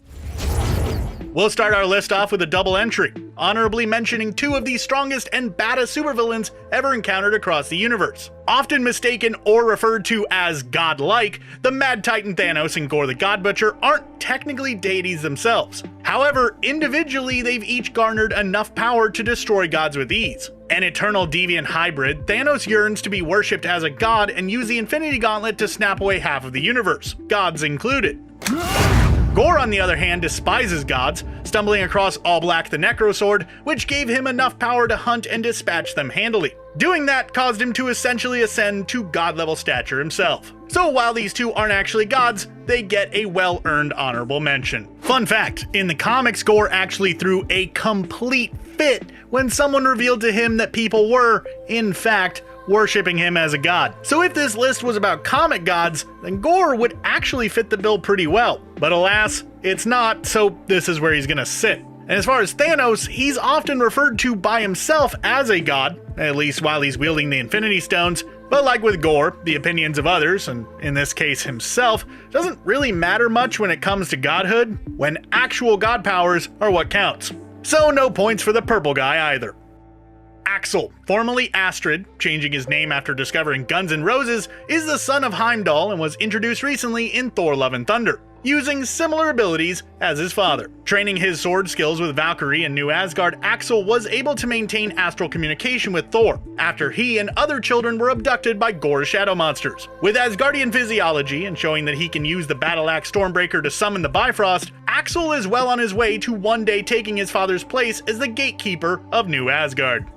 We'll start our list off with a double entry, honorably mentioning two of the strongest and baddest supervillains ever encountered across the universe. Often mistaken or referred to as godlike, the Mad Titan Thanos and Gore the God Butcher aren't technically deities themselves. However, individually they've each garnered enough power to destroy gods with ease. An eternal deviant hybrid, Thanos yearns to be worshipped as a god and use the Infinity Gauntlet to snap away half of the universe, gods included. Gore, on the other hand, despises gods, stumbling across All Black the Necrosword, which gave him enough power to hunt and dispatch them handily. Doing that caused him to essentially ascend to god-level stature himself. So while these two aren't actually gods, they get a well-earned honorable mention. Fun fact, in the comics, Gore actually threw a complete fit when someone revealed to him that people were, in fact, worshipping him as a god. So if this list was about comic gods, then Gore would actually fit the bill pretty well. But alas, it's not, so this is where he's gonna sit. And as far as Thanos, he's often referred to by himself as a god, at least while he's wielding the Infinity Stones. But like with Gore, the opinions of others, and in this case himself, doesn't really matter much when it comes to godhood, when actual god powers are what counts. So no points for the purple guy either. Axel, formerly Astrid, changing his name after discovering Guns N' Roses, is the son of Heimdall and was introduced recently in Thor: Love and Thunder, using similar abilities as his father. Training his sword skills with Valkyrie in New Asgard, Axel was able to maintain astral communication with Thor, after he and other children were abducted by Gore's shadow monsters. With Asgardian physiology and showing that he can use the Battle Axe Stormbreaker to summon the Bifrost, Axel is well on his way to one day taking his father's place as the gatekeeper of New Asgard.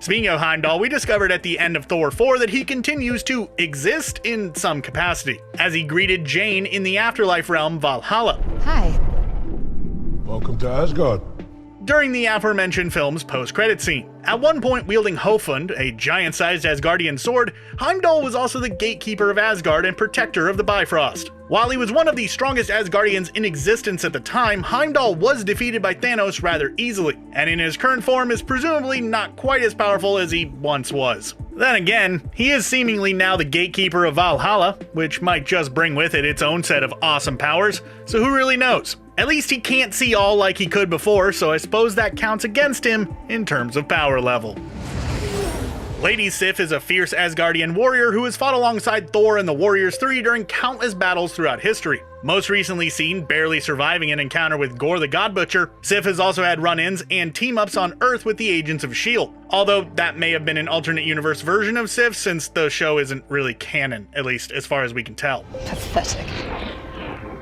Speaking of Heimdall, we discovered at the end of Thor 4 that he continues to exist in some capacity, as he greeted Jane in the afterlife realm Valhalla. Hi. Welcome to Asgard. During the aforementioned film's post-credit scene. At one point wielding Hofund, a giant-sized Asgardian sword, Heimdall was also the gatekeeper of Asgard and protector of the Bifrost. While he was one of the strongest Asgardians in existence at the time, Heimdall was defeated by Thanos rather easily, and in his current form is presumably not quite as powerful as he once was. Then again, he is seemingly now the gatekeeper of Valhalla, which might just bring with it its own set of awesome powers, so who really knows? At least he can't see all like he could before, so I suppose that counts against him in terms of power level. Lady Sif is a fierce Asgardian warrior who has fought alongside Thor and the Warriors 3 during countless battles throughout history. Most recently seen barely surviving an encounter with Gore the God Butcher, Sif has also had run-ins and team-ups on Earth with the Agents of S.H.I.E.L.D., although that may have been an alternate universe version of Sif since the show isn't really canon, at least as far as we can tell. Pathetic.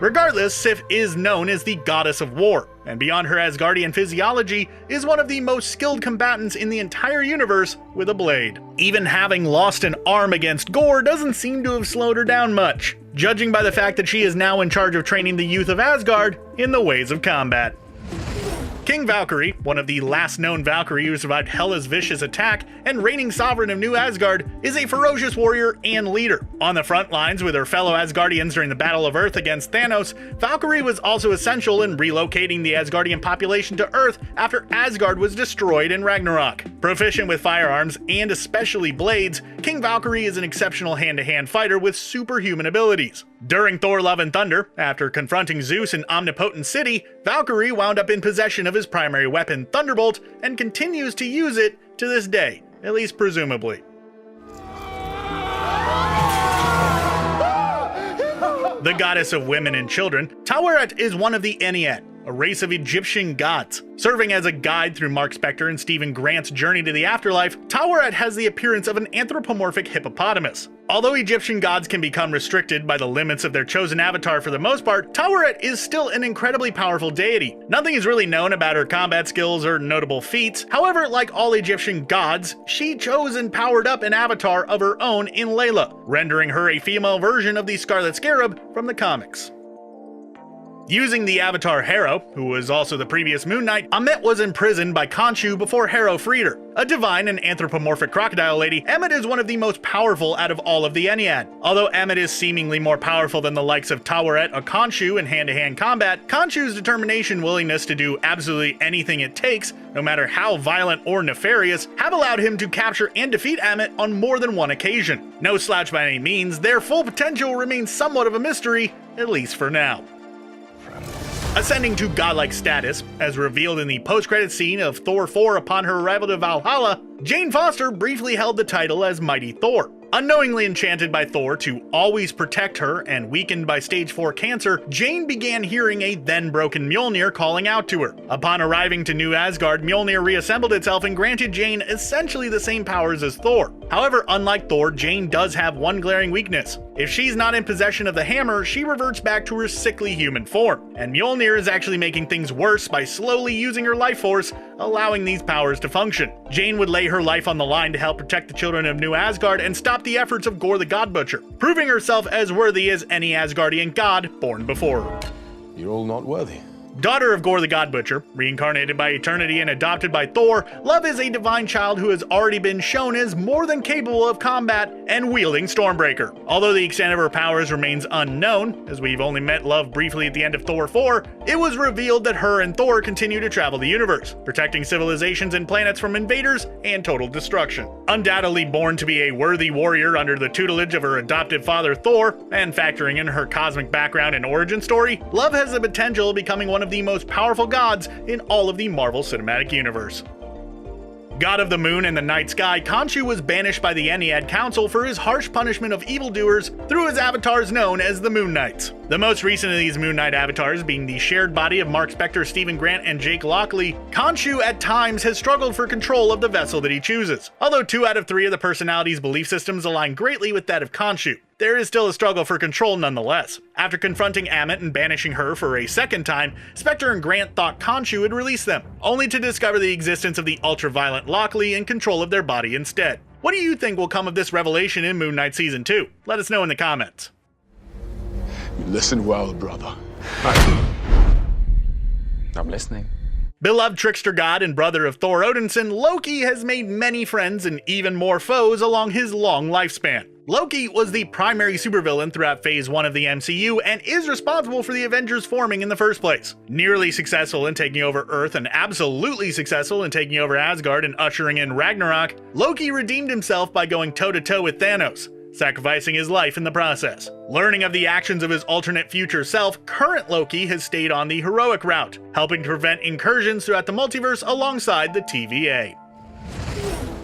Regardless, Sif is known as the Goddess of War, and beyond her Asgardian physiology, is one of the most skilled combatants in the entire universe with a blade. Even having lost an arm against Gore doesn't seem to have slowed her down much, judging by the fact that she is now in charge of training the youth of Asgard in the ways of combat. King Valkyrie, one of the last known Valkyrie who survived Hela's vicious attack and reigning sovereign of New Asgard, is a ferocious warrior and leader. On the front lines with her fellow Asgardians during the Battle of Earth against Thanos, Valkyrie was also essential in relocating the Asgardian population to Earth after Asgard was destroyed in Ragnarok. Proficient with firearms and especially blades, King Valkyrie is an exceptional hand-to-hand fighter with superhuman abilities. During Thor: Love and Thunder, after confronting Zeus in Omnipotent City, Valkyrie wound up in possession of his primary weapon, Thunderbolt, and continues to use it to this day, at least presumably. The goddess of women and children, Taweret is one of the Ennead, a race of Egyptian gods. Serving as a guide through Mark Spector and Stephen Grant's journey to the afterlife, Taweret has the appearance of an anthropomorphic hippopotamus. Although Egyptian gods can become restricted by the limits of their chosen avatar for the most part, Taweret is still an incredibly powerful deity. Nothing is really known about her combat skills or notable feats. However, like all Egyptian gods, she chose and powered up an avatar of her own in Layla, rendering her a female version of the Scarlet Scarab from the comics. Using the avatar Harrow, who was also the previous Moon Knight, Ammit was imprisoned by Khonshu before Harrow freed her. A divine and anthropomorphic crocodile lady, Ammit is one of the most powerful out of all of the Ennead. Although Ammit is seemingly more powerful than the likes of Taweret or Khonshu in hand-to-hand combat, Khonshu's determination and willingness to do absolutely anything it takes, no matter how violent or nefarious, have allowed him to capture and defeat Ammit on more than one occasion. No slouch by any means, their full potential remains somewhat of a mystery, at least for now. Ascending to godlike status, as revealed in the post-credits scene of Thor 4 upon her arrival to Valhalla, Jane Foster briefly held the title as Mighty Thor. Unknowingly enchanted by Thor to always protect her and weakened by stage 4 cancer, Jane began hearing a then-broken Mjolnir calling out to her. Upon arriving to New Asgard, Mjolnir reassembled itself and granted Jane essentially the same powers as Thor. However, unlike Thor, Jane does have one glaring weakness. If she's not in possession of the hammer, she reverts back to her sickly human form, and Mjolnir is actually making things worse by slowly using her life force, allowing these powers to function. Jane would lay her life on the line to help protect the children of New Asgard and stop the efforts of Gore the God Butcher, proving herself as worthy as any Asgardian god born before her. You're all not worthy. Daughter of Gore the God Butcher, reincarnated by Eternity and adopted by Thor, Love is a divine child who has already been shown as more than capable of combat and wielding Stormbreaker. Although the extent of her powers remains unknown, as we've only met Love briefly at the end of Thor 4, it was revealed that her and Thor continue to travel the universe, protecting civilizations and planets from invaders and total destruction. Undoubtedly born to be a worthy warrior under the tutelage of her adoptive father Thor, and factoring in her cosmic background and origin story, Love has the potential of becoming one of the most powerful gods in all of the Marvel Cinematic Universe. God of the Moon and the Night Sky, Khonshu was banished by the Ennead Council for his harsh punishment of evildoers through his avatars known as the Moon Knights. The most recent of these Moon Knight avatars being the shared body of Mark Spector, Stephen Grant, and Jake Lockley, Khonshu at times has struggled for control of the vessel that he chooses. Although 2 out of 3 of the personalities' belief systems align greatly with that of Khonshu, there is still a struggle for control nonetheless. After confronting Amit and banishing her for a second time, Spectre and Grant thought Khonshu would release them, only to discover the existence of the ultra-violent Lockley in control of their body instead. What do you think will come of this revelation in Moon Knight Season 2? Let us know in the comments. Listen well, brother. I'm listening. Beloved trickster god and brother of Thor Odinson, Loki has made many friends and even more foes along his long lifespan. Loki was the primary supervillain throughout Phase 1 of the MCU and is responsible for the Avengers forming in the first place. Nearly successful in taking over Earth and absolutely successful in taking over Asgard and ushering in Ragnarok, Loki redeemed himself by going toe-to-toe with Thanos, sacrificing his life in the process. Learning of the actions of his alternate future self, current Loki has stayed on the heroic route, helping to prevent incursions throughout the multiverse alongside the TVA.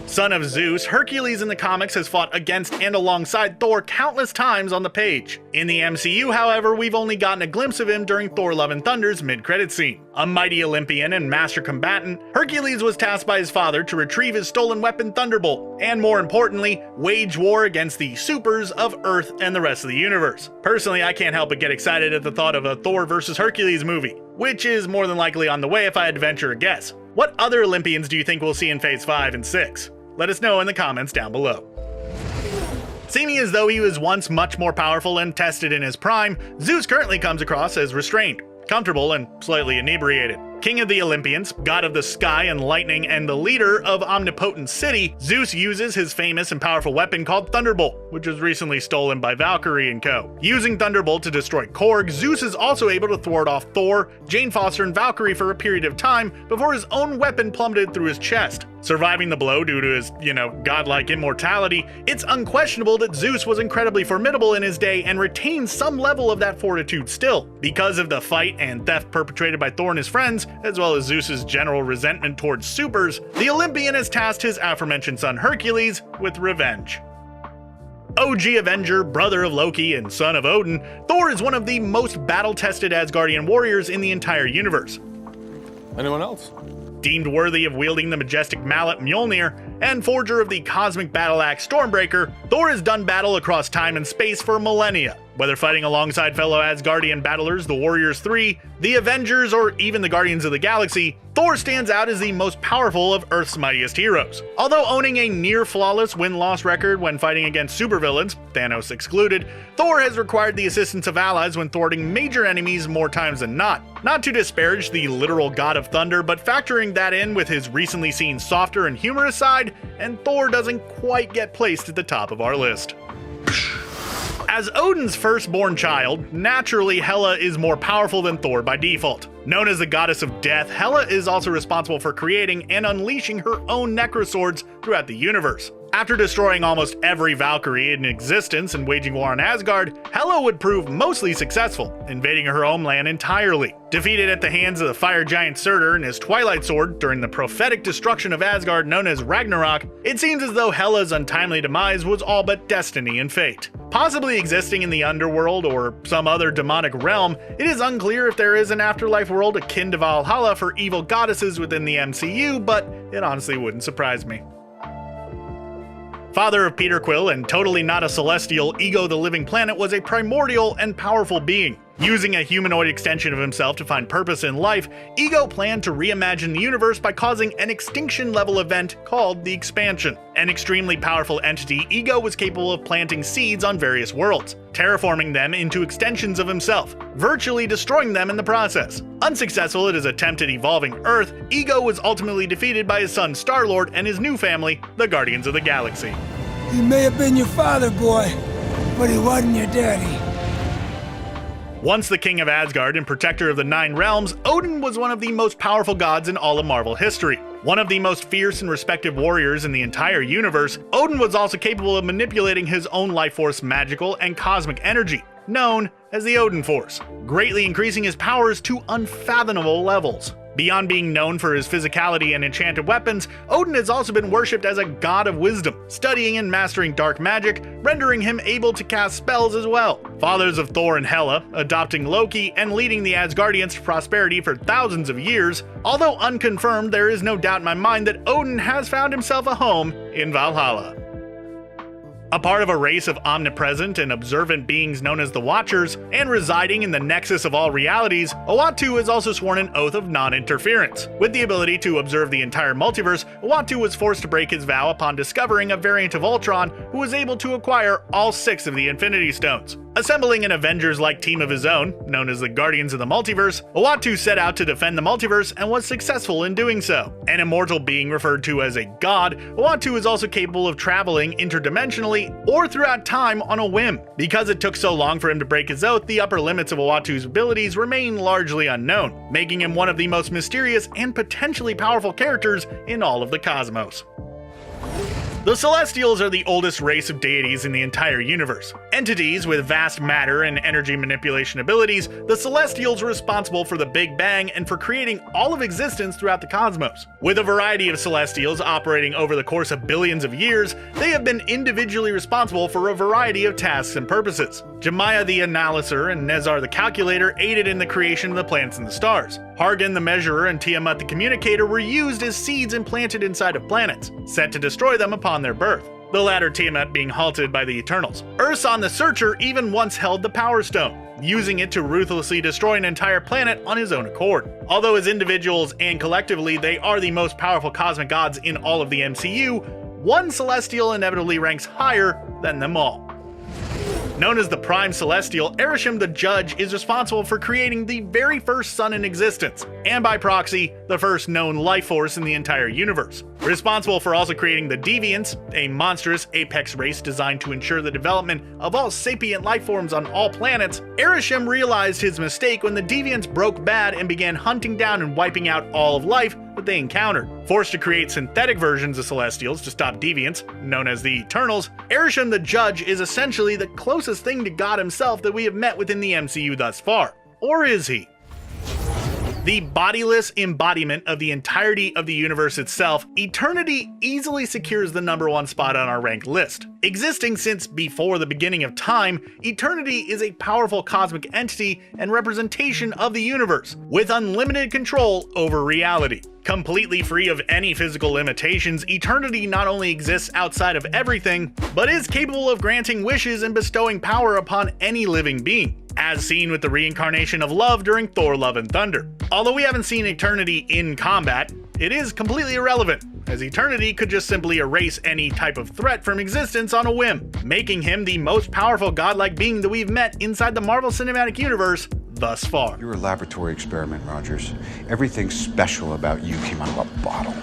Son of Zeus, Hercules in the comics has fought against and alongside Thor countless times on the page. In the MCU, however, we've only gotten a glimpse of him during Thor Love and Thunder's mid-credit scene. A mighty Olympian and master combatant, Hercules was tasked by his father to retrieve his stolen weapon Thunderbolt, and more importantly, wage war against the supers of Earth and the rest of the universe. Personally, I can't help but get excited at the thought of a Thor vs. Hercules movie, which is more than likely on the way if I had to venture a guess. What other Olympians do you think we'll see in Phase 5 and 6? Let us know in the comments down below. Seeming as though he was once much more powerful and tested in his prime, Zeus currently comes across as restrained, comfortable, and slightly inebriated. King of the Olympians, god of the sky and lightning, and the leader of Omnipotent City, Zeus uses his famous and powerful weapon called Thunderbolt, which was recently stolen by Valkyrie and co. Using Thunderbolt to destroy Korg, Zeus is also able to thwart off Thor, Jane Foster, and Valkyrie for a period of time before his own weapon plummeted through his chest. Surviving the blow due to his, godlike immortality, it's unquestionable that Zeus was incredibly formidable in his day and retains some level of that fortitude still. Because of the fight and theft perpetrated by Thor and his friends, as well as Zeus's general resentment towards supers, the Olympian has tasked his aforementioned son Hercules with revenge. OG Avenger, brother of Loki, and son of Odin, Thor is one of the most battle-tested Asgardian warriors in the entire universe. Anyone else? Deemed worthy of wielding the majestic mallet Mjolnir, and forger of the cosmic battle axe Stormbreaker, Thor has done battle across time and space for millennia. Whether fighting alongside fellow Asgardian battlers, the Warriors 3, the Avengers, or even the Guardians of the Galaxy, Thor stands out as the most powerful of Earth's mightiest heroes. Although owning a near-flawless win-loss record when fighting against supervillains, Thanos excluded, Thor has required the assistance of allies when thwarting major enemies more times than not. Not to disparage the literal god of thunder, but factoring that in with his recently seen softer and humorous side, and Thor doesn't quite get placed at the top of our list. As Odin's firstborn child, naturally Hela is more powerful than Thor by default. Known as the goddess of death, Hela is also responsible for creating and unleashing her own necroswords throughout the universe. After destroying almost every Valkyrie in existence and waging war on Asgard, Hela would prove mostly successful, invading her homeland entirely. Defeated at the hands of the fire giant Surtur and his Twilight Sword during the prophetic destruction of Asgard known as Ragnarok, it seems as though Hela's untimely demise was all but destiny and fate. Possibly existing in the underworld or some other demonic realm, it is unclear if there is an afterlife world akin to Valhalla for evil goddesses within the MCU, but it honestly wouldn't surprise me. Father of Peter Quill and totally not a celestial, Ego the Living Planet was a primordial and powerful being. Using a humanoid extension of himself to find purpose in life, Ego planned to reimagine the universe by causing an extinction-level event called the Expansion. An extremely powerful entity, Ego was capable of planting seeds on various worlds, terraforming them into extensions of himself, virtually destroying them in the process. Unsuccessful at his attempt at evolving Earth, Ego was ultimately defeated by his son Star-Lord and his new family, the Guardians of the Galaxy. He may have been your father, boy, but he wasn't your daddy. Once the king of Asgard and protector of the 9 realms, Odin was one of the most powerful gods in all of Marvel history. One of the most fierce and respected warriors in the entire universe, Odin was also capable of manipulating his own life force magical and cosmic energy, known as the Odin Force, greatly increasing his powers to unfathomable levels. Beyond being known for his physicality and enchanted weapons, Odin has also been worshipped as a god of wisdom, studying and mastering dark magic, rendering him able to cast spells as well. Fathers of Thor and Hela, adopting Loki and leading the Asgardians to prosperity for thousands of years. Although unconfirmed, there is no doubt in my mind that Odin has found himself a home in Valhalla. A part of a race of omnipresent and observant beings known as the Watchers, and residing in the nexus of all realities, Uatu has also sworn an oath of non-interference. With the ability to observe the entire multiverse, Uatu was forced to break his vow upon discovering a variant of Ultron who was able to acquire all 6 of the Infinity Stones. Assembling an Avengers-like team of his own, known as the Guardians of the Multiverse, Uatu set out to defend the multiverse and was successful in doing so. An immortal being referred to as a god, Uatu is also capable of traveling interdimensionally or throughout time on a whim. Because it took so long for him to break his oath, the upper limits of Uatu's abilities remain largely unknown, making him one of the most mysterious and potentially powerful characters in all of the cosmos. The Celestials are the oldest race of deities in the entire universe. Entities with vast matter and energy manipulation abilities, the Celestials were responsible for the Big Bang and for creating all of existence throughout the cosmos. With a variety of Celestials operating over the course of billions of years, they have been individually responsible for a variety of tasks and purposes. Jemiah the Analyzer and Nezar the Calculator aided in the creation of the planets and the stars. Hargan the Measurer and Tiamat the Communicator were used as seeds implanted inside of planets, set to destroy them upon their birth, the latter Tiamat being halted by the Eternals. Urson the Searcher even once held the Power Stone, using it to ruthlessly destroy an entire planet on his own accord. Although as individuals and collectively they are the most powerful cosmic gods in all of the MCU, one Celestial inevitably ranks higher than them all. Known as the Prime Celestial, Ereshkigal the Judge is responsible for creating the very first sun in existence, and by proxy, the first known life force in the entire universe. Responsible for also creating the Deviants, a monstrous apex race designed to ensure the development of all sapient life forms on all planets, Ereshkigal realized his mistake when the Deviants broke bad and began hunting down and wiping out all of life that they encountered. Forced to create synthetic versions of Celestials to stop Deviants, known as the Eternals, Ereshkigal the Judge is essentially the closest thing to God himself that we have met within the MCU thus far. Or is he? The bodiless embodiment of the entirety of the universe itself, Eternity easily secures the #1 spot on our ranked list. Existing since before the beginning of time, Eternity is a powerful cosmic entity and representation of the universe, with unlimited control over reality. Completely free of any physical limitations, Eternity not only exists outside of everything, but is capable of granting wishes and bestowing power upon any living being, as seen with the reincarnation of Love during Thor: Love and Thunder. Although we haven't seen Eternity in combat, it is completely irrelevant, as Eternity could just simply erase any type of threat from existence on a whim, making him the most powerful godlike being that we've met inside the Marvel Cinematic Universe thus far. You're a laboratory experiment, Rogers. Everything special about you came out of a bottle.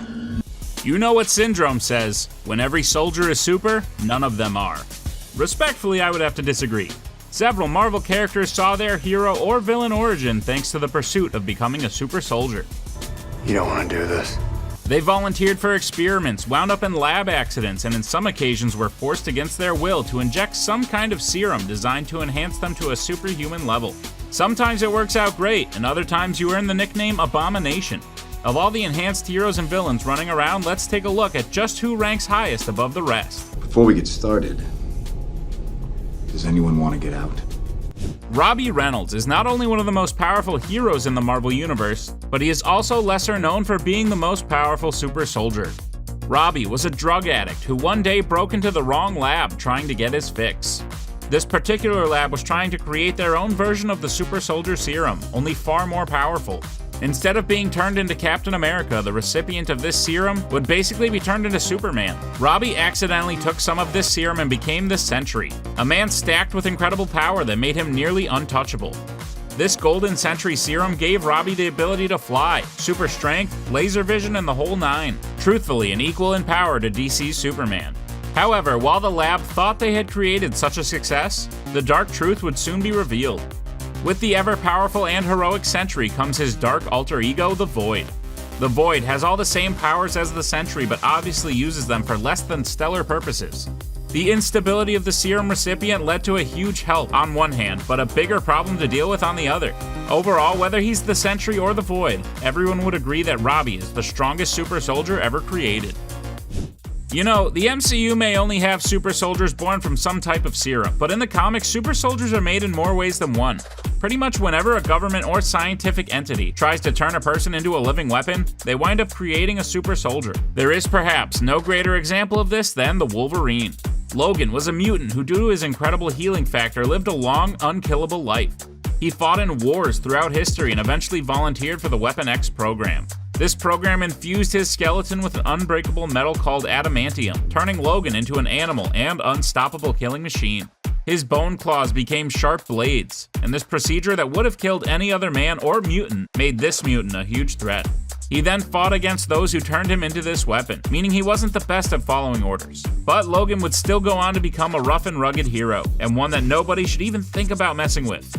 You know what Syndrome says, when every soldier is super, none of them are. Respectfully, I would have to disagree. Several Marvel characters saw their hero or villain origin thanks to the pursuit of becoming a super soldier. You don't want to do this. They volunteered for experiments, wound up in lab accidents, and in some occasions were forced against their will to inject some kind of serum designed to enhance them to a superhuman level. Sometimes it works out great, and other times you earn the nickname Abomination. Of all the enhanced heroes and villains running around, let's take a look at just who ranks highest above the rest. Before we get started, does anyone want to get out? Robbie Reynolds is not only one of the most powerful heroes in the Marvel Universe, but he is also lesser known for being the most powerful super soldier. Robbie was a drug addict who one day broke into the wrong lab trying to get his fix. This particular lab was trying to create their own version of the super soldier serum, only far more powerful. Instead of being turned into Captain America, the recipient of this serum would basically be turned into Superman. Robbie accidentally took some of this serum and became the Sentry, a man stacked with incredible power that made him nearly untouchable. This Golden Sentry serum gave Robbie the ability to fly, super strength, laser vision, and the whole nine. Truthfully, an equal in power to DC's Superman. However, while the lab thought they had created such a success, the dark truth would soon be revealed. With the ever-powerful and heroic Sentry comes his dark alter ego, the Void. The Void has all the same powers as the Sentry, but obviously uses them for less than stellar purposes. The instability of the serum recipient led to a huge help on one hand, but a bigger problem to deal with on the other. Overall, whether he's the Sentry or the Void, everyone would agree that Robbie is the strongest super soldier ever created. You know, the MCU may only have super soldiers born from some type of serum, but in the comics, super soldiers are made in more ways than one. Pretty much whenever a government or scientific entity tries to turn a person into a living weapon, they wind up creating a super soldier. There is perhaps no greater example of this than the Wolverine. Logan was a mutant who, due to his incredible healing factor, lived a long, unkillable life. He fought in wars throughout history and eventually volunteered for the Weapon X program. This program infused his skeleton with an unbreakable metal called adamantium, turning Logan into an animal and unstoppable killing machine. His bone claws became sharp blades, and this procedure that would have killed any other man or mutant made this mutant a huge threat. He then fought against those who turned him into this weapon, meaning he wasn't the best at following orders. But Logan would still go on to become a rough and rugged hero, and one that nobody should even think about messing with.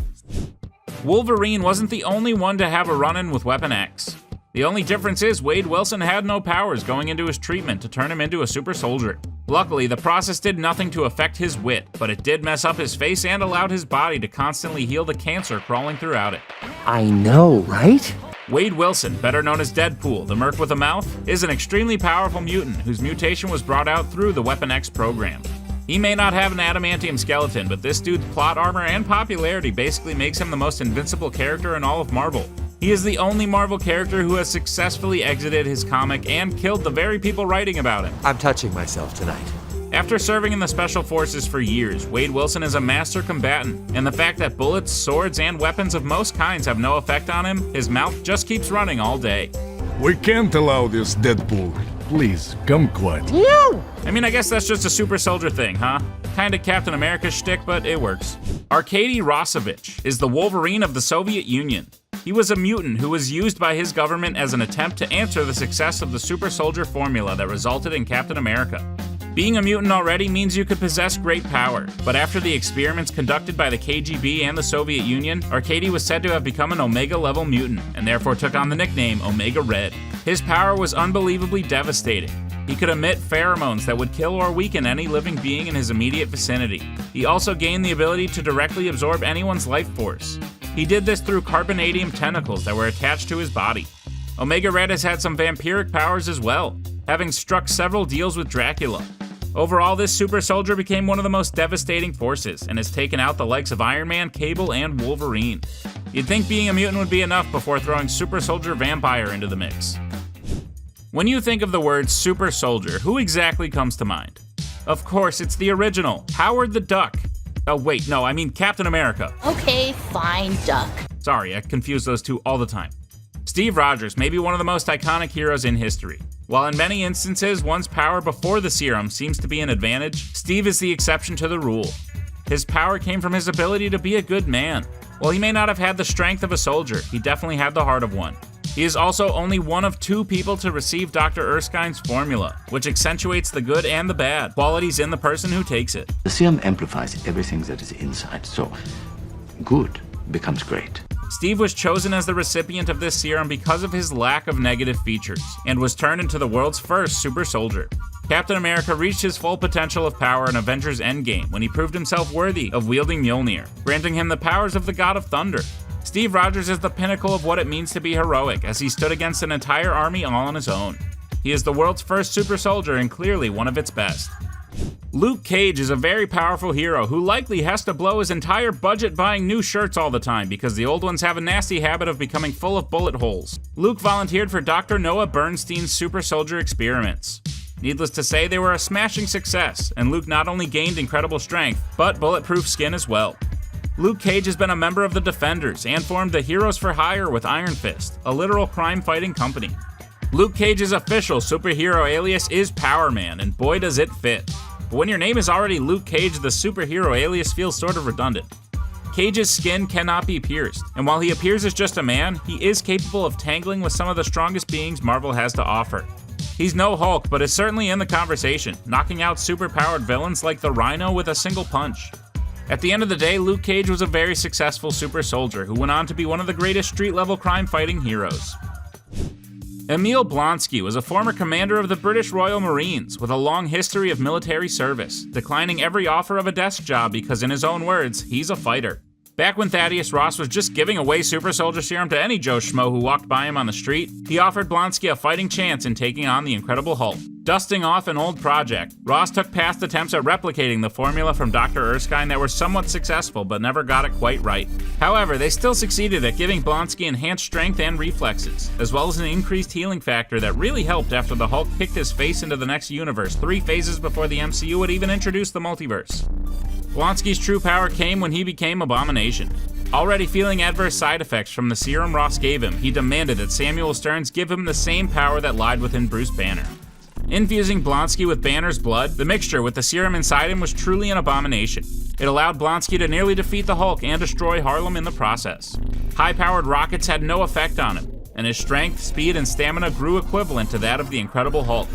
Wolverine wasn't the only one to have a run-in with Weapon X. The only difference is Wade Wilson had no powers going into his treatment to turn him into a super soldier. Luckily, the process did nothing to affect his wit, but it did mess up his face and allowed his body to constantly heal the cancer crawling throughout it. I know, right? Wade Wilson, better known as Deadpool, the Merc with a Mouth, is an extremely powerful mutant whose mutation was brought out through the Weapon X program. He may not have an adamantium skeleton, but this dude's plot armor and popularity basically makes him the most invincible character in all of Marvel. He is the only Marvel character who has successfully exited his comic and killed the very people writing about him. I'm touching myself tonight. After serving in the Special Forces for years, Wade Wilson is a master combatant, and the fact that bullets, swords, and weapons of most kinds have no effect on him, his mouth just keeps running all day. We can't allow this, Deadpool. Please, come quietly. I mean, I guess that's just a super soldier thing, huh? Kinda Captain America shtick, but it works. Arkady Rossovich is the Wolverine of the Soviet Union. He was a mutant who was used by his government as an attempt to answer the success of the super soldier formula that resulted in Captain America. Being a mutant already means you could possess great power, but after the experiments conducted by the KGB and the Soviet Union, Arkady was said to have become an Omega-level mutant, and therefore took on the nickname Omega Red. His power was unbelievably devastating. He could emit pheromones that would kill or weaken any living being in his immediate vicinity. He also gained the ability to directly absorb anyone's life force. He did this through carbonadium tentacles that were attached to his body. Omega Red has had some vampiric powers as well, having struck several deals with Dracula. Overall, this super soldier became one of the most devastating forces and has taken out the likes of Iron Man, Cable, and Wolverine. You'd think being a mutant would be enough before throwing super soldier vampire into the mix. When you think of the word super soldier, who exactly comes to mind? Of course, it's the original, Howard the Duck. Oh wait, no, I mean Captain America. Okay, fine, Duck. Sorry, I confuse those two all the time. Steve Rogers may be one of the most iconic heroes in history. While in many instances, one's power before the serum seems to be an advantage, Steve is the exception to the rule. His power came from his ability to be a good man. While he may not have had the strength of a soldier, he definitely had the heart of one. He is also only one of 2 people to receive Dr. Erskine's formula, which accentuates the good and the bad qualities in the person who takes it. The serum amplifies everything that is inside, so good becomes great. Steve was chosen as the recipient of this serum because of his lack of negative features, and was turned into the world's first super soldier. Captain America reached his full potential of power in Avengers Endgame when he proved himself worthy of wielding Mjolnir, granting him the powers of the God of Thunder. Steve Rogers is the pinnacle of what it means to be heroic, as he stood against an entire army all on his own. He is the world's first super soldier and clearly one of its best. Luke Cage is a very powerful hero who likely has to blow his entire budget buying new shirts all the time because the old ones have a nasty habit of becoming full of bullet holes. Luke volunteered for Dr. Noah Bernstein's super soldier experiments. Needless to say, they were a smashing success, and Luke not only gained incredible strength, but bulletproof skin as well. Luke Cage has been a member of the Defenders and formed the Heroes for Hire with Iron Fist, a literal crime-fighting company. Luke Cage's official superhero alias is Power Man, and boy does it fit. But when your name is already Luke Cage, the superhero alias feels sort of redundant. Cage's skin cannot be pierced, and while he appears as just a man, he is capable of tangling with some of the strongest beings Marvel has to offer. He's no Hulk, but is certainly in the conversation, knocking out superpowered villains like the Rhino with a single punch. At the end of the day, Luke Cage was a very successful super soldier who went on to be one of the greatest street-level crime-fighting heroes. Emil Blonsky was a former commander of the British Royal Marines with a long history of military service, declining every offer of a desk job because, in his own words, he's a fighter. Back when Thaddeus Ross was just giving away super soldier serum to any Joe Schmo who walked by him on the street, he offered Blonsky a fighting chance in taking on the Incredible Hulk. Dusting off an old project, Ross took past attempts at replicating the formula from Dr. Erskine that were somewhat successful but never got it quite right. However, they still succeeded at giving Blonsky enhanced strength and reflexes, as well as an increased healing factor that really helped after the Hulk kicked his face into the next universe 3 phases before the MCU would even introduce the multiverse. Blonsky's true power came when he became Abomination. Already feeling adverse side effects from the serum Ross gave him, he demanded that Samuel Stearns give him the same power that lied within Bruce Banner. Infusing Blonsky with Banner's blood, the mixture with the serum inside him was truly an abomination. It allowed Blonsky to nearly defeat the Hulk and destroy Harlem in the process. High-powered rockets had no effect on him, and his strength, speed, and stamina grew equivalent to that of the Incredible Hulk.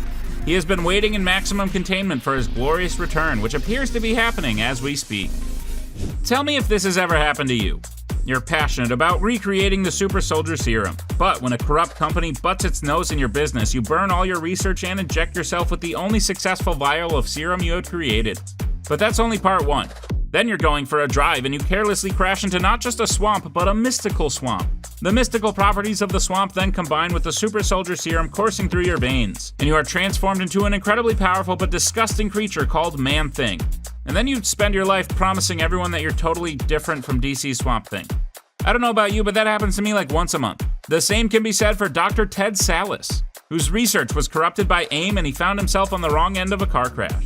He has been waiting in maximum containment for his glorious return, which appears to be happening as we speak. Tell me if this has ever happened to you. You're passionate about recreating the super soldier serum, but when a corrupt company butts its nose in your business, you burn all your research and inject yourself with the only successful vial of serum you had created. But that's only part 1. Then you're going for a drive and you carelessly crash into not just a swamp, but a mystical swamp. The mystical properties of the swamp then combine with the super soldier serum coursing through your veins, and you are transformed into an incredibly powerful but disgusting creature called Man-Thing. And then you spend your life promising everyone that you're totally different from DC's Swamp Thing. I don't know about you, but that happens to me like once a month. The same can be said for Dr. Ted Sallis, whose research was corrupted by AIM and he found himself on the wrong end of a car crash.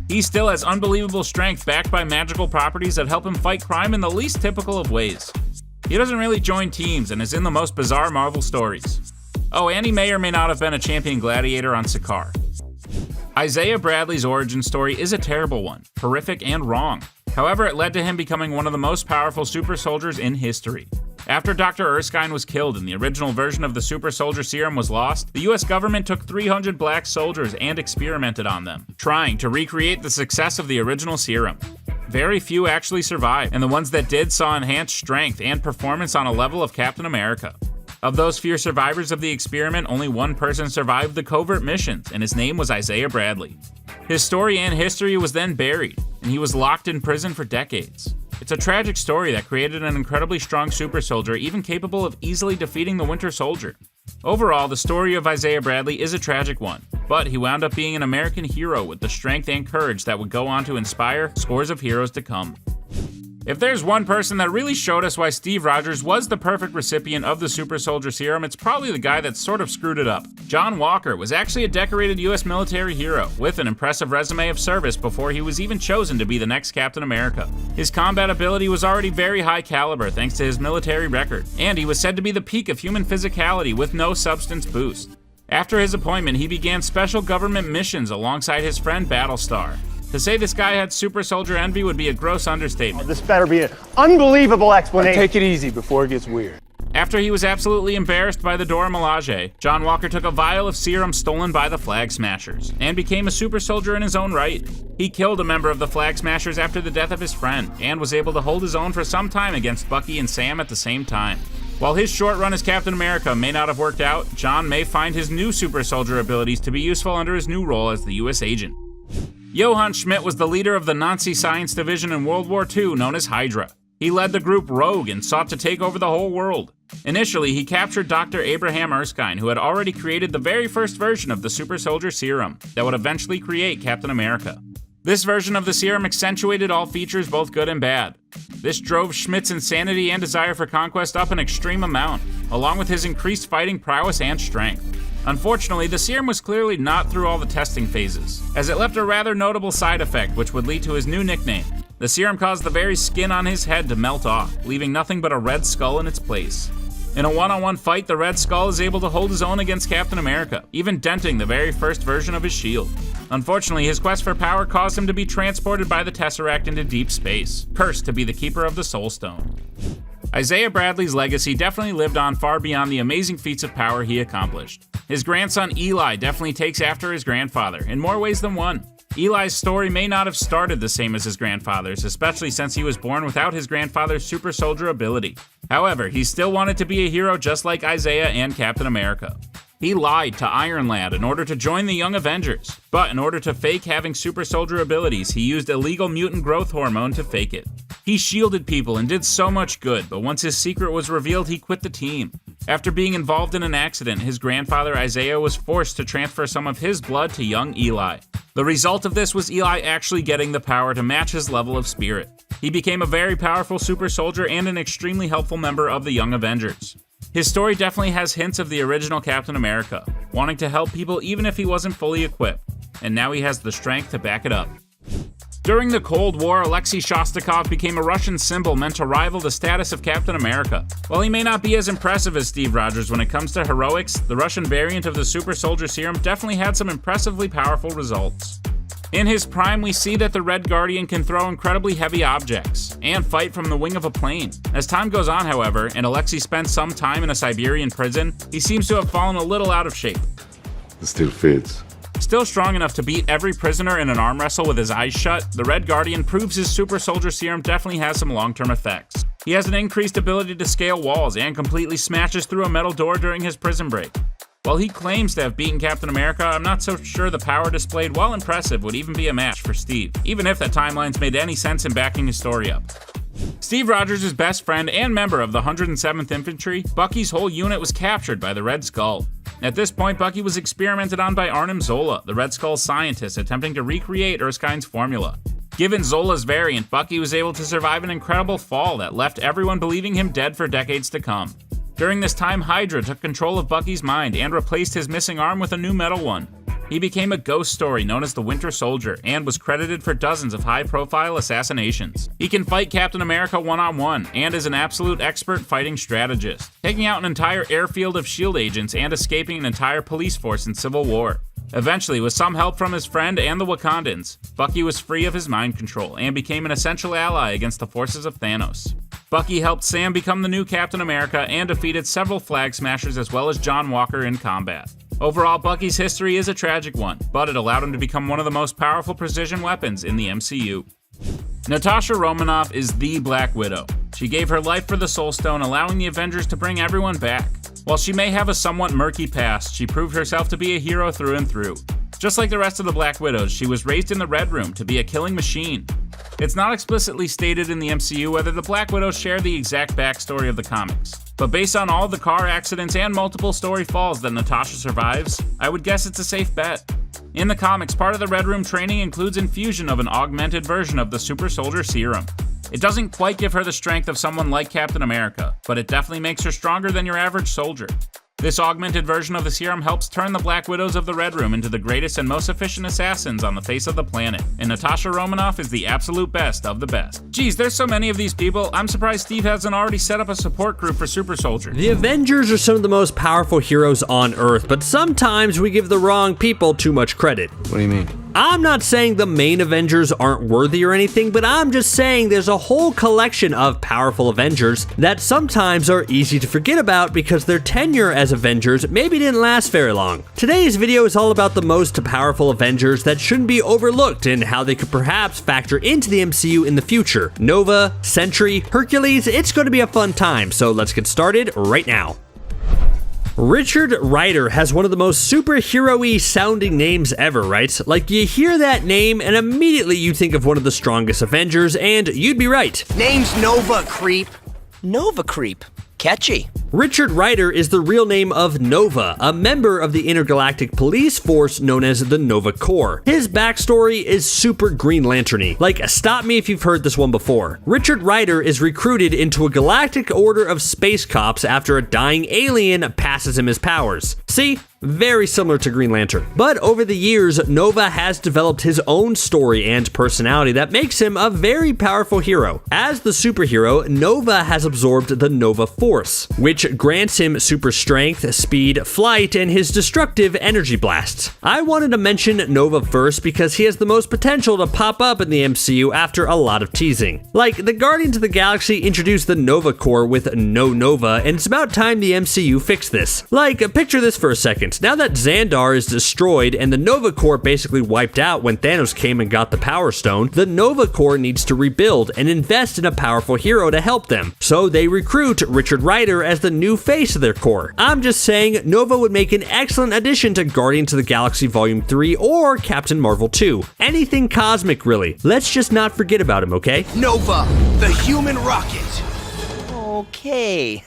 He still has unbelievable strength backed by magical properties that help him fight crime in the least typical of ways. He doesn't really join teams and is in the most bizarre Marvel stories. Oh, and he may or may not have been a champion gladiator on Sakaar. Isaiah Bradley's origin story is a terrible one, horrific and wrong. However, it led to him becoming one of the most powerful super soldiers in history. After Dr. Erskine was killed and the original version of the super soldier serum was lost, the US government took 300 black soldiers and experimented on them, trying to recreate the success of the original serum. Very few actually survived, and the ones that did saw enhanced strength and performance on a level of Captain America. Of those few survivors of the experiment, only one person survived the covert missions, and his name was Isaiah Bradley. His story and history was then buried, and he was locked in prison for decades. It's a tragic story that created an incredibly strong super soldier, even capable of easily defeating the Winter Soldier. Overall, the story of Isaiah Bradley is a tragic one, but he wound up being an American hero with the strength and courage that would go on to inspire scores of heroes to come. If there's one person that really showed us why Steve Rogers was the perfect recipient of the super soldier serum, it's probably the guy that sort of screwed it up. John Walker was actually a decorated US military hero with an impressive resume of service before he was even chosen to be the next Captain America. His combat ability was already very high caliber thanks to his military record, and he was said to be the peak of human physicality with no substance boost. After his appointment, he began special government missions alongside his friend Battlestar. To say this guy had super soldier envy would be a gross understatement. This better be an unbelievable explanation. Take it easy before it gets weird. After he was absolutely embarrassed by the Dora Milaje, John Walker took a vial of serum stolen by the Flag Smashers and became a super soldier in his own right. He killed a member of the Flag Smashers after the death of his friend and was able to hold his own for some time against Bucky and Sam at the same time. While his short run as Captain America may not have worked out, John may find his new super soldier abilities to be useful under his new role as the US agent. Johann Schmidt was the leader of the Nazi science division in World War II known as Hydra. He led the group Rogue and sought to take over the whole world. Initially, he captured Dr. Abraham Erskine, who had already created the very first version of the super soldier serum that would eventually create Captain America. This version of the serum accentuated all features, both good and bad. This drove Schmidt's insanity and desire for conquest up an extreme amount, along with his increased fighting prowess and strength. Unfortunately, the serum was clearly not through all the testing phases, as it left a rather notable side effect which would lead to his new nickname. The serum caused the very skin on his head to melt off, leaving nothing but a red skull in its place. In a one-on-one fight, the Red Skull is able to hold his own against Captain America, even denting the very first version of his shield. Unfortunately, his quest for power caused him to be transported by the Tesseract into deep space, cursed to be the keeper of the Soul Stone. Isaiah Bradley's legacy definitely lived on far beyond the amazing feats of power he accomplished. His grandson Eli definitely takes after his grandfather, in more ways than one. Eli's story may not have started the same as his grandfather's, especially since he was born without his grandfather's super soldier ability. However, he still wanted to be a hero just like Isaiah and Captain America. He lied to Iron Lad in order to join the Young Avengers, but in order to fake having super soldier abilities, he used illegal mutant growth hormone to fake it. He shielded people and did so much good, but once his secret was revealed, he quit the team. After being involved in an accident, his grandfather Isaiah was forced to transfer some of his blood to young Eli. The result of this was Eli actually getting the power to match his level of spirit. He became a very powerful super soldier and an extremely helpful member of the Young Avengers. His story definitely has hints of the original Captain America, wanting to help people even if he wasn't fully equipped, and now he has the strength to back it up. During the Cold War, Alexei Shostakov became a Russian symbol meant to rival the status of Captain America. While he may not be as impressive as Steve Rogers when it comes to heroics, the Russian variant of the Super Soldier Serum definitely had some impressively powerful results. In his prime, we see that the Red Guardian can throw incredibly heavy objects and fight from the wing of a plane. As time goes on, however, and Alexei spends some time in a Siberian prison, he seems to have fallen a little out of shape. It still fits. Still strong enough to beat every prisoner in an arm wrestle with his eyes shut, the Red Guardian proves his Super Soldier Serum definitely has some long-term effects. He has an increased ability to scale walls and completely smashes through a metal door during his prison break. While he claims to have beaten Captain America, I'm not so sure the power displayed, while impressive, would even be a match for Steve, even if that timeline's made any sense in backing his story up. Steve Rogers' best friend and member of the 107th Infantry, Bucky's whole unit was captured by the Red Skull. At this point, Bucky was experimented on by Arnim Zola, the Red Skull's scientist attempting to recreate Erskine's formula. Given Zola's variant, Bucky was able to survive an incredible fall that left everyone believing him dead for decades to come. During this time, Hydra took control of Bucky's mind and replaced his missing arm with a new metal one. He became a ghost story known as the Winter Soldier and was credited for dozens of high-profile assassinations. He can fight Captain America one-on-one and is an absolute expert fighting strategist, taking out an entire airfield of S.H.I.E.L.D. agents and escaping an entire police force in Civil War. Eventually, with some help from his friend and the Wakandans, Bucky was free of his mind control and became an essential ally against the forces of Thanos. Bucky helped Sam become the new Captain America and defeated several Flag Smashers as well as John Walker in combat. Overall, Bucky's history is a tragic one, but it allowed him to become one of the most powerful precision weapons in the MCU. Natasha Romanoff is the Black Widow. She gave her life for the Soul Stone, allowing the Avengers to bring everyone back. While she may have a somewhat murky past, she proved herself to be a hero through and through. Just like the rest of the Black Widows, she was raised in the Red Room to be a killing machine. It's not explicitly stated in the MCU whether the Black Widows share the exact backstory of the comics, but based on all the car accidents and multiple story falls that Natasha survives, I would guess it's a safe bet. In the comics, part of the Red Room training includes infusion of an augmented version of the Super Soldier Serum. It doesn't quite give her the strength of someone like Captain America, but it definitely makes her stronger than your average soldier. This augmented version of the serum helps turn the Black Widows of the Red Room into the greatest and most efficient assassins on the face of the planet, and Natasha Romanoff is the absolute best of the best. Geez, there's so many of these people, I'm surprised Steve hasn't already set up a support group for Super Soldier. The Avengers are some of the most powerful heroes on Earth, but sometimes we give the wrong people too much credit. What do you mean? I'm not saying the main Avengers aren't worthy or anything, but I'm just saying there's a whole collection of powerful Avengers that sometimes are easy to forget about because their tenure as Avengers maybe didn't last very long. Today's video is all about the most powerful Avengers that shouldn't be overlooked and how they could perhaps factor into the MCU in the future. Nova, Sentry, Hercules, it's going to be a fun time, so let's get started right now. Richard Rider has one of the most superhero-y sounding names ever, right? Like, you hear that name and immediately you think of one of the strongest Avengers, and you'd be right. Name's Nova, creep. Nova creep. Catchy. Richard Rider is the real name of Nova, a member of the intergalactic police force known as the Nova Corps. His backstory is super Green Lantern-y. Like, stop me if you've heard this one before. Richard Rider is recruited into a galactic order of space cops after a dying alien passes him his powers. See? Very similar to Green Lantern. But over the years, Nova has developed his own story and personality that makes him a very powerful hero. As the superhero, Nova has absorbed the Nova Force, which grants him super strength, speed, flight, and his destructive energy blasts. I wanted to mention Nova first because he has the most potential to pop up in the MCU after a lot of teasing. Like, the Guardians of the Galaxy introduced the Nova Corps with no Nova, and it's about time the MCU fixed this. Like, picture this for a second. Now that Xandar is destroyed and the Nova Corps basically wiped out when Thanos came and got the Power Stone, the Nova Corps needs to rebuild and invest in a powerful hero to help them. So they recruit Richard Rider as the new face of their corps. I'm just saying, Nova would make an excellent addition to Guardians of the Galaxy Volume 3 or Captain Marvel 2. Anything cosmic, really. Let's just not forget about him, okay? Nova, the human rocket. Okay.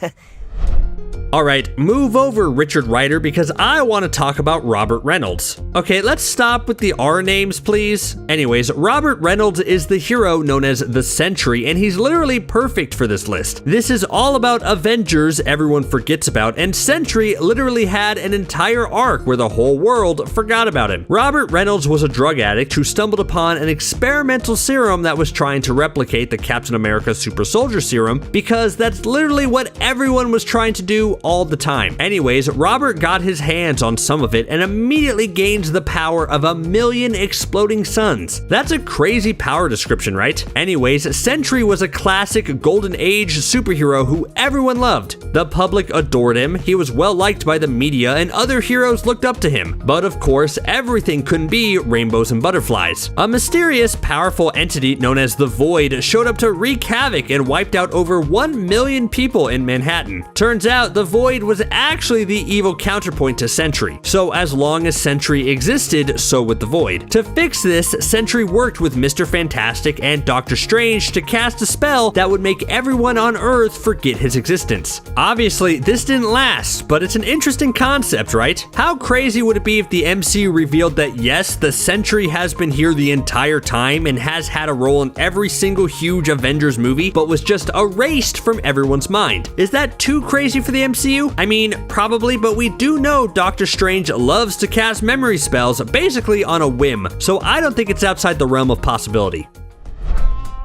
Alright, move over, Richard Rider, because I want to talk about Robert Reynolds. Okay, let's stop with the R names, please. Anyways, Robert Reynolds is the hero known as the Sentry, and he's literally perfect for this list. This is all about Avengers everyone forgets about, and Sentry literally had an entire arc where the whole world forgot about him. Robert Reynolds was a drug addict who stumbled upon an experimental serum that was trying to replicate the Captain America Super Soldier Serum, because that's literally what everyone was trying to do all the time. Anyways, Robert got his hands on some of it and immediately gained the power of 1,000,000 exploding suns. That's a crazy power description, right? Anyways, Sentry was a classic golden age superhero who everyone loved. The public adored him, he was well liked by the media, and other heroes looked up to him. But of course, everything couldn't be rainbows and butterflies. A mysterious, powerful entity known as the Void showed up to wreak havoc and wiped out over 1,000,000 people in Manhattan. Turns out, the Void was actually the evil counterpoint to Sentry. So as long as Sentry existed, so would the Void. To fix this, Sentry worked with Mr. Fantastic and Doctor Strange to cast a spell that would make everyone on Earth forget his existence. Obviously, this didn't last, but it's an interesting concept, right? How crazy would it be if the MCU revealed that yes, the Sentry has been here the entire time and has had a role in every single huge Avengers movie, but was just erased from everyone's mind? Is that too crazy for the MCU? I mean, probably, but we do know Doctor Strange loves to cast memory spells basically on a whim, so I don't think it's outside the realm of possibility.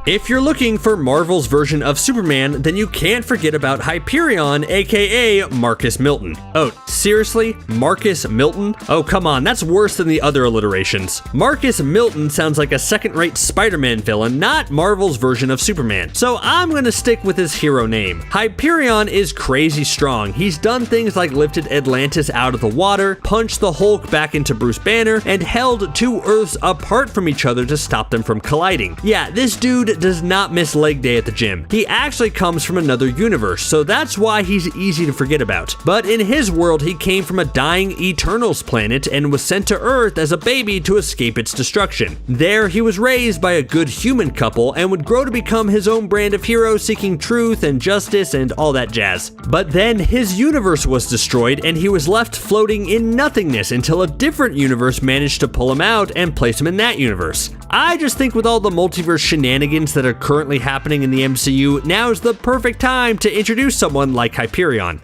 If you're looking for Marvel's version of Superman, then you can't forget about Hyperion, aka Marcus Milton. Oh, seriously? Marcus Milton? Oh, come on, that's worse than the other alliterations. Marcus Milton sounds like a second-rate Spider-Man villain, not Marvel's version of Superman. So I'm gonna stick with his hero name. Hyperion is crazy strong. He's done things like lifted Atlantis out of the water, punched the Hulk back into Bruce Banner, and held two Earths apart from each other to stop them from colliding. Yeah, this dude does not miss leg day at the gym. He actually comes from another universe, so that's why he's easy to forget about. But in his world, he came from a dying Eternals planet and was sent to Earth as a baby to escape its destruction. There, he was raised by a good human couple and would grow to become his own brand of hero, seeking truth and justice and all that jazz. But then his universe was destroyed and he was left floating in nothingness until a different universe managed to pull him out and place him in that universe. I just think with all the multiverse shenanigans that are currently happening in the MCU, now's the perfect time to introduce someone like Hyperion.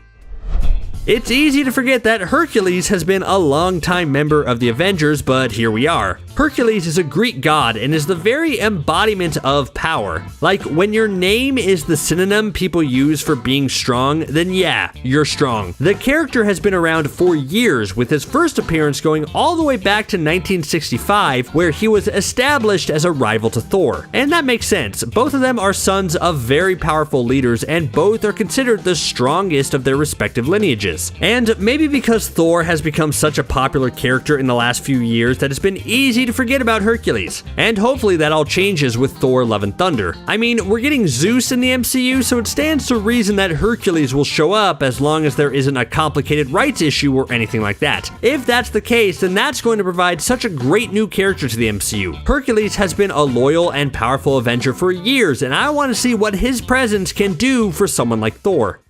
It's easy to forget that Hercules has been a long-time member of the Avengers, but here we are. Hercules is a Greek god and is the very embodiment of power. Like, when your name is the synonym people use for being strong, then yeah, you're strong. The character has been around for years, with his first appearance going all the way back to 1965, where he was established as a rival to Thor. And that makes sense. Both of them are sons of very powerful leaders, and both are considered the strongest of their respective lineages. And maybe because Thor has become such a popular character in the last few years that it's been easy to forget about Hercules. And hopefully that all changes with Thor: Love and Thunder. I mean, we're getting Zeus in the MCU, so it stands to reason that Hercules will show up as long as there isn't a complicated rights issue or anything like that. If that's the case, then that's going to provide such a great new character to the MCU. Hercules has been a loyal and powerful Avenger for years, and I want to see what his presence can do for someone like Thor.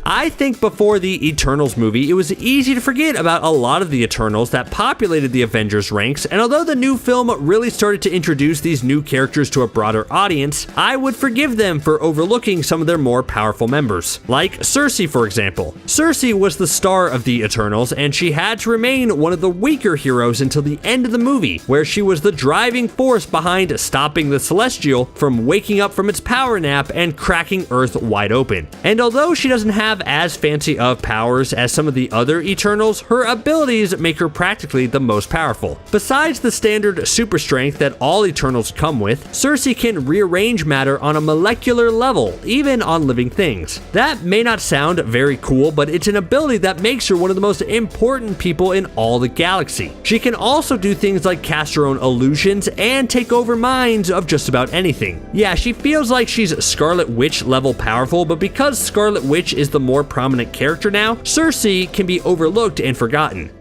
I think before the Eternals movie, it was easy to forget about a lot of the Eternals that populated the Avengers ranks, and although the new film really started to introduce these new characters to a broader audience, I would forgive them for overlooking some of their more powerful members. Like Cersei, for example. Cersei was the star of the Eternals, and she had to remain one of the weaker heroes until the end of the movie, where she was the driving force behind stopping the Celestial from waking up from its power nap and cracking Earth wide open. And although she doesn't have as fancy of powers as some of the other Eternals, her abilities make her practically the most powerful. Besides the standard super strength that all Eternals come with, Cersei can rearrange matter on a molecular level, even on living things. That may not sound very cool, but it's an ability that makes her one of the most important people in all the galaxy. She can also do things like cast her own illusions and take over minds of just about anything. Yeah, she feels like she's Scarlet Witch level powerful, but because Scarlet Witch is the more prominent character now, Cersei can be overlooked and forgotten.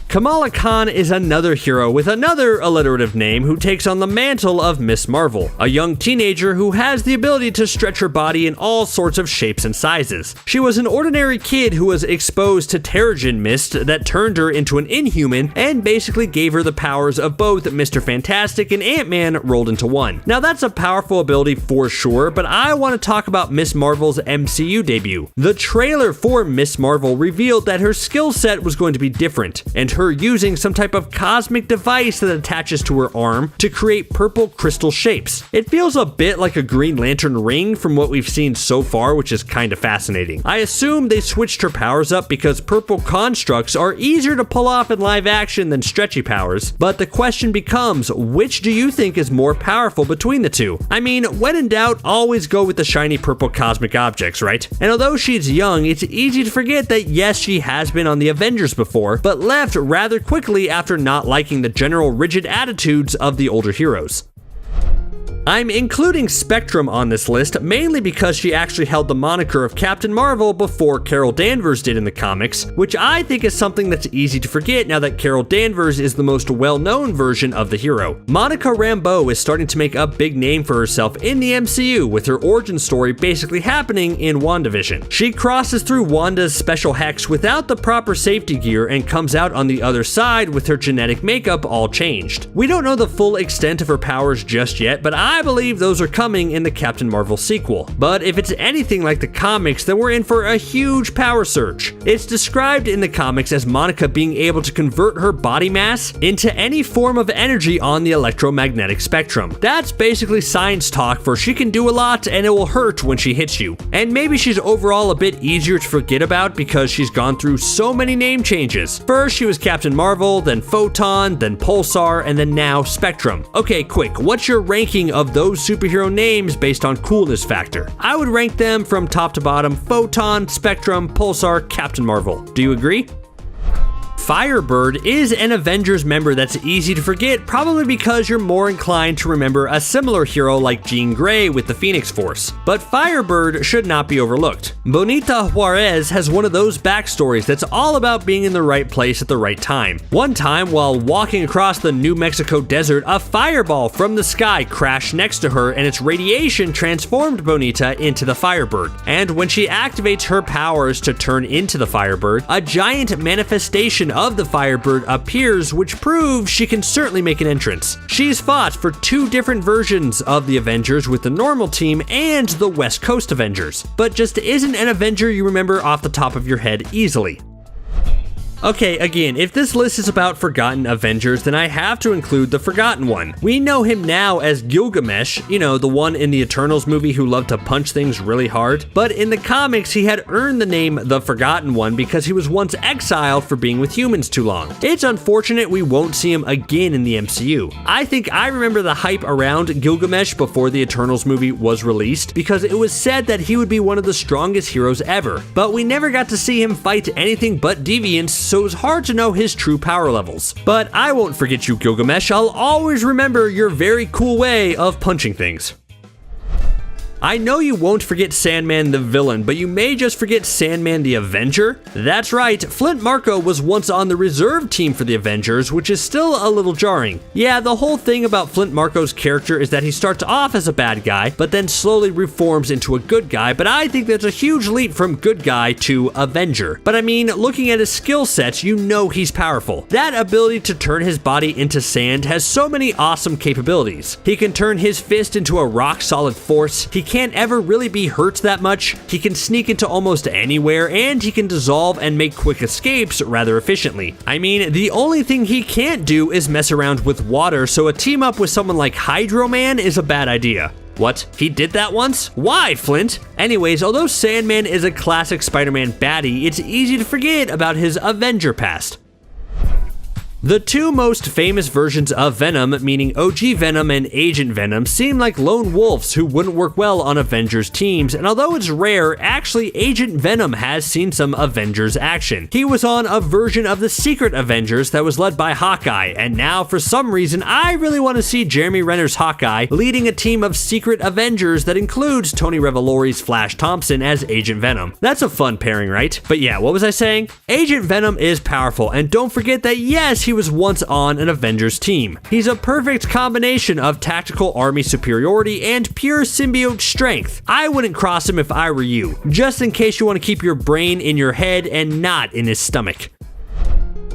Kamala Khan is another hero with another alliterative name who takes on the mantle of Miss Marvel, a young teenager who has the ability to stretch her body in all sorts of shapes and sizes. She was an ordinary kid who was exposed to Terrigen mist that turned her into an Inhuman and basically gave her the powers of both Mr. Fantastic and Ant-Man rolled into one. Now that's a powerful ability for sure, but I want to talk about Miss Marvel's MCU debut. The trailer for Miss Marvel revealed that her skill set was going to be different, and her using some type of cosmic device that attaches to her arm to create purple crystal shapes. It feels a bit like a Green Lantern ring from what we've seen so far, which is kind of fascinating. I assume they switched her powers up because purple constructs are easier to pull off in live action than stretchy powers, but the question becomes, which do you think is more powerful between the two? I mean, when in doubt, always go with the shiny purple cosmic objects, right? And although she's young, it's easy to forget that yes, she has been on the Avengers before, but left rather quickly after not liking the general rigid attitudes of the older heroes. I'm including Spectrum on this list mainly because she actually held the moniker of Captain Marvel before Carol Danvers did in the comics, which I think is something that's easy to forget now that Carol Danvers is the most well-known version of the hero. Monica Rambeau is starting to make a big name for herself in the MCU, with her origin story basically happening in WandaVision. She crosses through Wanda's special hex without the proper safety gear and comes out on the other side with her genetic makeup all changed. We don't know the full extent of her powers just yet, but I believe those are coming in the Captain Marvel sequel. But if it's anything like the comics, then we're in for a huge power surge. It's described in the comics as Monica being able to convert her body mass into any form of energy on the electromagnetic spectrum. That's basically science talk for she can do a lot and it will hurt when she hits you. And maybe she's overall a bit easier to forget about because she's gone through so many name changes. First she was Captain Marvel, then Photon, then Pulsar, and then now Spectrum. Okay, quick, what's your ranking of those superhero names based on coolness factor? I would rank them from top to bottom: Photon, Spectrum, Pulsar, Captain Marvel. Do you agree? Firebird is an Avengers member that's easy to forget, probably because you're more inclined to remember a similar hero like Jean Grey with the Phoenix Force. But Firebird should not be overlooked. Bonita Juarez has one of those backstories that's all about being in the right place at the right time. One time, while walking across the New Mexico desert, a fireball from the sky crashed next to her and its radiation transformed Bonita into the Firebird. And when she activates her powers to turn into the Firebird, a giant manifestation of the Firebird appears, which proves she can certainly make an entrance. She's fought for two different versions of the Avengers with the normal team and the West Coast Avengers, but just isn't an Avenger you remember off the top of your head easily. Okay, again, if this list is about forgotten Avengers, then I have to include the forgotten one. We know him now as Gilgamesh, you know, the one in the Eternals movie who loved to punch things really hard, but in the comics he had earned the name the Forgotten One because he was once exiled for being with humans too long. It's unfortunate we won't see him again in the MCU. I think I remember the hype around Gilgamesh before the Eternals movie was released because it was said that he would be one of the strongest heroes ever, but we never got to see him fight anything but deviants, so it was hard to know his true power levels. But I won't forget you, Gilgamesh. I'll always remember your very cool way of punching things. I know you won't forget Sandman the villain, but you may just forget Sandman the Avenger. That's right, Flint Marko was once on the reserve team for the Avengers, which is still a little jarring. Yeah, the whole thing about Flint Marko's character is that he starts off as a bad guy, but then slowly reforms into a good guy, but I think there's a huge leap from good guy to Avenger. But I mean, looking at his skill sets, you know he's powerful. That ability to turn his body into sand has so many awesome capabilities. He can turn his fist into a rock-solid force, he can't ever really be hurt that much, he can sneak into almost anywhere, and he can dissolve and make quick escapes rather efficiently. I mean, the only thing he can't do is mess around with water, so a team up with someone like Hydro Man is a bad idea. What? He did that once? Why, Flint? Anyways, although Sandman is a classic Spider-Man baddie, it's easy to forget about his Avenger past. The two most famous versions of Venom, meaning OG Venom and Agent Venom, seem like lone wolves who wouldn't work well on Avengers teams, and although it's rare, actually Agent Venom has seen some Avengers action. He was on a version of the Secret Avengers that was led by Hawkeye, and now for some reason I really want to see Jeremy Renner's Hawkeye leading a team of Secret Avengers that includes Tony Revolori's Flash Thompson as Agent Venom. That's a fun pairing, right? But yeah, what was I saying? Agent Venom is powerful, and don't forget that yes, he was once on an Avengers team. He's a perfect combination of tactical army superiority and pure symbiote strength. I wouldn't cross him if I were you, just in case you want to keep your brain in your head and not in his stomach.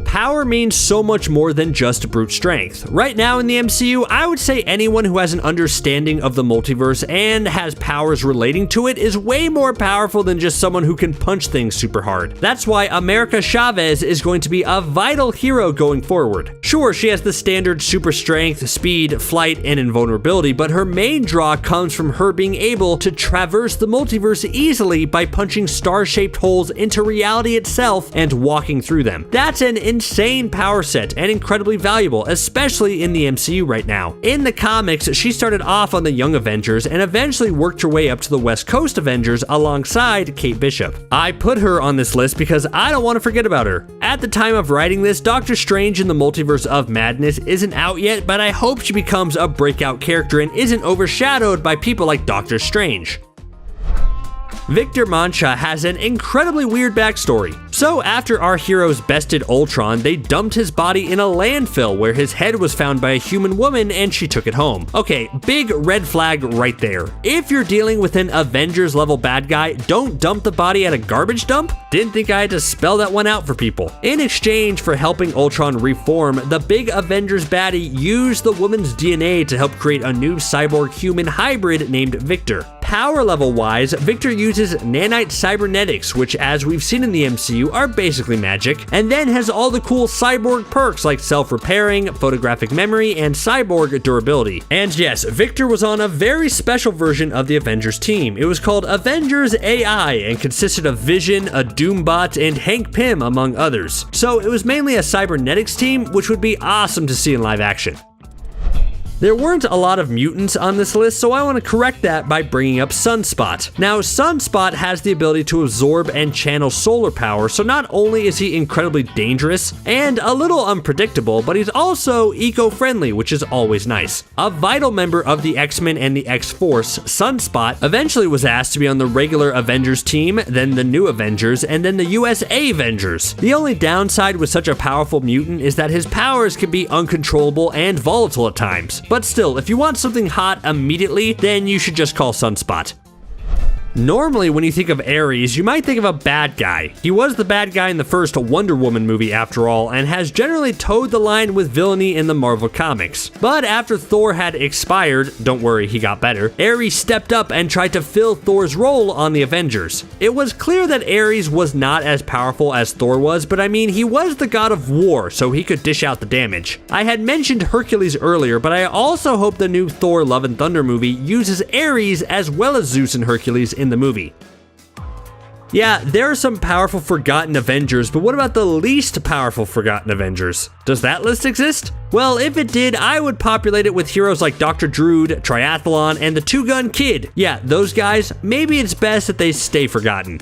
Power means so much more than just brute strength. Right now in the MCU, I would say anyone who has an understanding of the multiverse and has powers relating to it is way more powerful than just someone who can punch things super hard. That's why America Chavez is going to be a vital hero going forward. Sure, she has the standard super strength, speed, flight, and invulnerability, but her main draw comes from her being able to traverse the multiverse easily by punching star-shaped holes into reality itself and walking through them. That's an insane power set and incredibly valuable, especially in the MCU right now. In the comics, she started off on the Young Avengers and eventually worked her way up to the West Coast Avengers alongside Kate Bishop. I put her on this list because I don't want to forget about her. At the time of writing this, Doctor Strange in the Multiverse of Madness isn't out yet, but I hope she becomes a breakout character and isn't overshadowed by people like Doctor Strange. Victor Mancha has an incredibly weird backstory. So after our heroes bested Ultron, they dumped his body in a landfill where his head was found by a human woman and she took it home. Okay, big red flag right there. If you're dealing with an Avengers level bad guy, don't dump the body at a garbage dump. Didn't think I had to spell that one out for people. In exchange for helping Ultron reform, the big Avengers baddie used the woman's DNA to help create a new cyborg human hybrid named Victor. Power level wise, Victor uses nanite cybernetics, which as we've seen in the MCU are basically magic, and then has all the cool cyborg perks like self-repairing, photographic memory, and cyborg durability. And yes, Victor was on a very special version of the Avengers team. It was called Avengers AI and consisted of Vision, a Doombot, and Hank Pym among others. So it was mainly a cybernetics team, which would be awesome to see in live action. There weren't a lot of mutants on this list, so I want to correct that by bringing up Sunspot. Now, Sunspot has the ability to absorb and channel solar power, so not only is he incredibly dangerous and a little unpredictable, but he's also eco-friendly, which is always nice. A vital member of the X-Men and the X-Force, Sunspot eventually was asked to be on the regular Avengers team, then the New Avengers, and then the USA Avengers. The only downside with such a powerful mutant is that his powers can be uncontrollable and volatile at times. But still, if you want something hot immediately, then you should just call Sunspot. Normally, when you think of Ares, you might think of a bad guy. He was the bad guy in the first Wonder Woman movie after all, and has generally towed the line with villainy in the Marvel comics. But after Thor had expired, don't worry, he got better, Ares stepped up and tried to fill Thor's role on the Avengers. It was clear that Ares was not as powerful as Thor was, but I mean, he was the god of war, so he could dish out the damage. I had mentioned Hercules earlier, but I also hope the new Thor Love and Thunder movie uses Ares as well as Zeus and Hercules in the movie. Yeah, there are some powerful forgotten Avengers, but what about the least powerful forgotten Avengers? Does that list exist? Well, if it did, I would populate it with heroes like Dr. Druid, Triathlon, and the Two Gun Kid. Yeah, those guys, maybe it's best that they stay forgotten.